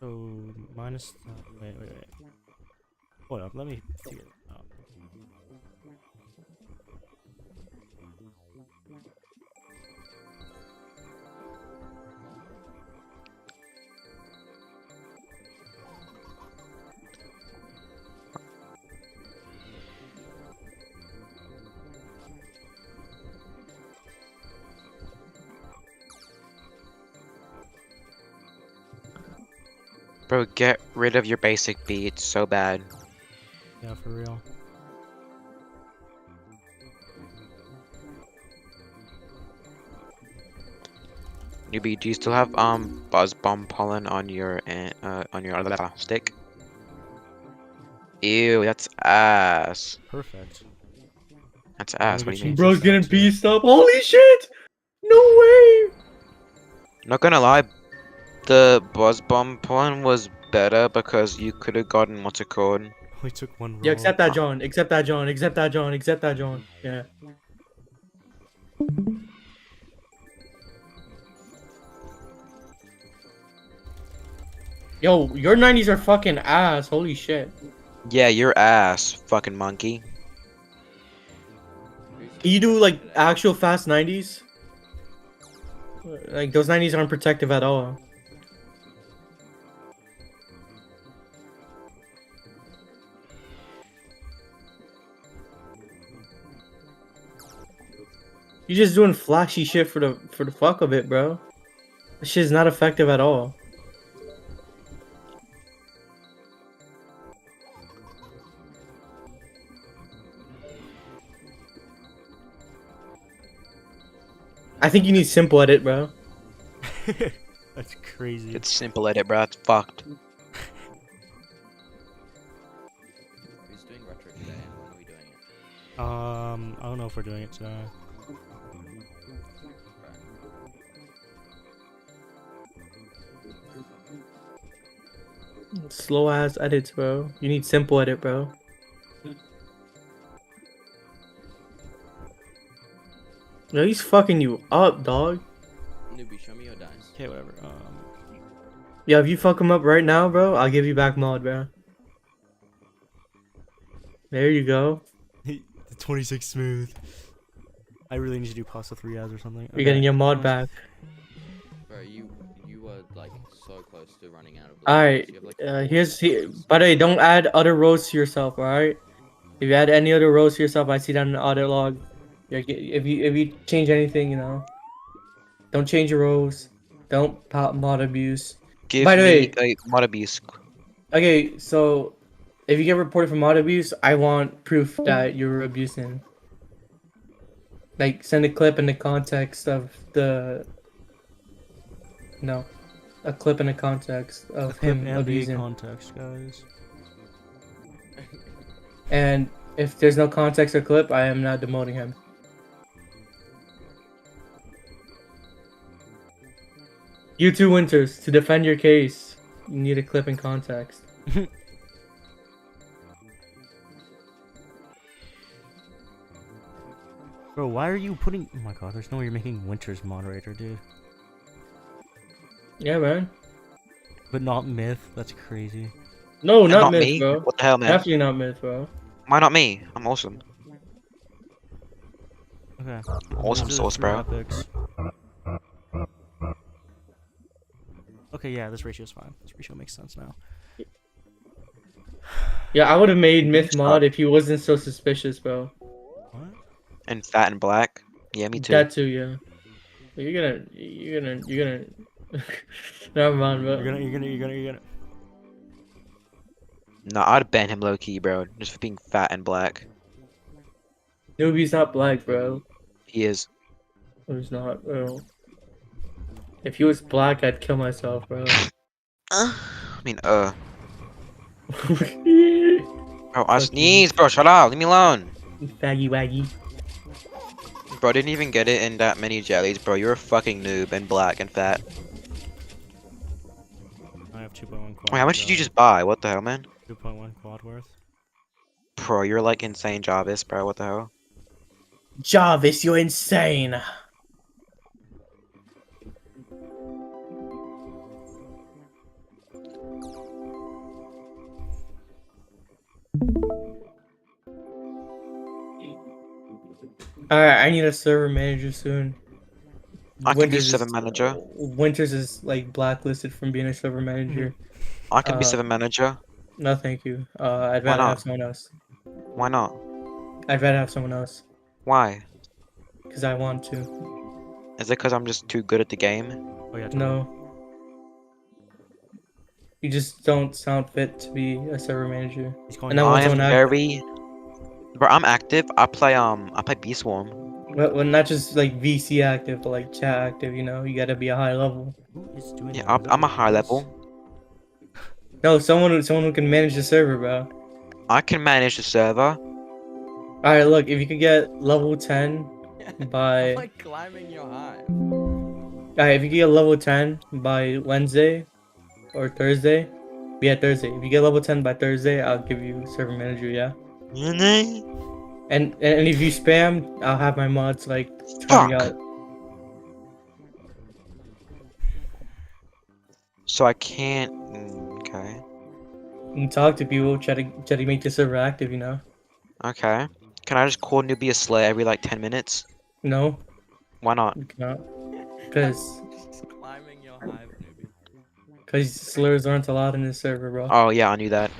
So minus. Wait. Hold up. Let me figure it out. Bro, get rid of your basic B. It's so bad. Yeah, for real. Newbie, do you still have buzz bomb pollen on your stick? Ew, that's ass. Perfect. That's ass. What do you mean? Bro's getting pieced up. Holy shit! No way! Not gonna lie, the buzz bomb pollen was better because you could have gotten what's it called? We took one roll. Yeah, accept that, John. Accept that, John. Accept that, John. Accept that, John. Yeah. Yo, your 90s are fucking ass. Holy shit. Yeah, your ass, fucking monkey. Can you do like actual fast 90s? Like those 90s aren't protective at all. You're just doing flashy shit for the fuck of it, bro. This shit's not effective at all. I think you need simple edit, bro. That's crazy. It's simple edit, bro. It's fucked. Who's doing retro today and when are we doing it? I don't know if we're doing it today. Slow ass edits, bro. You need simple edit, bro. No, he's fucking you up, dog. Newbie, show me your dice. Okay, whatever. Yeah, if you fuck him up right now, bro, I'll give you back mod, bro. There you go. The 26 smooth. I really need to do pasta 3 hours or something. You're getting your mod back. Bro, you were like so close to running out of. Alright, by the way, don't add other rows to yourself, alright? If you add any other rows to yourself, I see that in the audit log. If you change anything, you know, don't change your rows. Don't pop mod abuse. By the way, mod abuse. Okay, so if you get reported for mod abuse, I want proof that you were abusing. Like, send a clip in the context of the. No, a clip in the context of him abusing. Context, guys. And if there's no context or clip, I am not demoting him. You two Winters, to defend your case, you need a clip in context. Bro, why are you putting... Oh my god, there's no way you're making Winters moderator, dude. Yeah, man. But not Myth? That's crazy. No, not Myth, me? bro. What the hell, man? Definitely not Myth, bro. Why not me? I'm awesome. Okay. Awesome sauce, bro. Okay, yeah, this ratio is fine. This ratio makes sense now. Yeah, I would have made Myth mod if he wasn't so suspicious, bro. What? And fat and black. Yeah, me too. That too, yeah. You're gonna. Never mind, bro. You're gonna. No, I'd ban him low key, bro. Just for being fat and black. Newbie's not black, bro. He is. Oh, he's not, bro. If he was black, I'd kill myself, bro. I mean, Bro, I sneeze, bro. Shut up. Leave me alone. Faggy waggy. Bro, I didn't even get it in that many jellies, bro. You're a fucking noob and black and fat. I have 2.1 quad. Wait, how much did you just buy? What the hell, man? 2.1 quad worth. Bro, you're like insane, Jarvis, bro. What the hell? Jarvis, you're insane. Alright, I need a server manager soon. I can be server manager. Winters is like blacklisted from being a server manager. I can be server manager. No, thank you. I'd rather have someone else. Why not? I'd rather have someone else. Why? Because I want to. Is it because I'm just too good at the game? Oh, yeah, No. You just don't sound fit to be a server manager. And I am very. Bro, I'm active. I play Beast Swarm. Well, not just like VC active, but like chat active. You know, you gotta be a high level. Yeah, I'm a high level. No, someone who can manage the server, bro. I can manage the server. All right, look, if you could get level 10 by. I'm like climbing your hive. Alright, if you get level 10 by Wednesday or Thursday, yeah, Thursday. If you get level 10 by Thursday, I'll give you server manager, yeah? And if you spam, I'll have my mods like try out. So I can't. Okay. You can talk to people, try to make the server active, you know? Okay. Can I just call newbie a slay every like 10 minutes? No. Why not? You cannot. Because Climbing your hive, newbie. slurs aren't allowed in this server, bro. Oh yeah, I knew that.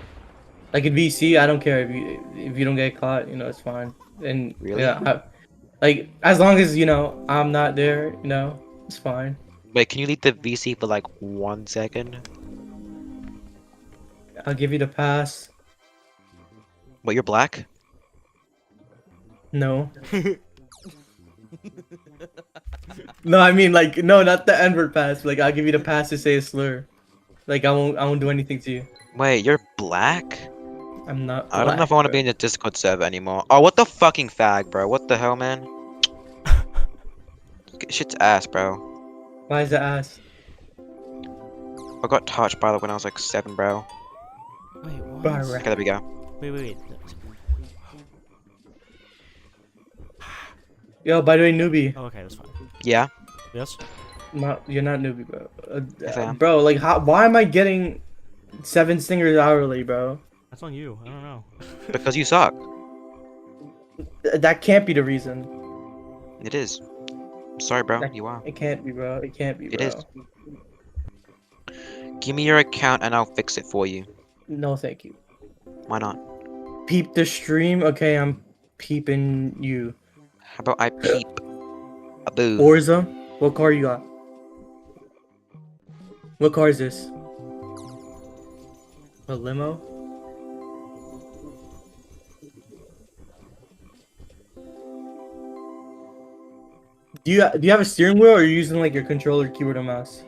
Like in VC, I don't care if you don't get caught, you know, it's fine. And Really? yeah, like as long as you know I'm not there, you know, it's fine. Wait, can you leave the VC for like 1 second? I'll give you the pass. What, you're black? No. No, I mean like no, not the N-word pass. Like I'll give you the pass to say a slur. Like I won't do anything to you. Wait, you're black? I'm not. I don't know if I want to be in the Discord server anymore. Oh, what the fucking fag, bro? What the hell, man? Shit's ass, bro. Why is that ass? I got touched by it when I was like 7, bro. Wait, what? Okay, there we go. Wait. Yo, by the way, newbie. Oh, okay, that's fine. Yeah? Yes? No, you're not newbie, bro. Yes, I am. Bro, like why am I getting 7 stingers hourly, bro? That's on you. I don't know. Because you suck. That can't be the reason. It is. I'm sorry, bro. You are. It can't be, bro. It can't be, bro. It is. Give me your account and I'll fix it for you. No, thank you. Why not? Peep the stream. Okay, I'm peeping you. How about I peep a boo? Forza? What car you got? What car is this? A limo? Do you have a steering wheel or are you using like your controller, keyboard, and mouse?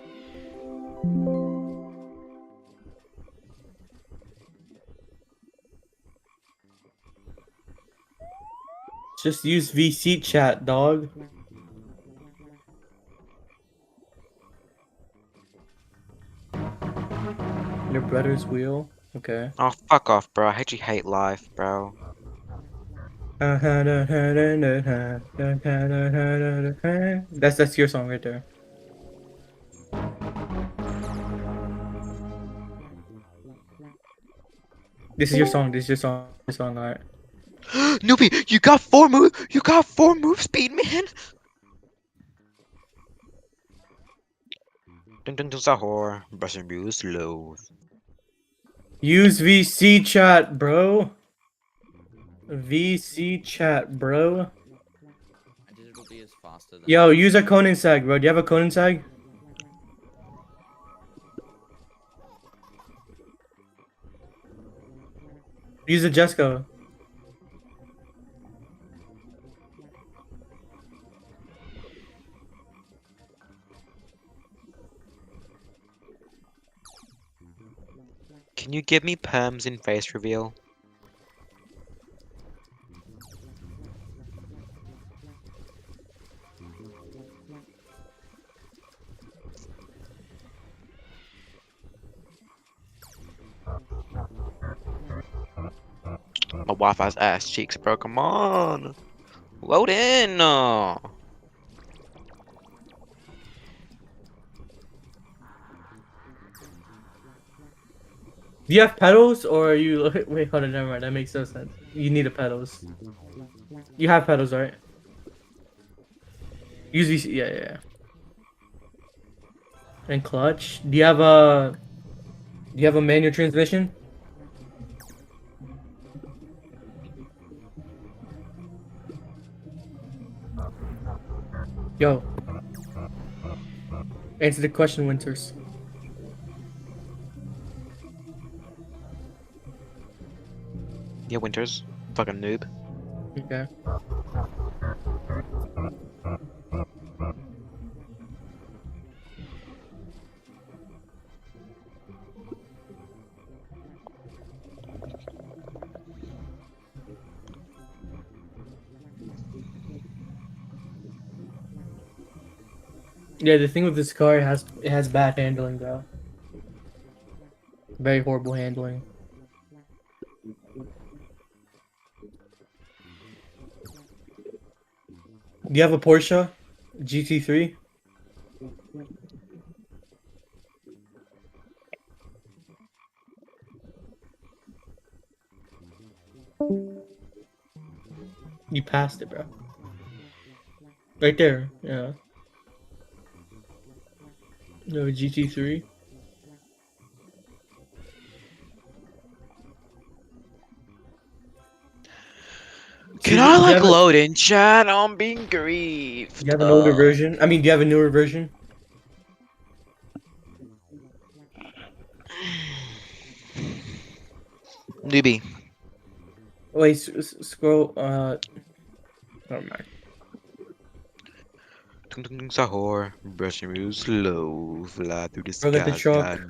Just use VC chat, dog. Your brother's wheel? Okay. Oh, fuck off, bro. I actually hate life, bro. That's your song right there. This is your song. Alright. Newbie, you got 4 moves. You got 4 move speed, man. Dun dun dun sahur. Brushing real slow. Use VC chat, bro. VC chat, bro. Digital D is faster than Yo, use a Conan sag, bro. Do you have a Conan sag? Use a Jesco. Can you give me perms in face reveal? My Wi-Fi's ass cheeks, bro. Come on, load in. Do you have pedals or are you wait, hold on, never mind, that makes no sense. You need a pedals. You have pedals, right? Use these, yeah. And clutch. Do you have a manual transmission? Yo. Answer the question, Winters. Yeah, Winters. Fucking noob. Okay. Yeah, the thing with this car, it has bad handling, bro. Very horrible handling. Do you have a Porsche GT3? You passed it, bro. Right there. Yeah. No GT3. Can I like load in chat? I'm being grieved. Do you have an older version? I mean, do you have a newer version? Newbie. Wait, scroll. Never mind. Tung tung tung sahur, brushing real slow, fly through the Bro, get the skies. truck.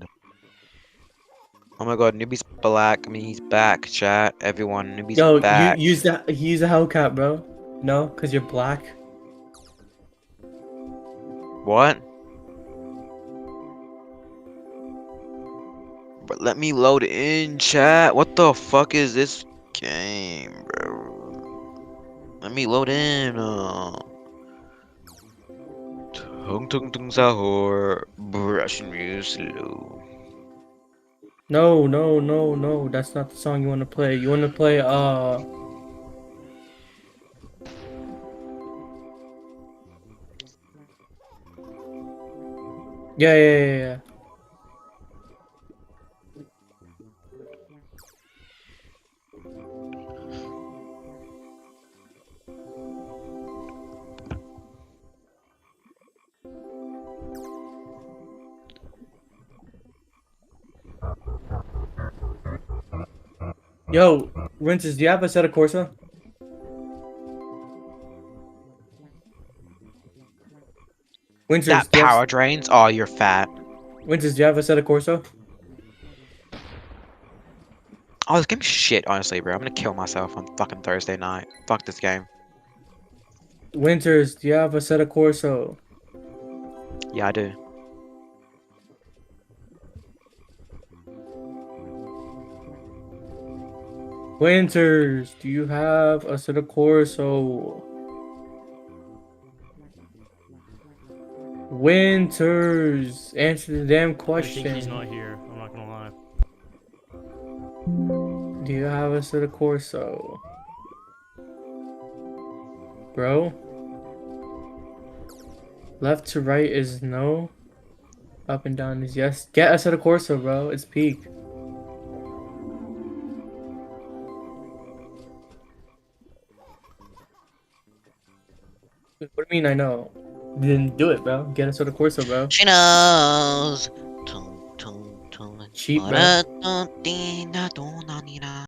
Oh my god, Newbie's black. I mean, he's back, chat. Everyone, Newbie's Yo, back. use the Hellcat, bro. No, cause you're black. What? But let me load in, chat. What the fuck is this game, bro? Let me load in. Tung tung tung sahur, brushing real slow. No, no, no, no. That's not the song you want to play. You want to play Yeah. Yo, Rinses, do you have a set of Corsa? Winters, That power drains? Oh, you're fat. Winters, do you have a set of Corsa? Oh, this game's shit, honestly, bro. I'm gonna kill myself on fucking Thursday night. Fuck this game. Winters, do you have a set of Corso? Yeah, I do. Winters, do you have a set of Corso? Winters, answer the damn I question. think he's not here. I'm not gonna lie. Do you have a set of Corso? Bro? Left to right is no. Up and down is yes. Get a set of Corso, bro. It's peak. What do you mean I know? Then do it, bro. Get a set of Corso, bro. She knows. Cheap, bro.